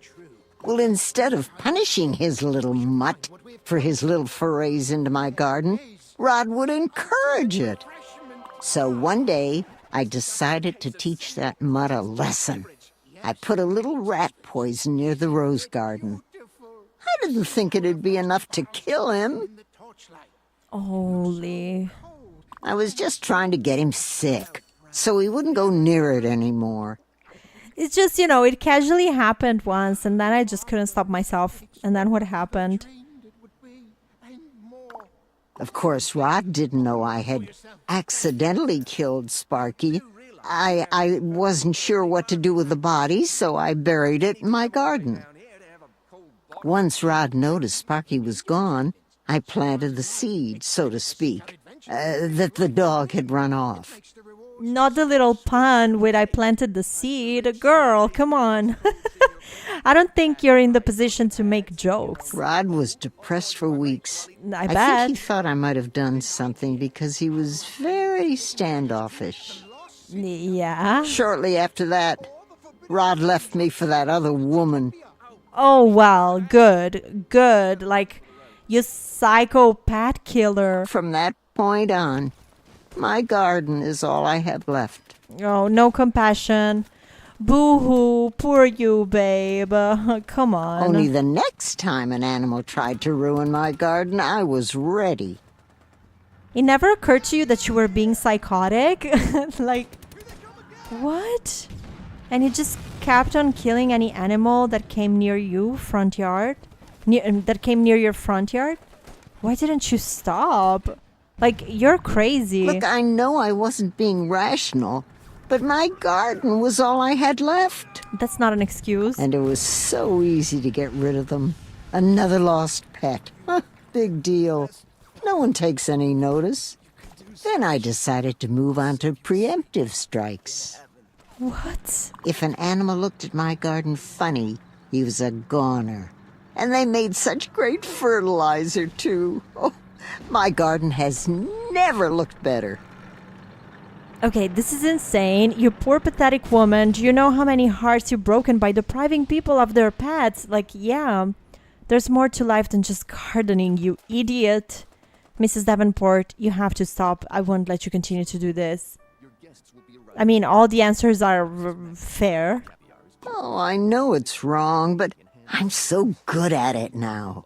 Well, instead of punishing his little mutt for his little forays into my garden, Rod would encourage it. So one day, I decided to teach that mutt a lesson. I put a little rat poison near the rose garden. I didn't think it'd be enough to kill him. Holy. I was just trying to get him sick, so he wouldn't go near it anymore. It's just, you know, it casually happened once, and then I just couldn't stop myself. And then what happened? Of course, Rod didn't know I had accidentally killed Sparky. I wasn't sure what to do with the body, so I buried it in my garden. Once Rod noticed Sparky was gone, I planted the seed, so to speak, that the dog had run off. Not the little pun with I planted the seed. Girl, come on. I don't think you're in the position to make jokes. Rod was depressed for weeks. I bet. bet. I think he thought I might have done something because he was very standoffish. Yeah? Shortly after that, Rod left me for that other woman. Oh, well, good, good. Like, you psychopath killer. From that point on, my garden is all I have left. Oh, no compassion. Boo-hoo, poor you, babe. Come on. Only the next time an animal tried to ruin my garden, I was ready. It never occurred to you that you were being psychotic? Like, what? And you just kept on killing any animal that came near you, front yard? That came near your front yard? Why didn't you stop? Like, you're crazy. Look, I know I wasn't being rational, but my garden was all I had left. That's not an excuse. And it was so easy to get rid of them. Another lost pet. Big deal. No one takes any notice. Then I decided to move on to preemptive strikes. What? If an animal looked at my garden funny, he was a goner. And they made such great fertilizer, too. Oh, my garden has never looked better. Okay, this is insane. You poor pathetic woman. Do you know how many hearts you've broken by depriving people of their pets? Like, yeah, there's more to life than just gardening, you idiot. Mrs. Davenport, you have to stop. I won't let you continue to do this. I mean, all the answers are fair. Oh, I know it's wrong, but I'm so good at it now.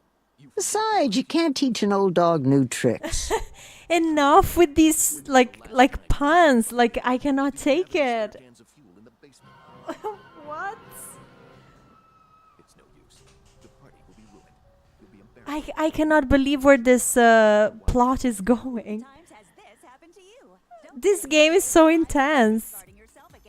Besides, you can't teach an old dog new tricks. Enough with these, like puns. Like, I cannot take it. What? I cannot believe where this plot is going. This game is so intense.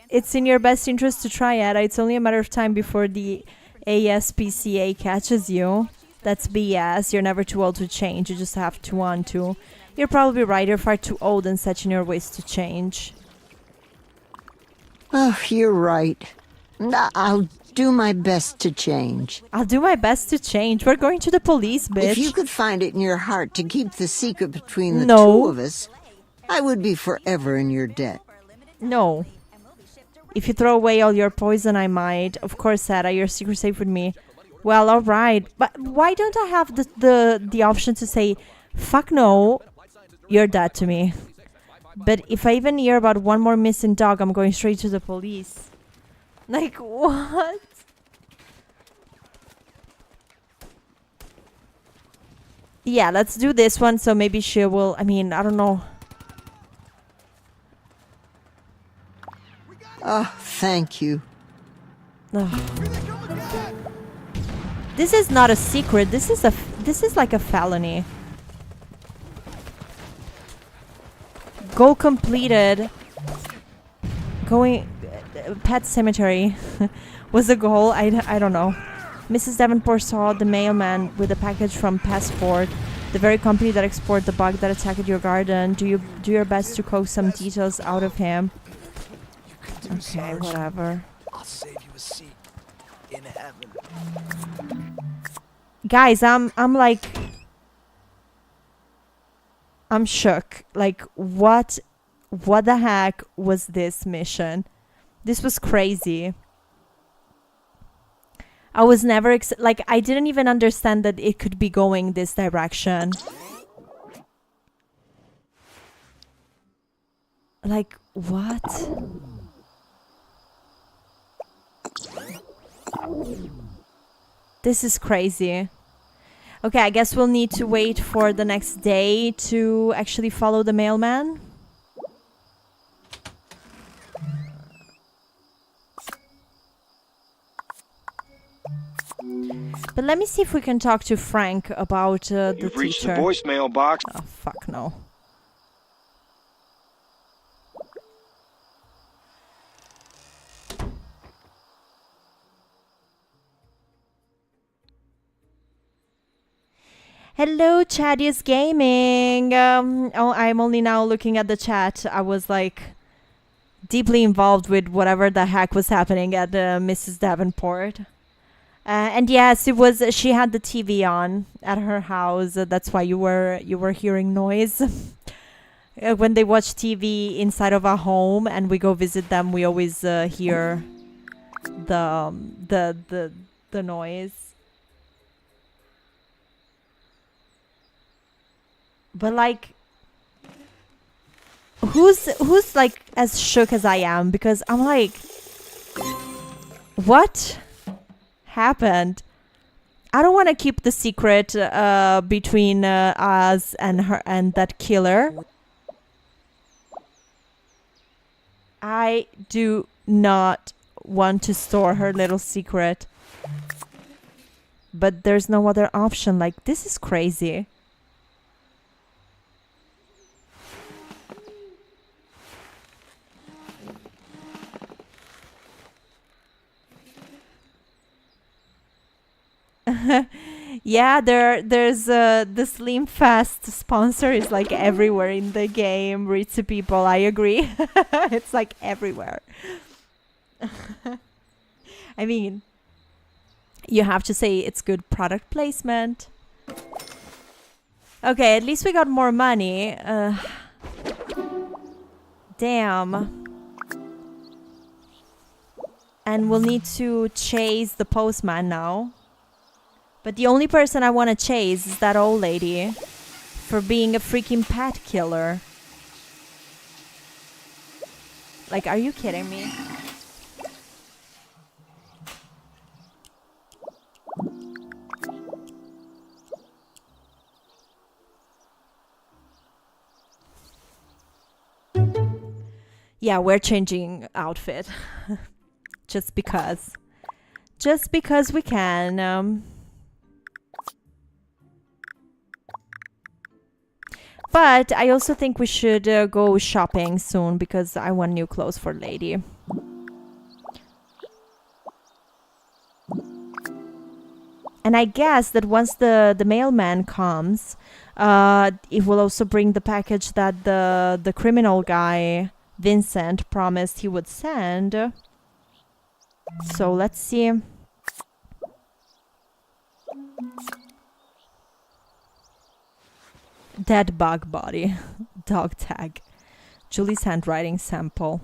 It's in your best interest to try it. It's only a matter of time before the ASPCA catches you. That's BS. You're never too old to change. You just have to want to. You're probably right. You're far too old and set in your ways to change. Oh, you're right. I'll do my best to change. I'll do my best to change. We're going to the police, bitch. If you could find it in your heart to keep the secret between the two of us, I would be forever in your debt. No. If you throw away all your poison, I might. Of course, Sarah, your secret's safe with me. Well, all right. But why don't I have the option to say, fuck no, you're dead to me. But if I even hear about one more missing dog, I'm going straight to the police. Like, what? Yeah, let's do this one, so maybe she will... I mean, I don't know. Oh, thank you. Ugh. This is not a secret. This is like a felony. Goal completed. Going... Pet cemetery was a goal. I don't know. Mrs. Davenport saw the mailman with a package from Passport, the very company that exported the bug that attacked your garden. Do your best to coax some details out of him. Okay, whatever. I'll save you a seat in heaven. Guys, I'm like, I'm shook. Like, what the heck was this mission? This was crazy. I was never like, I didn't even understand that it could be going this direction. Like, what? This is crazy. Okay, I guess we'll need to wait for the next day to actually follow the mailman. But let me see if we can talk to Frank about the You've reached the teacher. voicemail box. Oh, fuck no. Hello, Chadius Gaming. Oh, I'm only now looking at the chat. I was like deeply involved with whatever the heck was happening at Mrs. Davenport. And yes, it was. She had the TV on at her house. That's why you were hearing noise. When they watch TV inside of a home and we go visit them, we always hear the noise. But like, who's like as shook as I am? Because I'm like, what happened? I don't want to keep the secret between us and her and that killer. I do not want to store her little secret. But there's no other option. Like, this is crazy. Yeah, there's the Slim Fast sponsor is like everywhere in the game. Ritzy people, I agree. It's like everywhere. I mean, you have to say it's good product placement. Okay, at least we got more money. Damn. And we'll need to chase the postman now. But the only person I want to chase is that old lady for being a freaking pet killer. Like, are you kidding me? Yeah, we're changing outfit. Just because. Just because we can. But I also think we should go shopping soon because I want new clothes for Lady. And I guess that once the mailman comes, it will also bring the package that the criminal guy, Vincent, promised he would send. So let's see. Dead bug body. Dog tag. Julie's handwriting sample.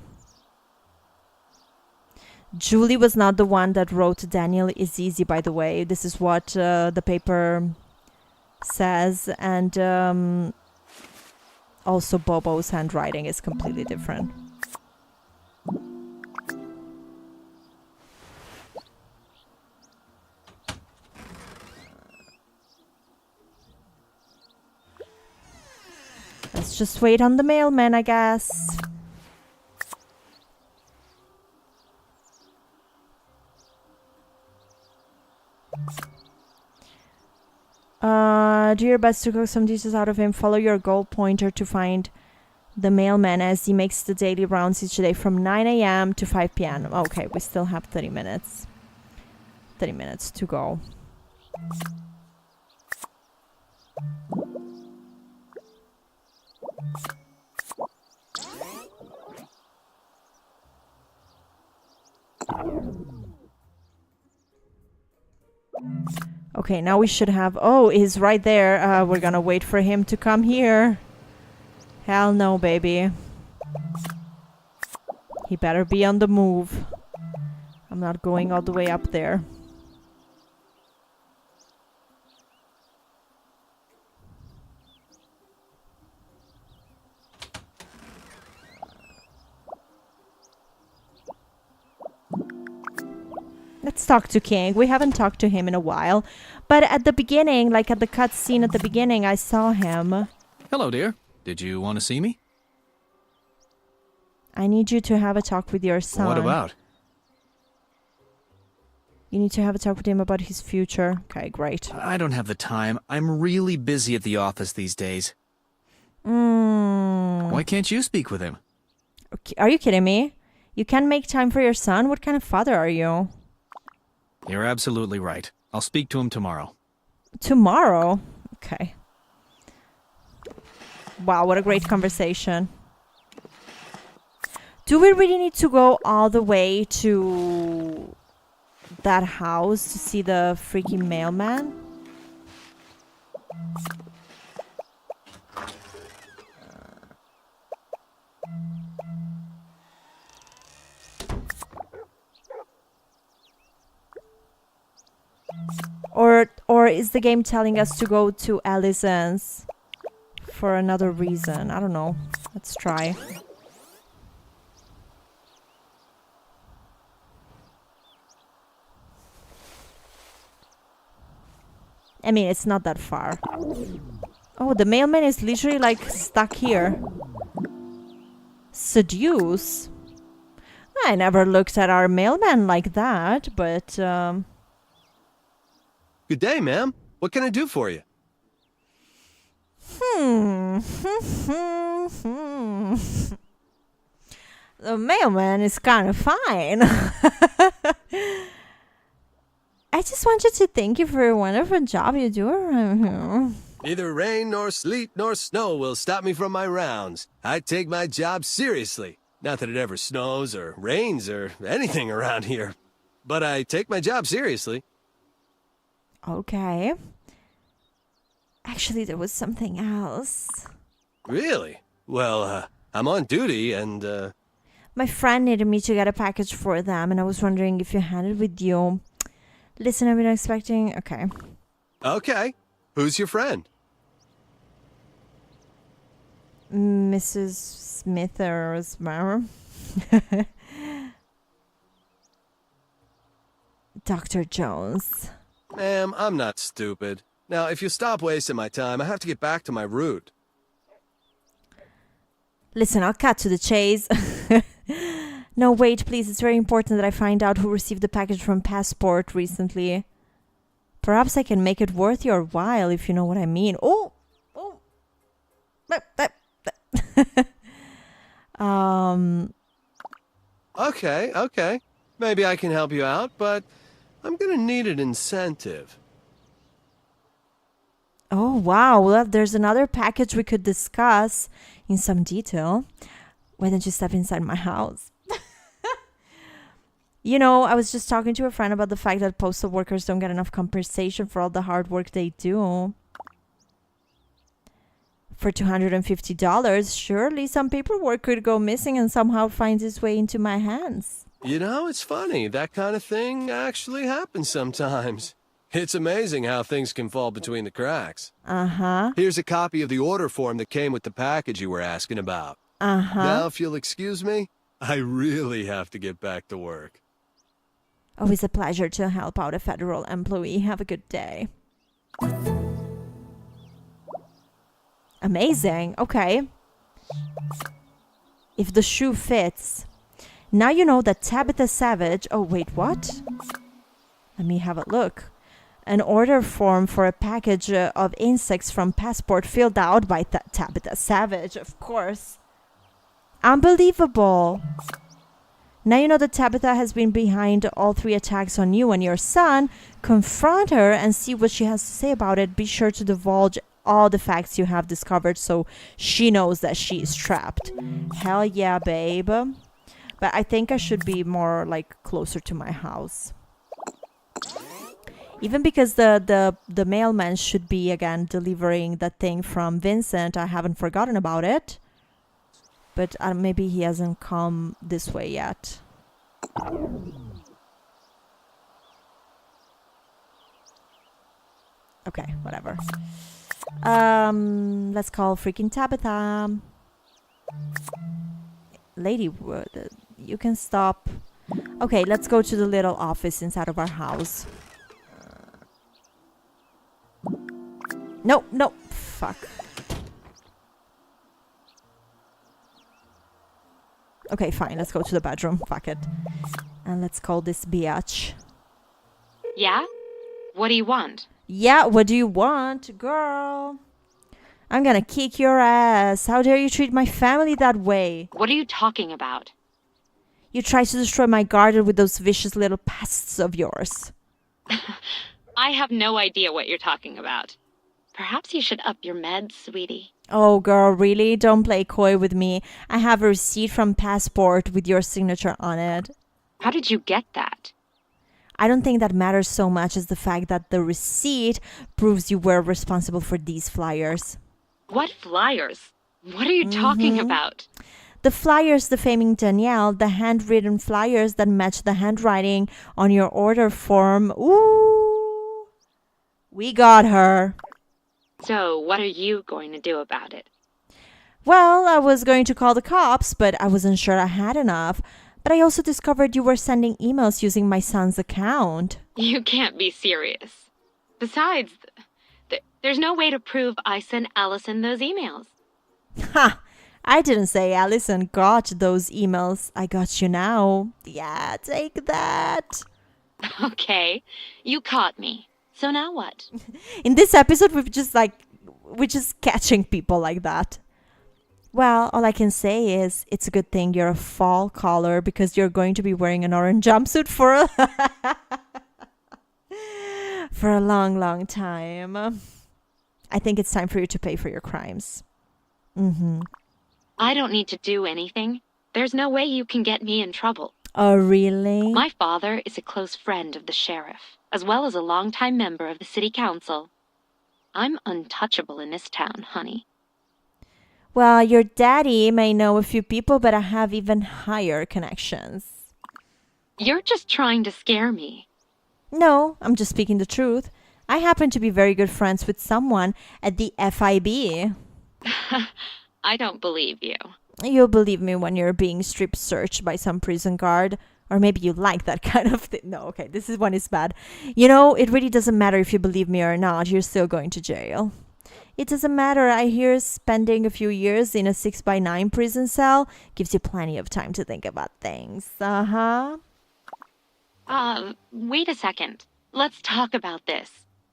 Julie was not the one that wrote Daniel is easy, by the way. This is what the paper says. And also Bobo's handwriting is completely different. Let's just wait on the mailman, I guess. Do your best to cook some dishes out of him. Follow your goal pointer to find the mailman as he makes the daily rounds each day from 9 a.m. to 5 p.m. Okay, we still have 30 minutes. 30 minutes to go. Okay, now we should have... Oh, he's right there. We're gonna wait for him to come here. Hell no, baby. He better be on the move. I'm not going all the way up there. Let's talk to King. We haven't talked to him in a while. But at the beginning, like at the cutscene at the beginning, I saw him. Hello, dear. Did you want to see me? I need you to have a talk with your son. What about? You need to have a talk with him about his future. Okay, great. I don't have the time. I'm really busy at the office these days. Why can't you speak with him? Okay, are you kidding me? You can't make time for your son? What kind of father are you? You're absolutely right. I'll speak to him tomorrow. Tomorrow? Okay. Wow, what a great conversation. Do we really need to go all the way to that house to see the freaking mailman? Or is the game telling us to go to Allison's for another reason? I don't know. Let's try. I mean, it's not that far. Oh, the mailman is literally like stuck here. Seduce? I never looked at our mailman like that, but... Good day, ma'am. What can I do for you? The mailman is kind of fine. I just wanted to thank you for a wonderful job you do around here. Neither rain nor sleet nor snow will stop me from my rounds. I take my job seriously. Not that it ever snows or rains or anything around here. But I take my job seriously. Okay. Actually, there was something else. Really? Well, I'm on duty and, My friend needed me to get a package for them, and I was wondering if you had it with you. Listen, I've been expecting... Okay. Okay. Who's your friend? Mrs. Smith or Smar. Dr. Jones. Ma'am, I'm not stupid. Now, if you stop wasting my time, I have to get back to my route. Listen, I'll cut to the chase. No, wait, please. It's very important that I find out who received the package from Passport recently. Perhaps I can make it worth your while, if you know what I mean. Oh! Okay. Maybe I can help you out, but I'm gonna need an incentive. Oh, wow. Well, there's another package we could discuss in some detail. Why don't you step inside my house? You know, I was just talking to a friend about the fact that postal workers don't get enough compensation for all the hard work they do. For $250, surely some paperwork could go missing and somehow find its way into my hands. You know, it's funny. That kind of thing actually happens sometimes. It's amazing how things can fall between the cracks. Uh-huh. Here's a copy of the order form that came with the package you were asking about. Uh-huh. Now, if you'll excuse me, I really have to get back to work. Always a pleasure to help out a federal employee. Have a good day. Amazing. Okay. If the shoe fits. Now you know that Tabitha Savage... Oh, wait, what? Let me have a look. An order form for a package of insects from Passport filled out by Tabitha Savage, of course. Unbelievable. Now you know that Tabitha has been behind all 3 attacks on you and your son. Confront her and see what she has to say about it. Be sure to divulge all the facts you have discovered so she knows that she is trapped. Hell yeah, babe. But I think I should be more like closer to my house. Even because the mailman should be again delivering that thing from Vincent. I haven't forgotten about it. But maybe he hasn't come this way yet. Okay, whatever. Let's call freaking Tabitha. Lady, you can stop. Okay, let's go to the little office inside of our house. No, fuck. Okay, fine, let's go to the bedroom. Fuck it. And let's call this biatch. Yeah? What do you want? Yeah, what do you want, girl? I'm gonna kick your ass. How dare you treat my family that way? What are you talking about? You tried to destroy my garden with those vicious little pests of yours. I have no idea what you're talking about. Perhaps you should up your meds, sweetie. Oh, girl, really? Don't play coy with me. I have a receipt from Passport with your signature on it. How did you get that? I don't think that matters so much as the fact that the receipt proves you were responsible for these flyers. What flyers? What are you talking about? The flyers defaming Danielle, the handwritten flyers that match the handwriting on your order form. Ooh, we got her. So, what are you going to do about it? Well, I was going to call the cops, but I wasn't sure I had enough. But I also discovered you were sending emails using my son's account. You can't be serious. Besides, there's no way to prove I sent Allison those emails. Ha! I didn't say Allison got those emails. I got you now. Yeah, take that. Okay, you caught me. So now what? In this episode, we're just catching people like that. Well, all I can say is it's a good thing you're a fall caller because you're going to be wearing an orange jumpsuit for For a long, long time. I think it's time for you to pay for your crimes. I don't need to do anything. There's no way you can get me in trouble. Oh, really? My father is a close friend of the sheriff, as well as a longtime member of the city council. I'm untouchable in this town, honey. Well, your daddy may know a few people, but I have even higher connections. You're just trying to scare me. No, I'm just speaking the truth. I happen to be very good friends with someone at the FIB. I don't believe you. You'll believe me when you're being strip searched by some prison guard. Or maybe you like that kind of thing. No, okay, this one is bad. You know, it really doesn't matter if you believe me or not. You're still going to jail. It doesn't matter. I hear spending a few years in a 6x9 prison cell gives you plenty of time to think about things. Wait a second. Let's talk about this.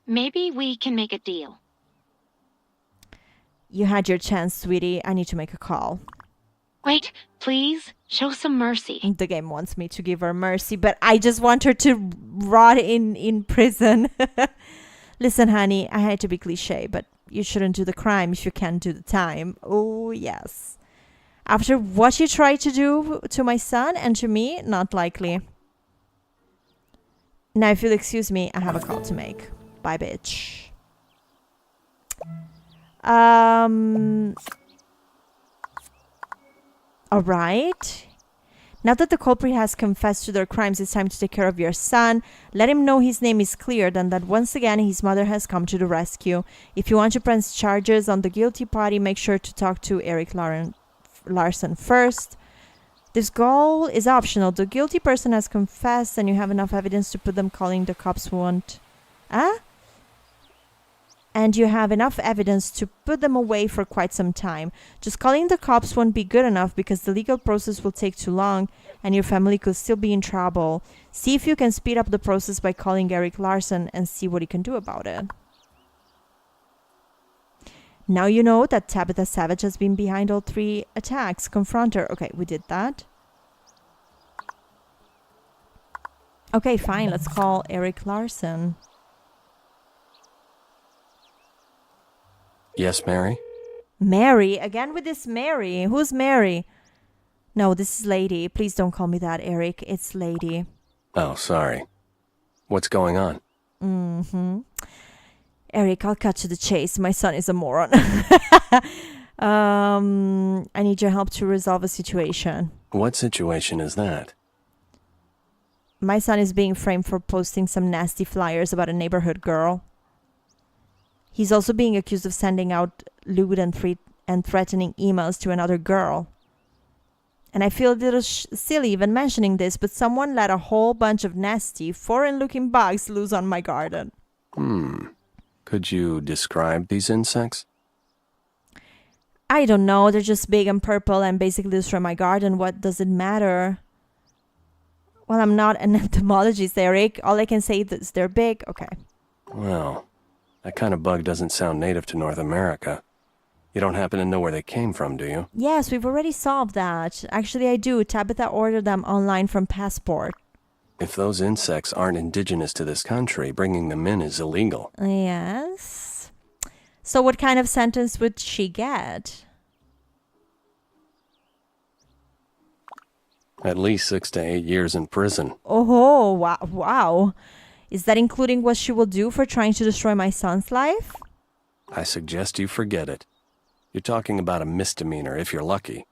Maybe we can make a deal. You had your chance, sweetie. I need to make a call. Wait, please, show some mercy. The game wants me to give her mercy, but I just want her to rot in prison. Listen, honey, I hate to be cliche, but you shouldn't do the crime if you can't do the time. Oh, yes. After what you tried to do to my son and to me, not likely. Now, if you'll excuse me, I have a call to make. Bye, bitch. All right. Now that the culprit has confessed to their crimes, it's time to take care of your son. Let him know his name is cleared and that once again his mother has come to the rescue. If you want to press charges on the guilty party, make sure to talk to Eric Larson first. This goal is optional. The guilty person has confessed and you have enough evidence to put them calling the cops won't... And you have enough evidence to put them away for quite some time. Just calling the cops won't be good enough because the legal process will take too long and your family could still be in trouble. See if you can speed up the process by calling Eric Larson and see what he can do about it. Now you know that Tabitha Savage has been behind all 3 attacks. Confront her. Okay, we did that. Okay, fine. Let's call Eric Larson. Yes, Mary? Mary? Again with this Mary? Who's Mary? No, this is Lady. Please don't call me that, Eric. It's Lady. Oh, sorry. What's going on? Eric, I'll cut to the chase. My son is a moron. I need your help to resolve a situation. What situation is that? My son is being framed for posting some nasty flyers about a neighborhood girl. He's also being accused of sending out lewd and threatening emails to another girl. And I feel a little silly even mentioning this, but someone let a whole bunch of nasty, foreign-looking bugs loose on my garden. Could you describe these insects? I don't know. They're just big and purple and basically destroy my garden. What does it matter? Well, I'm not an entomologist, Eric. All I can say is they're big. Okay. Well, that kind of bug doesn't sound native to North America. You don't happen to know where they came from, do you? Yes, we've already solved that. Actually, I do. Tabitha ordered them online from Passport. If those insects aren't indigenous to this country, bringing them in is illegal. Yes. So what kind of sentence would she get? At least 6 to 8 years in prison. Oh, wow. Is that including what she will do for trying to destroy my son's life? I suggest you forget it. You're talking about a misdemeanor if you're lucky,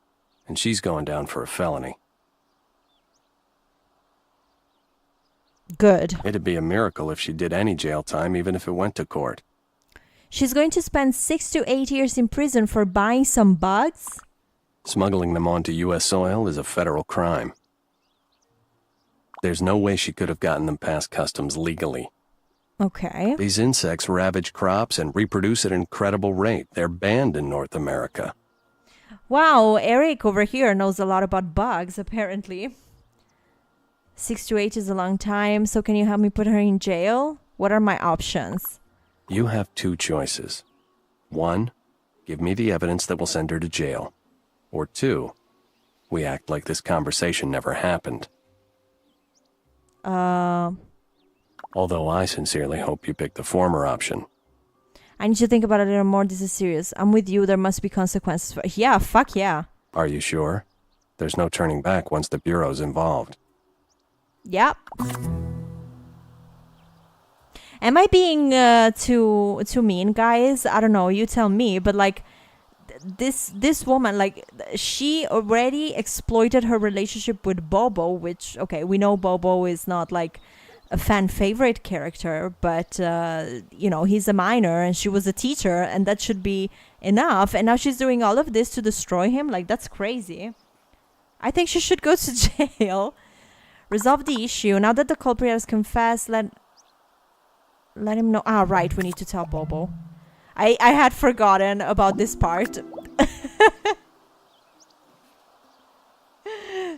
and she's going down for a felony. Good. It'd be a miracle if she did any jail time, even if it went to court. She's going to spend 6 to 8 years in prison for buying some bugs? Smuggling them onto U.S. soil is a federal crime. There's no way she could have gotten them past customs legally. Okay. These insects ravage crops and reproduce at an incredible rate. They're banned in North America. Wow, Eric over here knows a lot about bugs, apparently. 6 to 8 is a long time, so can you help me put her in jail? What are my options? You have 2 choices. 1, give me the evidence that will send her to jail. Or 2, we act like this conversation never happened. Although I sincerely hope you pick the former option. I need to think about it a little more. This is serious. I'm with you. There must be consequences. Yeah, fuck yeah. Are you sure? There's no turning back once the Bureau's involved. Yep. Am I being too mean, guys? I don't know. You tell me. But like, this woman, like, she already exploited her relationship with Bobo, which, okay, we know Bobo is not like a fan favorite character, but you know, he's a minor and she was a teacher, and that should be enough. And now she's doing all of this to destroy him. Like, that's crazy. I think she should go to jail. Resolve the issue. Now that the culprit has confessed, let him know. Ah, right, we need to tell Bobo. I had forgotten about this part.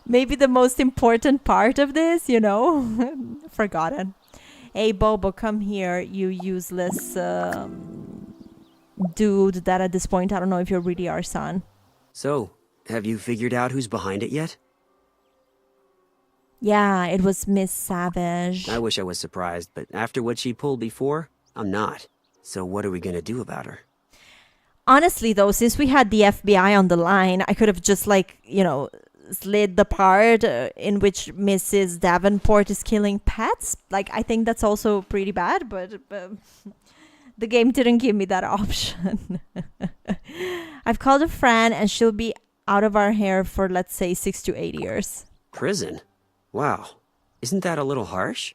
Maybe the most important part of this, you know? Forgotten. Hey, Bobo, come here, you useless dude that at this point, I don't know if you're really our son. So, have you figured out who's behind it yet? Yeah, it was Miss Savage. I wish I was surprised, but after what she pulled before, I'm not. So what are we gonna do about her? Honestly, though, since we had the FBI on the line, I could have just, like, you know, slid the part in which Mrs. Davenport is killing pets. Like, I think that's also pretty bad, but the game didn't give me that option. I've called a friend, and she'll be out of our hair for, let's say, 6 to 8 years. Prison? Wow. Isn't that a little harsh?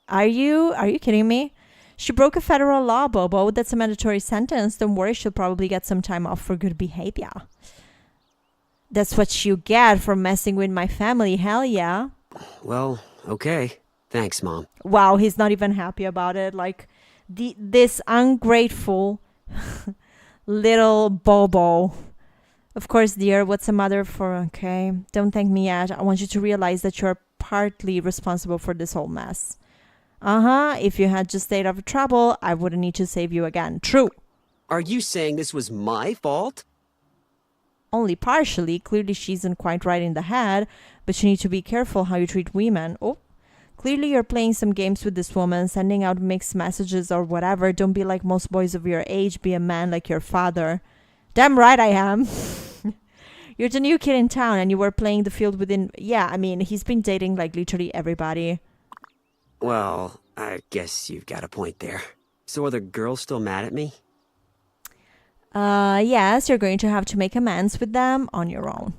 Are you kidding me? She broke a federal law, Bobo. That's a mandatory sentence. Don't worry, she'll probably get some time off for good behavior. That's what you get for messing with my family. Hell yeah. Well, okay. Thanks, Mom. Wow, he's not even happy about it. Like, this ungrateful little Bobo. Of course, dear, what's a mother for? Okay, don't thank me yet. I want you to realize that you're partly responsible for this whole mess. If you had just stayed out of trouble, I wouldn't need to save you again. True. Are you saying this was my fault? Only partially. Clearly she isn't quite right in the head, but you need to be careful how you treat women. Oh, clearly you're playing some games with this woman, sending out mixed messages or whatever. Don't be like most boys of your age. Be a man like your father. Damn right I am. You're the new kid in town and you were playing the field within... Yeah, I mean, he's been dating like literally everybody. Well, I guess you've got a point there. So are the girls still mad at me? Yes, you're going to have to make amends with them on your own.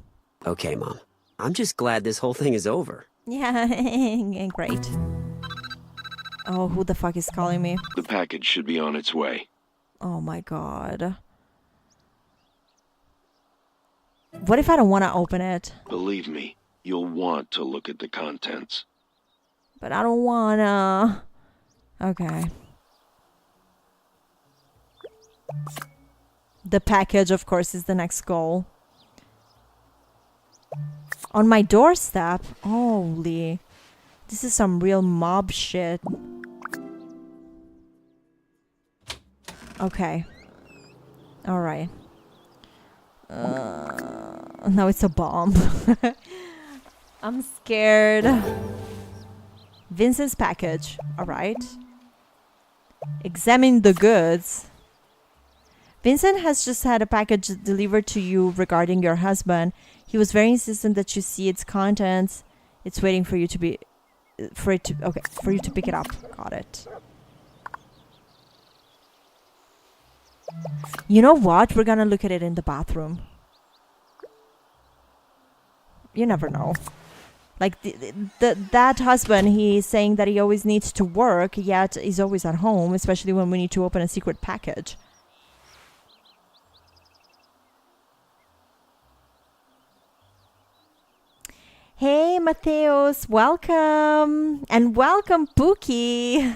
Okay, Mom. I'm just glad this whole thing is over. Yeah, great. Oh, who the fuck is calling me? The package should be on its way. Oh my god. What if I don't want to open it? Believe me, you'll want to look at the contents. But I don't wanna. Okay. The package, of course, is the next goal. On my doorstep? Holy. This is some real mob shit. Okay. Alright. Now it's a bomb. I'm scared. Vincent's package. Alright. Examine the goods. Vincent has just had a package delivered to you regarding your husband. He was very insistent that you see its contents. It's waiting for you to be... For you to pick it up. Got it. You know what? We're gonna look at it in the bathroom. You never know. Like, that husband, he's saying that he always needs to work, yet he's always at home, especially when we need to open a secret package. Hey, Mateos, welcome. And welcome, Pookie.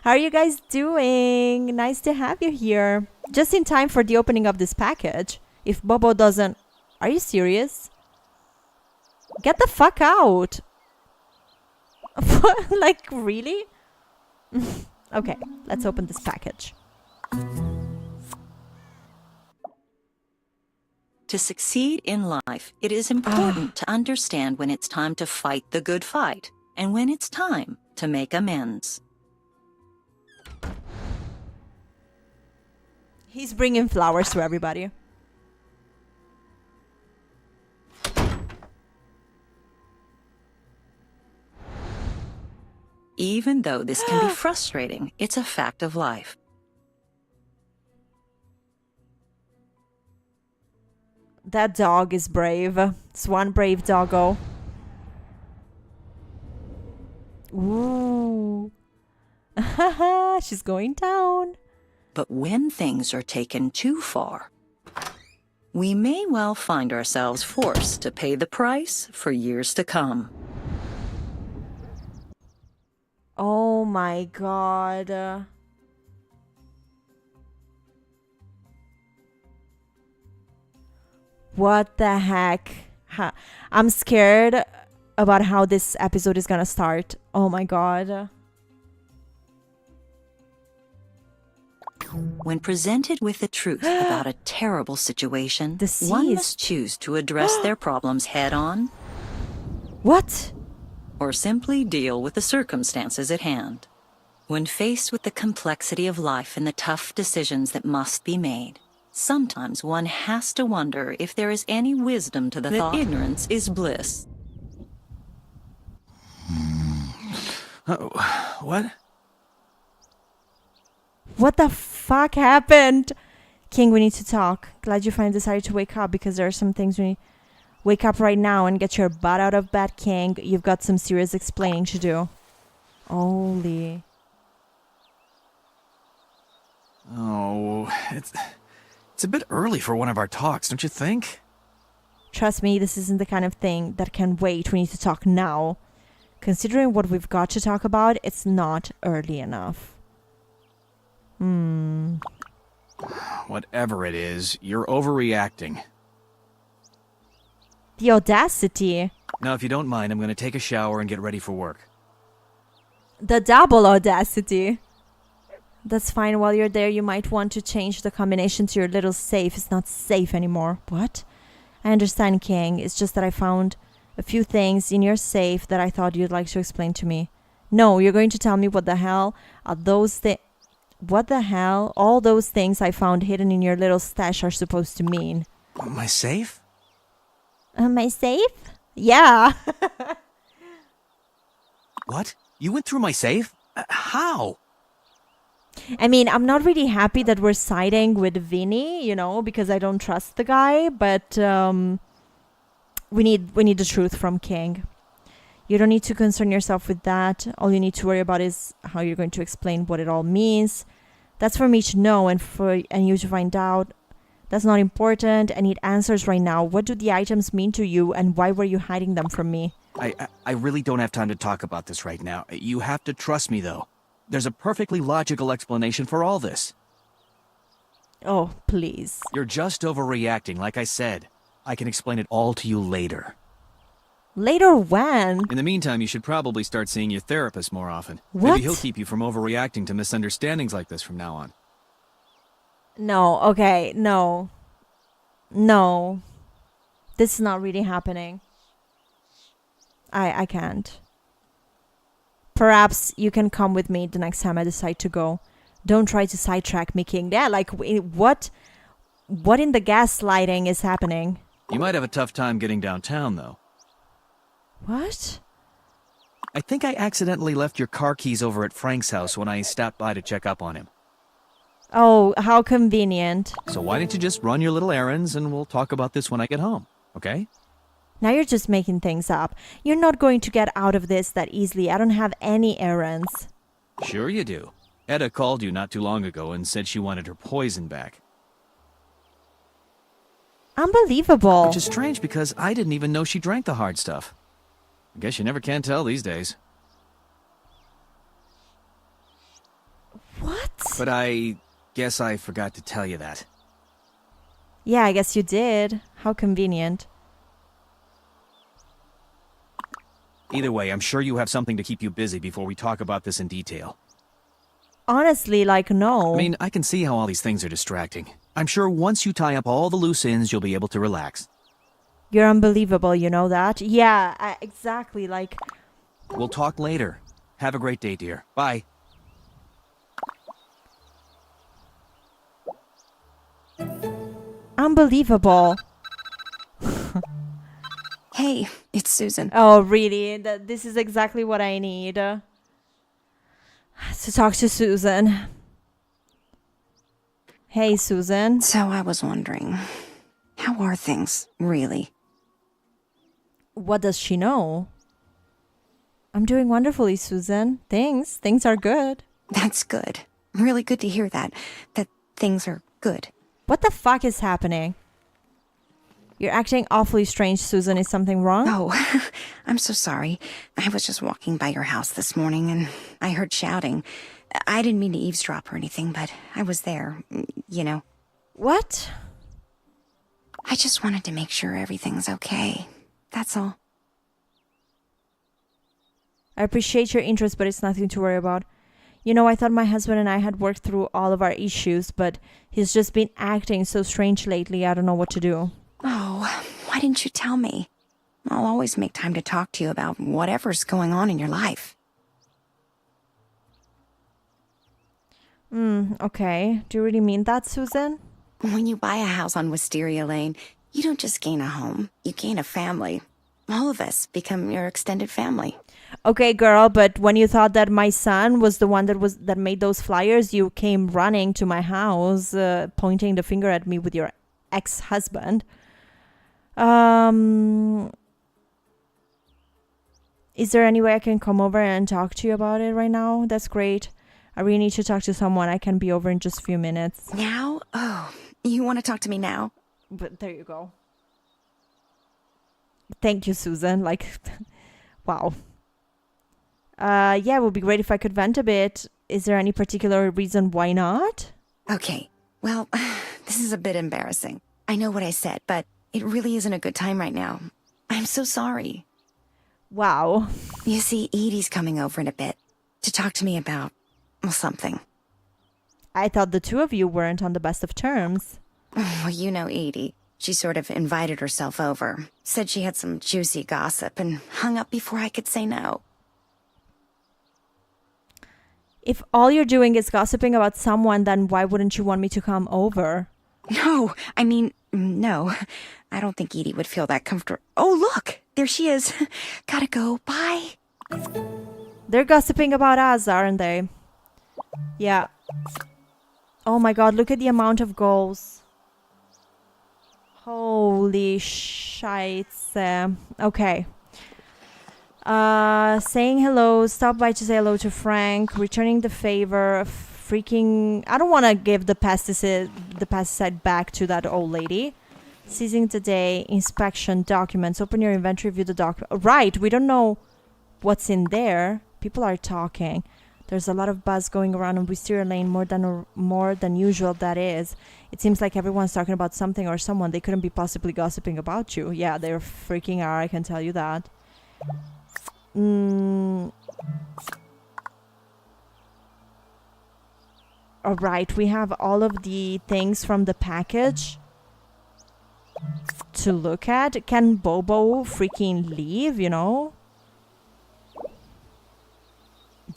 How are you guys doing? Nice to have you here. Just in time for the opening of this package. If Bobo doesn't... Are you serious? Get the fuck out. Like, really? Okay, let's open this package. To succeed in life, it is important to understand when it's time to fight the good fight and when it's time to make amends. He's bringing flowers to everybody. Even though this can be frustrating, it's a fact of life. That dog is brave. It's one brave doggo. Ooh. She's going down. But when things are taken too far, we may well find ourselves forced to pay the price for years to come. Oh my god. What the heck? I'm scared about how this episode is gonna start. Oh my god. When presented with the truth about a terrible situation, one must choose to address their problems head on. What? Or simply deal with the circumstances at hand. When faced with the complexity of life and the tough decisions that must be made, sometimes one has to wonder if there is any wisdom to the thought ignorance is bliss. What? What the fuck happened? King, we need to talk. Glad you finally decided to wake up, because there are some things we need. Wake up right now and get your butt out of bed, King. You've got some serious explaining to do. Holy. Oh, it's a bit early for one of our talks, don't you think? Trust me, this isn't the kind of thing that can wait. We need to talk now. Considering what we've got to talk about, it's not early enough. Whatever it is, you're overreacting. The audacity. Now, if you don't mind, I'm going to take a shower and get ready for work. The double audacity. That's fine. While you're there, you might want to change the combination to your little safe. It's not safe anymore. What? I understand, King. It's just that I found a few things in your safe that I thought you'd like to explain to me. No, you're going to tell me what the hell are those things. What the hell all those things I found hidden in your little stash are supposed to mean? My safe? My safe? Yeah. What? You went through my safe? How? I mean, I'm not really happy that we're siding with Vinny, you know, because I don't trust the guy, but we need the truth from King. You don't need to concern yourself with that. All you need to worry about is how you're going to explain what it all means. That's for me to know and you to find out. That's not important. I need answers right now. What do the items mean to you, and why were you hiding them from me? I really don't have time to talk about this right now. You have to trust me, though. There's a perfectly logical explanation for all this. Oh, please. You're just overreacting, like I said. I can explain it all to you later. Later when? In the meantime, you should probably start seeing your therapist more often. What? Maybe he'll keep you from overreacting to misunderstandings like this from now on. No, okay, no. No. This is not really happening. I can't. Perhaps you can come with me the next time I decide to go. Don't try to sidetrack me, King. Yeah, like, what in the gaslighting is happening? You might have a tough time getting downtown, though. What? I think I accidentally left your car keys over at Frank's house when I stopped by to check up on him. Oh, how convenient. So why don't you just run your little errands and we'll talk about this when I get home, okay? Now you're just making things up. You're not going to get out of this that easily. I don't have any errands. Sure you do. Etta called you not too long ago and said she wanted her poison back. Unbelievable. Which is strange because I didn't even know she drank the hard stuff. I guess you never can tell these days. What? But I guess I forgot to tell you that. Yeah, I guess you did. How convenient. Either way, I'm sure you have something to keep you busy before we talk about this in detail. Honestly, like, no. I mean, I can see how all these things are distracting. I'm sure once you tie up all the loose ends, you'll be able to relax. You're unbelievable, you know that? Yeah, exactly, like... We'll talk later. Have a great day, dear. Bye. Unbelievable. Hey, it's Susan. Oh, really? This is exactly what I need. To talk to Susan. Hey, Susan. So I was wondering, how are things, really? What does she know? I'm doing wonderfully, Susan. Things are good. That's good. Really good to hear that things are good. What the fuck is happening? You're acting awfully strange, Susan. Is something wrong? Oh, I'm so sorry. I was just walking by your house this morning and I heard shouting. I didn't mean to eavesdrop or anything, but I was there, you know. What? I just wanted to make sure everything's okay. That's all. I appreciate your interest, but it's nothing to worry about. You know, I thought my husband and I had worked through all of our issues, but he's just been acting so strange lately. I don't know what to do. Oh, why didn't you tell me? I'll always make time to talk to you about whatever's going on in your life. Okay. Do you really mean that, Susan? When you buy a house on Wisteria Lane, you don't just gain a home, you gain a family. All of us become your extended family. Okay, girl, but when you thought that my son was the one that made those flyers, you came running to my house, pointing the finger at me with your ex-husband. Is there any way I can come over and talk to you about it right now? That's great. I really need to talk to someone. I can be over in just a few minutes. Now? Oh, you want to talk to me now? But there you go. Thank you, Susan. Like, wow. Yeah, it would be great if I could vent a bit. Is there any particular reason why not? Okay, well, this is a bit embarrassing. I know what I said, but it really isn't a good time right now. I'm so sorry. Wow. You see, Edie's coming over in a bit to talk to me about, well, something. I thought the two of you weren't on the best of terms. Well, you know Edie. She sort of invited herself over, said she had some juicy gossip, and hung up before I could say no. If all you're doing is gossiping about someone, then why wouldn't you want me to come over? No, I mean, no. I don't think Edie would feel that comfortable. Oh, look! There she is. Gotta go. Bye. They're gossiping about us, aren't they? Yeah. Oh my god, look at the amount of goals. Holy shites. Okay. Saying hello, stop by to say hello to Frank, returning the favor, freaking... I don't want to give the pesticide back to that old lady. Seizing the day, inspection, documents, open your inventory, view the document. Right, we don't know what's in there. People are talking. There's a lot of buzz going around on Wisteria Lane, more than usual, that is. It seems like everyone's talking about something or someone. They couldn't be possibly gossiping about you. Yeah, they're freaking out, I can tell you that. Alright, we have all of the things from the package to look at. Can Bobo freaking leave, you know?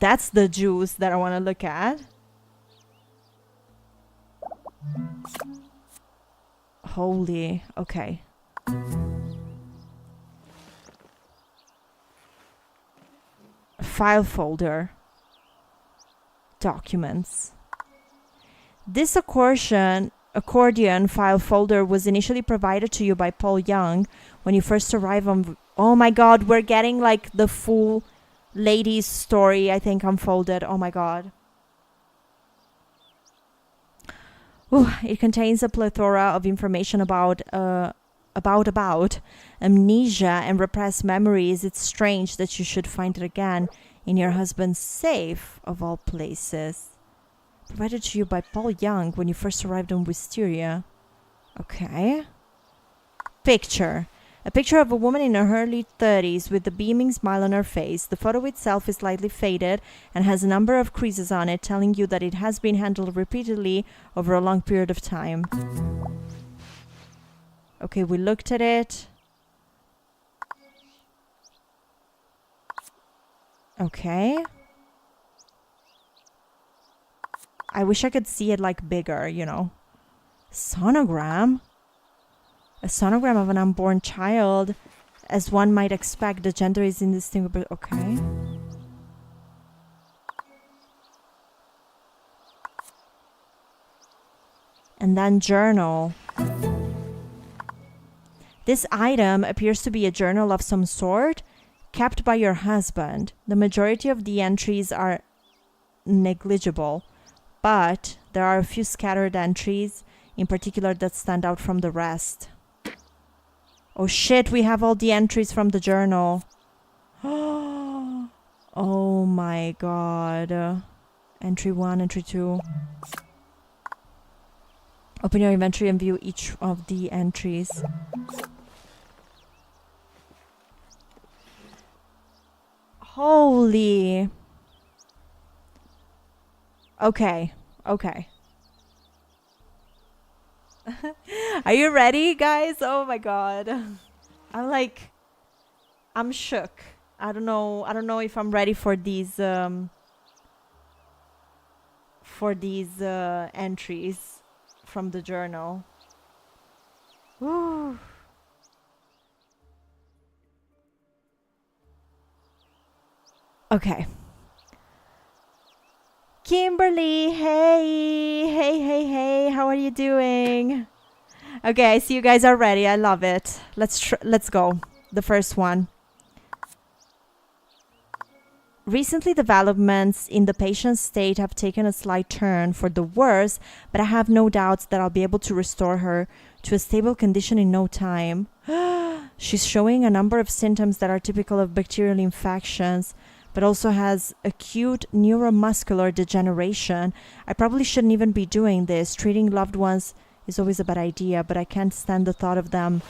That's the juice that I want to look at. Holy, okay. File folder. Documents. This accordion file folder was initially provided to you by Paul Young when you first arrived on... Oh my god, we're getting like the full lady's story, I think, unfolded. Oh my god. Ooh, it contains a plethora of information about amnesia and repressed memories. It's strange that you should find it again in your husband's safe, of all places. Provided to you by Paul Young when you first arrived on Wisteria. Okay. Picture. A picture of a woman in her early 30s with a beaming smile on her face. The photo itself is slightly faded and has a number of creases on it, telling you that it has been handled repeatedly over a long period of time. Okay, we looked at it. Okay. I wish I could see it like bigger, you know. Sonogram? A sonogram of an unborn child. As one might expect, the gender is indistinguishable. Okay. And then journal. This item appears to be a journal of some sort, kept by your husband. The majority of the entries are negligible, but there are a few scattered entries in particular that stand out from the rest. Oh shit, we have all the entries from the journal. Oh my god. Entry 1, entry 2. Open your inventory and view each of the entries. Holy. Okay. Okay. Are you ready, guys? Oh my god. I'm shook. I don't know if I'm ready for these entries from the journal. Woo. Okay. Kimberly, hey, how are you doing? Okay, I see you guys are ready. I love it. Let's go. The first one. Recently, developments in the patient's state have taken a slight turn for the worse, but I have no doubts that I'll be able to restore her to a stable condition in no time. She's showing a number of symptoms that are typical of bacterial infections, but also has acute neuromuscular degeneration. I probably shouldn't even be doing this. Treating loved ones is always a bad idea, but I can't stand the thought of them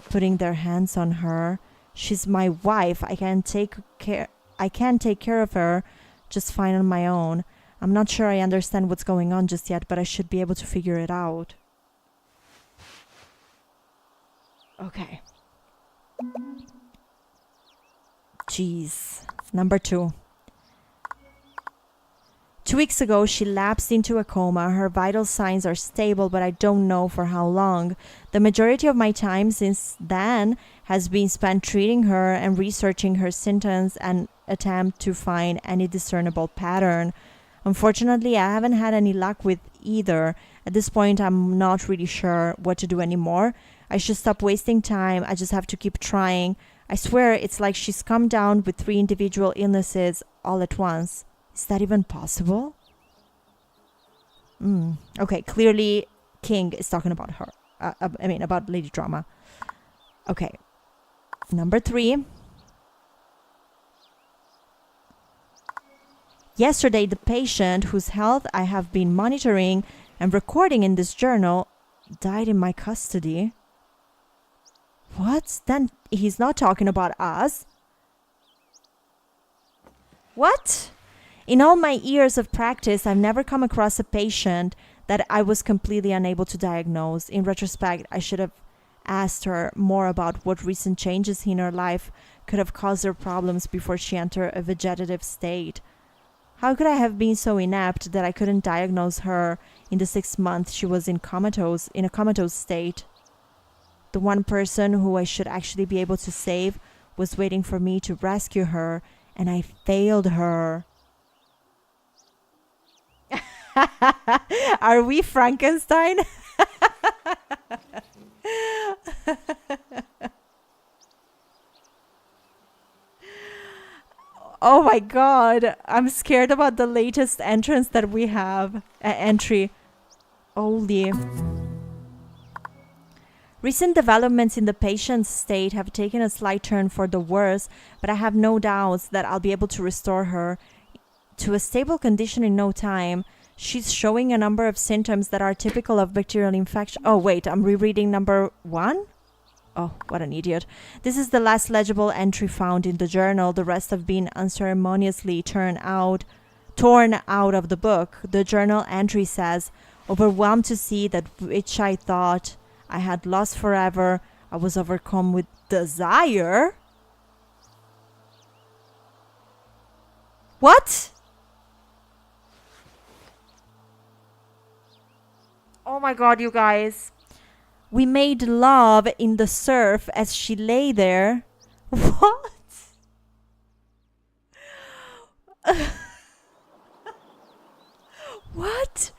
putting their hands on her. She's my wife. I can take care of her just fine on my own. I'm not sure I understand what's going on just yet, but I should be able to figure it out. Okay. Jeez. Number 2. 2 weeks ago, she lapsed into a coma. Her vital signs are stable, but I don't know for how long. The majority of my time since then has been spent treating her and researching her symptoms and attempt to find any discernible pattern. Unfortunately, I haven't had any luck with either. At this point, I'm not really sure what to do anymore. I should stop wasting time. I just have to keep trying. I swear it's like she's come down with 3 individual illnesses all at once. Is that even possible? Okay, clearly King is talking about her. About Lady Drama. Okay. Number 3. Yesterday, the patient whose health I have been monitoring and recording in this journal died in my custody. What? Then he's not talking about us. What? In all my years of practice, I've never come across a patient that I was completely unable to diagnose. In retrospect, I should have asked her more about what recent changes in her life could have caused her problems before she entered a vegetative state. How could I have been so inept that I couldn't diagnose her in the 6 months she was in a comatose state? The one person who I should actually be able to save was waiting for me to rescue her, and I failed her. Are we Frankenstein? Oh my god, I'm scared about the latest entrance that we have. Entry. Holy. Recent developments in the patient's state have taken a slight turn for the worse, but I have no doubts that I'll be able to restore her to a stable condition in no time. She's showing a number of symptoms that are typical of bacterial infection. Oh wait, I'm rereading number 1? Oh, what an idiot. This is the last legible entry found in the journal. The rest have been unceremoniously torn out of the book. The journal entry says, overwhelmed to see that which I thought I had lost forever, I was overcome with desire. What? Oh my god, you guys. We made love in the surf as she lay there. What? What?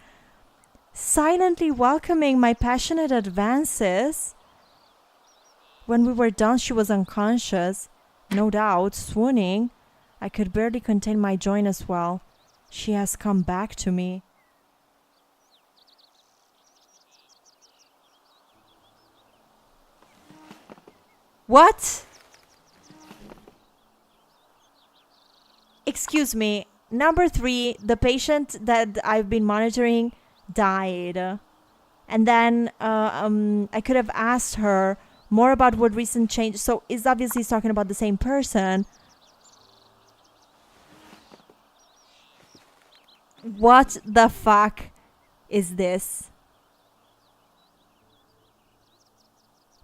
Silently welcoming my passionate advances. When we were done, she was unconscious, no doubt, swooning. I could barely contain my joy as well. She has come back to me. What? Excuse me. Number 3, the patient that I've been monitoring died. And then I could have asked her more about what recent change. So it's obviously talking about the same person. What the fuck is this?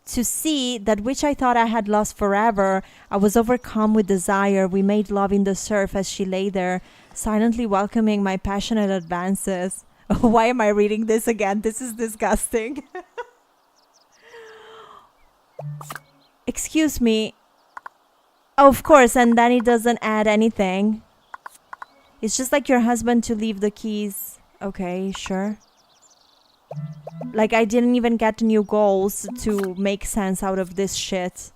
To see that which I thought I had lost forever, I was overcome with desire. We made love in the surf as she lay there, silently welcoming my passionate advances. Why am I reading this again? This is disgusting. Excuse me. Oh, of course, and then it doesn't add anything. It's just like your husband to leave the keys. Okay, sure. Like, I didn't even get new goals to make sense out of this shit.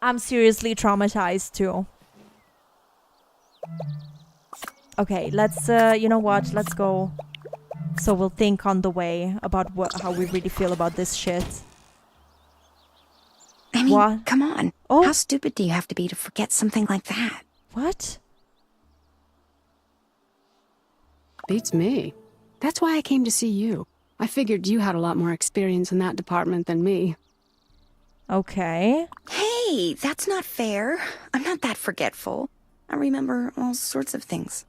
I'm seriously traumatized too. Okay, let's, you know what? Let's go. So we'll think on the way about how we really feel about this shit. I mean, what? Come on. Oh. How stupid do you have to be to forget something like that? What? Beats me. That's why I came to see you. I figured you had a lot more experience in that department than me. Okay. Hey, that's not fair. I'm not that forgetful. I remember all sorts of things.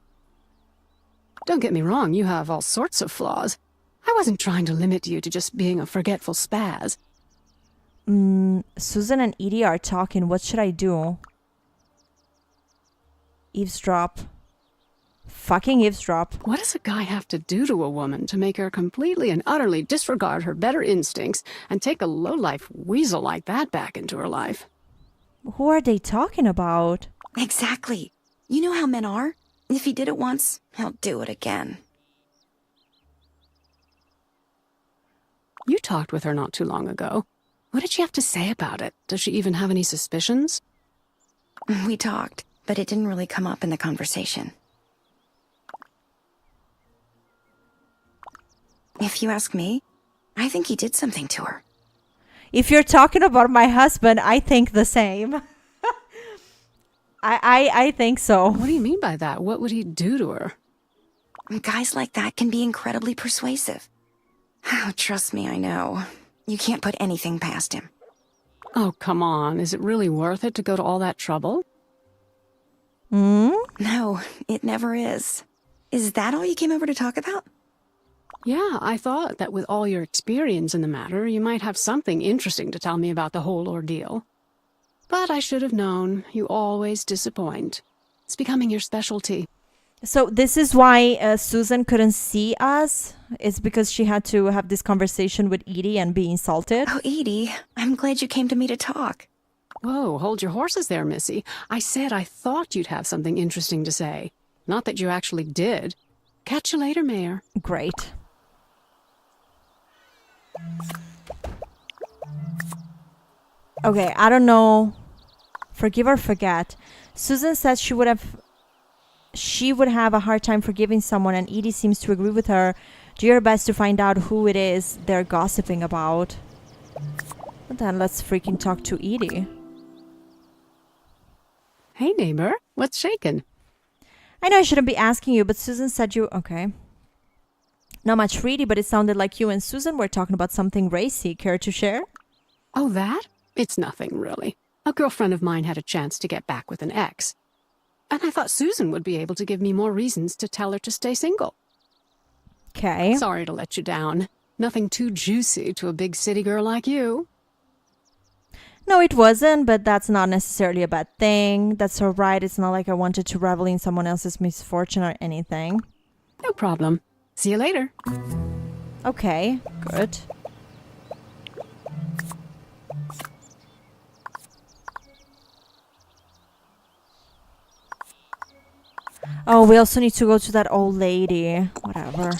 Don't get me wrong, you have all sorts of flaws. I wasn't trying to limit you to just being a forgetful spaz. Susan and Edie are talking. What should I do? Eavesdrop. Fucking eavesdrop. What does a guy have to do to a woman to make her completely and utterly disregard her better instincts and take a lowlife weasel like that back into her life? Who are they talking about? Exactly. You know how men are? If he did it once, he'll do it again. You talked with her not too long ago. What did she have to say about it? Does she even have any suspicions? We talked, but it didn't really come up in the conversation. If you ask me, I think he did something to her. If you're talking about my husband, I think the same. I think so. What do you mean by that? What would he do to her? Guys like that can be incredibly persuasive. Oh, trust me, I know. You can't put anything past him. Oh, come on. Is it really worth it to go to all that trouble? No, it never is. Is that all you came over to talk about? Yeah, I thought that with all your experience in the matter, you might have something interesting to tell me about the whole ordeal. But I should have known. You always disappoint. It's becoming your specialty. So this is why Susan couldn't see us? It's because she had to have this conversation with Edie and be insulted? Oh, Edie, I'm glad you came to me to talk. Whoa, hold your horses there, Missy. I said I thought you'd have something interesting to say. Not that you actually did. Catch you later, Mayor. Great. Okay, I don't know. Forgive or forget. Susan says she would have a hard time forgiving someone, and Edie seems to agree with her. Do your best to find out who it is they're gossiping about. But then let's freaking talk to Edie. Hey, neighbor. What's shaking? I know I shouldn't be asking you, but Susan said you... Okay. Not much really, but it sounded like you and Susan were talking about something racy. Care to share? Oh, that? It's nothing, really. A girlfriend of mine had a chance to get back with an ex. And I thought Susan would be able to give me more reasons to tell her to stay single. Okay. Sorry to let you down. Nothing too juicy to a big city girl like you. No, it wasn't, but that's not necessarily a bad thing. That's all right. It's not like I wanted to revel in someone else's misfortune or anything. No problem. See you later. Okay, good. Oh, we also need to go to that old lady. Whatever.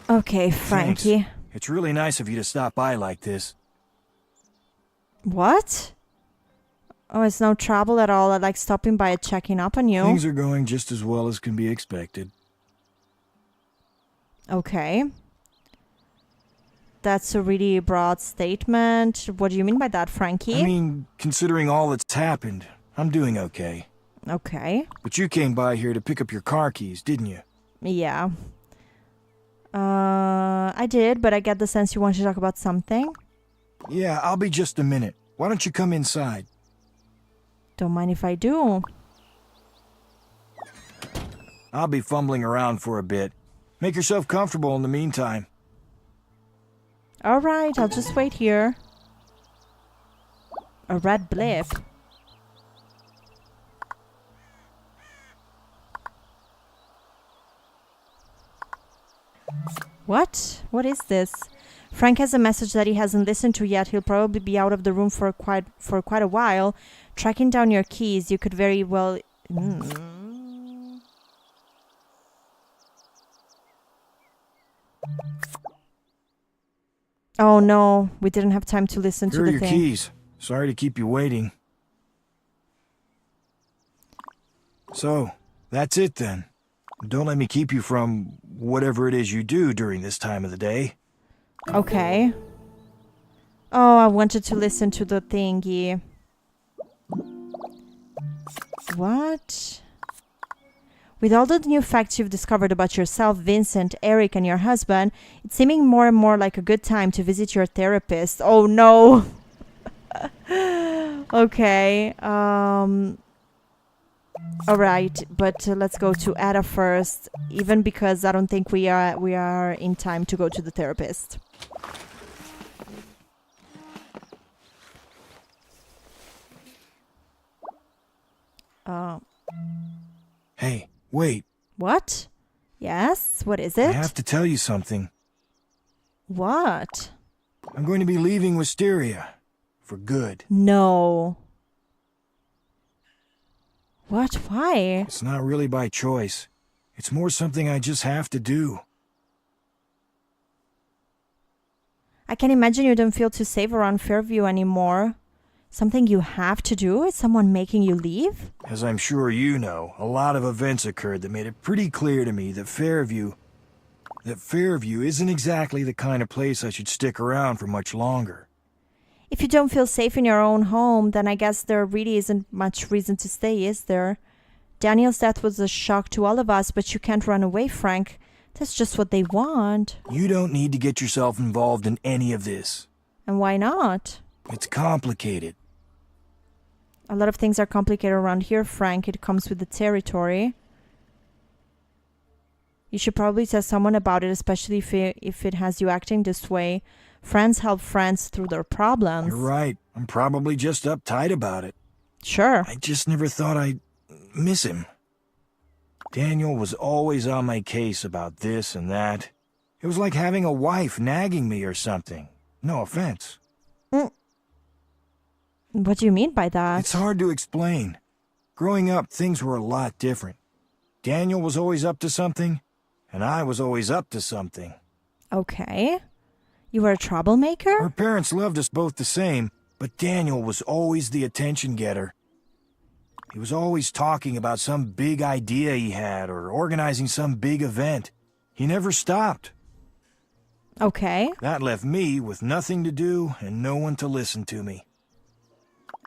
Okay, Frankie. Thanks. It's really nice of you to stop by like this. What? Oh, it's no trouble at all. I like stopping by and checking up on you. Things are going just as well as can be expected. Okay. That's a really broad statement. What do you mean by that, Frankie? I mean, considering all that's happened, I'm doing okay. Okay. But you came by here to pick up your car keys, didn't you? Yeah. I did, but I get the sense you want to talk about something. Yeah, I'll be just a minute. Why don't you come inside? Don't mind if I do. I'll be fumbling around for a bit. Make yourself comfortable in the meantime. All right, I'll just wait here. A red blip. What? What is this? Frank has a message that he hasn't listened to yet. He'll probably be out of the room for quite a while. Tracking down your keys, you could very well... Oh no, we didn't have time to listen to the Here thing. are your keys. Sorry to keep you waiting. So, that's it then. Don't let me keep you from whatever it is you do during this time of the day. Okay. Oh, I wanted to listen to the thingy. What? With all the new facts you've discovered about yourself, Vincent, Eric, and your husband, it's seeming more and more like a good time to visit your therapist. Oh no! Okay. Alright, but let's go to Ada first, even because I don't think we are in time to go to the therapist. Hey, wait. What? Yes? What is it? I have to tell you something. What? I'm going to be leaving Wisteria. For good. No. What? Why? It's not really by choice. It's more something I just have to do. I can imagine you don't feel too safe around Fairview anymore. Something you have to do? Is someone making you leave? As I'm sure you know, a lot of events occurred that made it pretty clear to me that Fairview isn't exactly the kind of place I should stick around for much longer. If you don't feel safe in your own home, then I guess there really isn't much reason to stay, is there? Daniel's death was a shock to all of us, but you can't run away, Frank. That's just what they want. You don't need to get yourself involved in any of this. And why not? It's complicated. A lot of things are complicated around here, Frank. It comes with the territory. You should probably tell someone about it, especially if it has you acting this way. Friends help friends through their problems. You're right. I'm probably just uptight about it. Sure. I just never thought I'd miss him. Daniel was always on my case about this and that. It was like having a wife nagging me or something. No offense. What do you mean by that? It's hard to explain. Growing up, things were a lot different. Daniel was always up to something, and I was always up to something. Okay. You were a troublemaker? Our parents loved us both the same, but Daniel was always the attention getter. He He was always talking about some big idea he had or organizing some big event. He never stopped. Okay. That left me with nothing to do and no one to listen to me.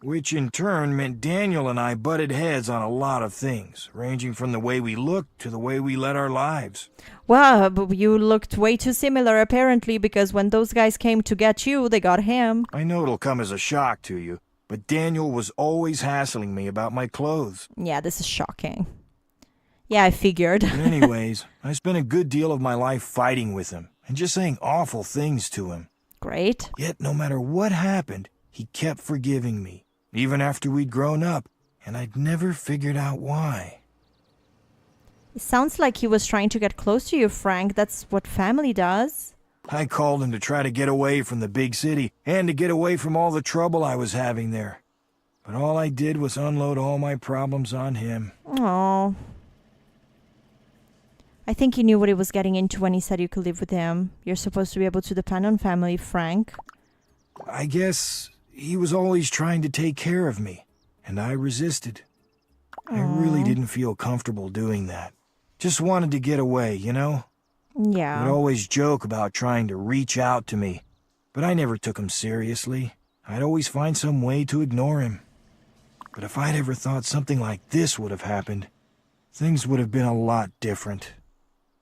Which in turn meant Daniel and I butted heads on a lot of things, ranging from the way we looked to the way we led our lives. Well, but you looked way too similar apparently, because when those guys came to get you, they got him. I know it'll come as a shock to you, but Daniel was always hassling me about my clothes. Yeah, this is shocking. Yeah, I figured. But anyways, I spent a good deal of my life fighting with him and just saying awful things to him. Great. Yet no matter what happened, he kept forgiving me, even after we'd grown up, and I'd never figured out why. It sounds like he was trying to get close to you, Frank. That's what family does. I called him to try to get away from the big city and to get away from all the trouble I was having there. But all I did was unload all my problems on him. Oh. I think he knew what he was getting into when he said you could live with him. You're supposed to be able to depend on family, Frank. I guess he was always trying to take care of me, and I resisted. I really didn't feel comfortable doing that. Just wanted to get away, you know? Yeah. He would always joke about trying to reach out to me, but I never took him seriously. I'd always find some way to ignore him. But if I'd ever thought something like this would have happened, things would have been a lot different.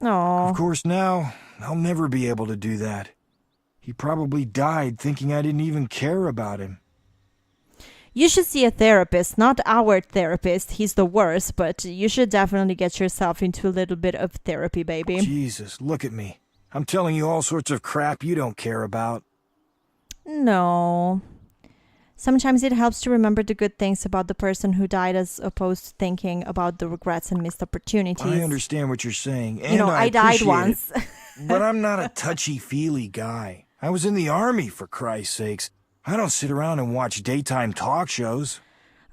Aww. Of course, now, I'll never be able to do that. He probably died thinking I didn't even care about him. You should see a therapist, not our therapist. He's the worst, but you should definitely get yourself into a little bit of therapy, baby. Jesus, look at me. I'm telling you all sorts of crap you don't care about. No. Sometimes it helps to remember the good things about the person who died as opposed to thinking about the regrets and missed opportunities. I understand what you're saying, and you know, I died appreciate once. it, but I'm not a touchy-feely guy. I was in the army, for Christ's sakes. I don't sit around and watch daytime talk shows.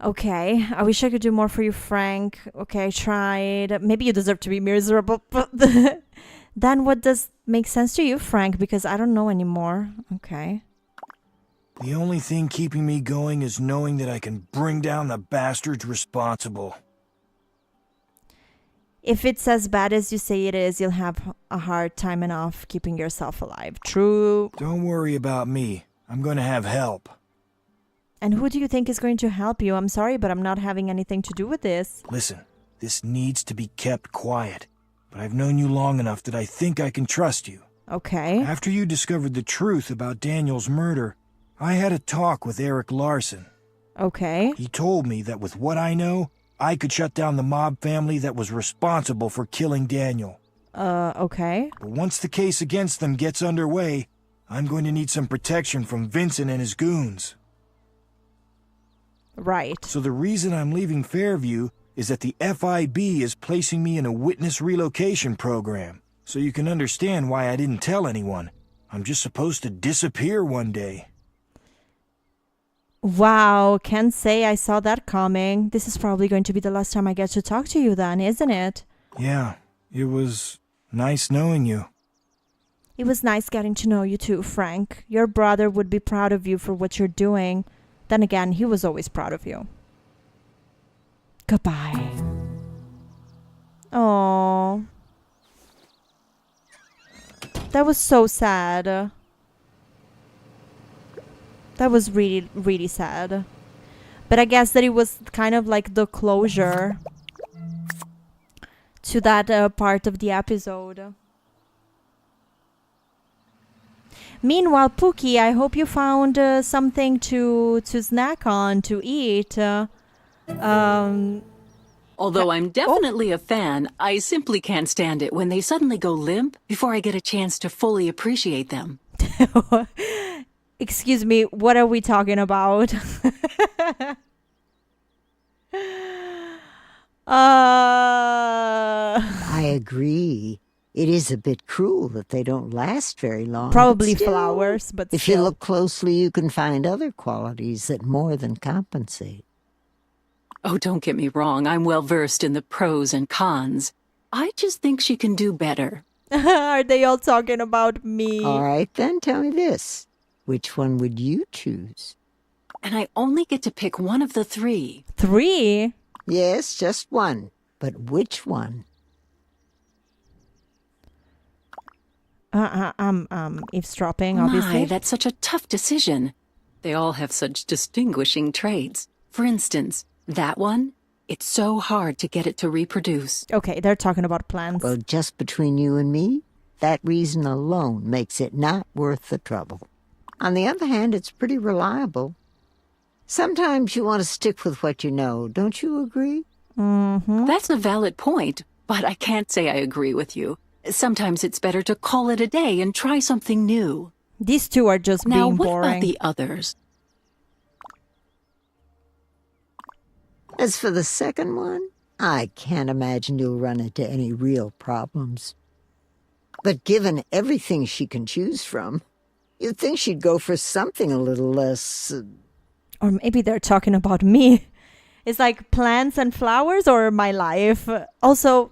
Okay, I wish I could do more for you, Frank. Okay, I tried. Maybe you deserve to be miserable, but then what does make sense to you, Frank? Because I don't know anymore. Okay. The only thing keeping me going is knowing that I can bring down the bastards responsible. If it's as bad as you say it is, you'll have a hard time enough keeping yourself alive. True. Don't worry about me. I'm going to have help. And who do you think is going to help you? I'm sorry, but I'm not having anything to do with this. Listen, this needs to be kept quiet, but I've known you long enough that I think I can trust you. Okay. After you discovered the truth about Daniel's murder, I had a talk with Eric Larson. Okay. He told me that with what I know, I could shut down the mob family that was responsible for killing Daniel. Okay. But once the case against them gets underway, I'm going to need some protection from Vincent and his goons. Right. So the reason I'm leaving Fairview is that the FIB is placing me in a witness relocation program. So you can understand why I didn't tell anyone. I'm just supposed to disappear one day. Wow, can't say I saw that coming. This is probably going to be the last time I get to talk to you then, isn't it? Yeah, it was nice knowing you. It was nice getting to know you too, Frank. Your brother would be proud of you for what you're doing. Then again, he was always proud of you. Goodbye. Oh, that was so sad. That was really, really sad. But I guess that it was kind of like the closure to that part of the episode. Meanwhile, Pookie, I hope you found something to snack on, to eat. Although I'm definitely a fan, I simply can't stand it when they suddenly go limp before I get a chance to fully appreciate them. Excuse me, what are we talking about? I agree. It is a bit cruel that they don't last very long. Probably but still, flowers, but if still. you look closely, you can find other qualities that more than compensate. Oh, don't get me wrong. I'm well versed in the pros and cons. I just think she can do better. Are they all talking about me? All right, then tell me this. Which one would you choose? And I only get to pick one of the three. 3? Yes, just one. But which one? I'm eavesdropping, obviously. My, that's such a tough decision. They all have such distinguishing traits. For instance, that one, it's so hard to get it to reproduce. Okay, they're talking about plants. Well, just between you and me, that reason alone makes it not worth the trouble. On the other hand, it's pretty reliable. Sometimes you want to stick with what you know, don't you agree? Mm-hmm. That's a valid point, but I can't say I agree with you. Sometimes it's better to call it a day and try something new. These two are just now, being what boring. about the others? As for the second one, I can't imagine you'll run into any real problems. But given everything she can choose from, you'd think she'd go for something a little less... Or maybe they're talking about me. It's like plants and flowers or my life. Also,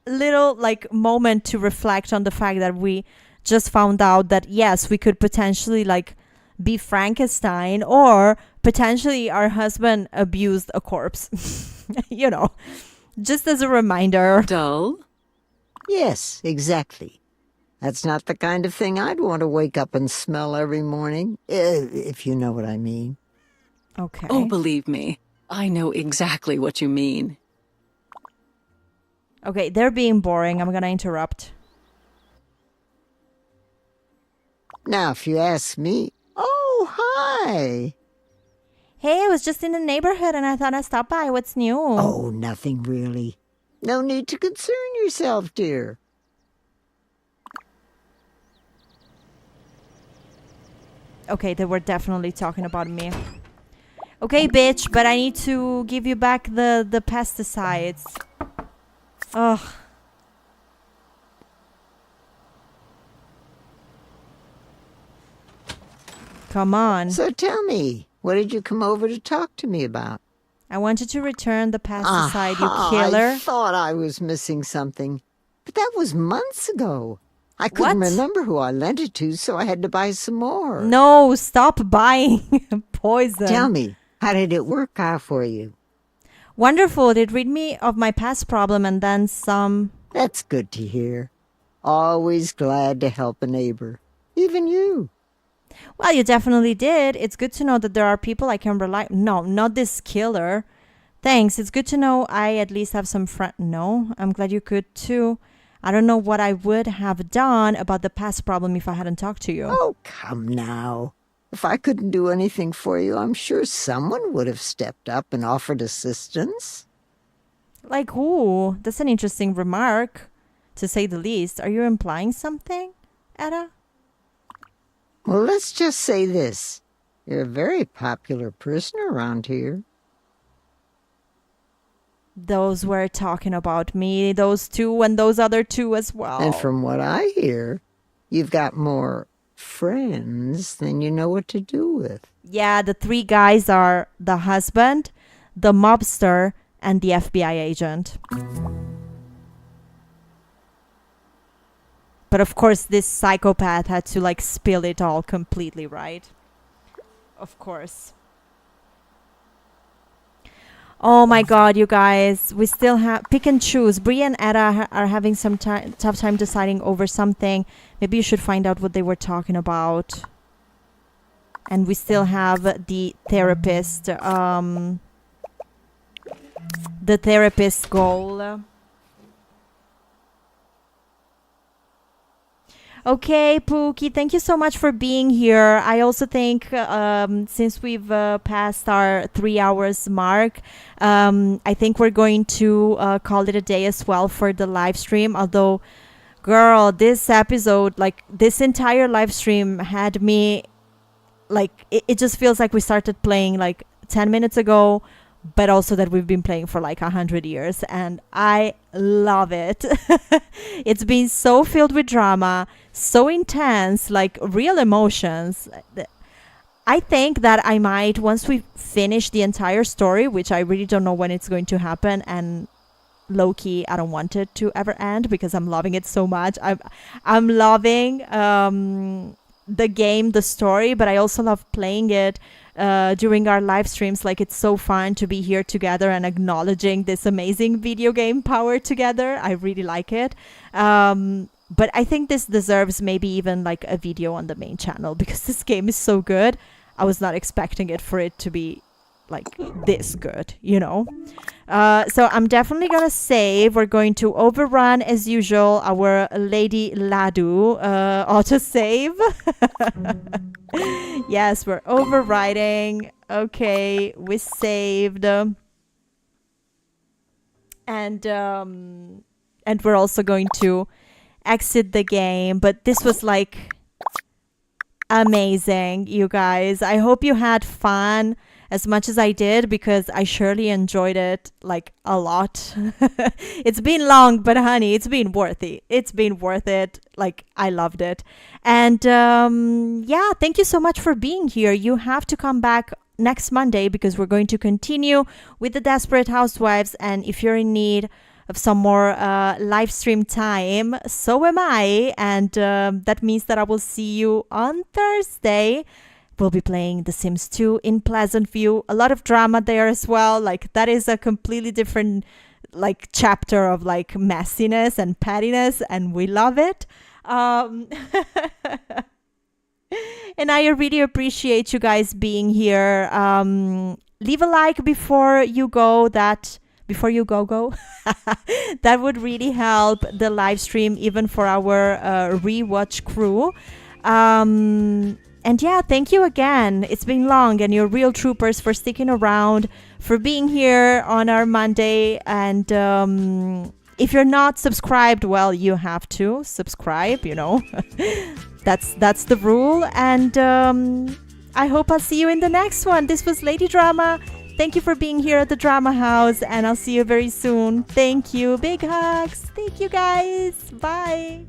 little like moment to reflect on the fact that we just found out that yes, we could potentially like be Frankenstein, or potentially our husband abused a corpse. You know, just as a reminder. Dull? Yes, exactly. That's not the kind of thing I'd want to wake up and smell every morning, if you know what I mean. Okay. Oh, believe me, I know exactly what you mean. Okay, they're being boring. I'm gonna interrupt. Now, if you ask me... Oh, hi! Hey, I was just in the neighborhood and I thought I'd stop by. What's new? Oh, nothing really. No need to concern yourself, dear. Okay, they were definitely talking about me. Okay, bitch, but I need to give you back the pesticides. Ugh. Come on. So tell me, what did you come over to talk to me about? I wanted to return the pesticide, Aha, you killer. I thought I was missing something. But that was months ago. I couldn't remember who I lent it to, so I had to buy some more. No, stop buying poison. Tell me, how did it work out for you? Wonderful. It rid me of my past problem and then some. That's good to hear. Always glad to help a neighbor. Even you. Well, you definitely did. It's good to know that there are people I can rely... No, not this killer. Thanks. It's good to know I at least have some friend. No, I'm glad you could too. I don't know what I would have done about the past problem if I hadn't talked to you. Oh, come now. If I couldn't do anything for you, I'm sure someone would have stepped up and offered assistance. Like who? That's an interesting remark, to say the least. Are you implying something, Etta? Well, let's just say this. You're a very popular person around here. Those were talking about me, those two and those other two as well. And from what I hear, you've got more friends than you know what to do with. Yeah, the three guys are the husband, the mobster, and the FBI agent. But of course, this psychopath had to like spill it all completely, right? Of course. Oh my god, you guys. We still have... Pick and choose. Bree and Etta are having some tough time deciding over something. Maybe you should find out what they were talking about. And we still have the therapist. The therapist goal. Okay, Pookie, thank you so much for being here. I also think since we've passed our 3 hours mark, I think we're going to call it a day as well for the live stream. Although, girl, this episode, like this entire live stream had me, like, it just feels like we started playing like 10 minutes ago, but also that we've been playing for like 100 years. And I love it. It's been so filled with drama, so intense, like real emotions. I think that I might, once we finish the entire story, which I really don't know when it's going to happen, and low-key, I don't want it to ever end because I'm loving it so much. I'm loving the game, the story, but I also love playing it during our live streams. Like, it's so fun to be here together and acknowledging this amazing video game power together. I really like it. But I think this deserves maybe even like a video on the main channel, because this game is so good. I was not expecting it for it to be like this good, you know. So I'm definitely gonna save. We're going to overrun as usual our Lady Ladu autosave. Yes, we're overriding. Okay, we saved. And we're also going to exit the game. But this was like amazing, you guys. I hope you had fun as much as I did, because I surely enjoyed it like a lot. It's been long, but honey, it's been worth it. It's been worth it. Like, I loved it. And yeah, thank you so much for being here. You have to come back next Monday, because we're going to continue with the Desperate Housewives. And if you're in need of some more live stream time, so am I. And that means that I will see you on Thursday. We'll be playing The Sims 2 in Pleasant View. A lot of drama there as well. Like, that is a completely different like chapter of like messiness and pettiness, and we love it. And I really appreciate you guys being here. Leave a like before you go. That would really help the live stream, even for our rewatch crew. And yeah, thank you again. It's been long, and you're real troopers for sticking around, for being here on our Monday. And if you're not subscribed, well, you have to subscribe, you know. That's the rule. And I hope I'll see you in the next one. This was Lady Drama. Thank you for being here at the Drama House, and I'll see you very soon. Thank you. Big hugs. Thank you, guys. Bye.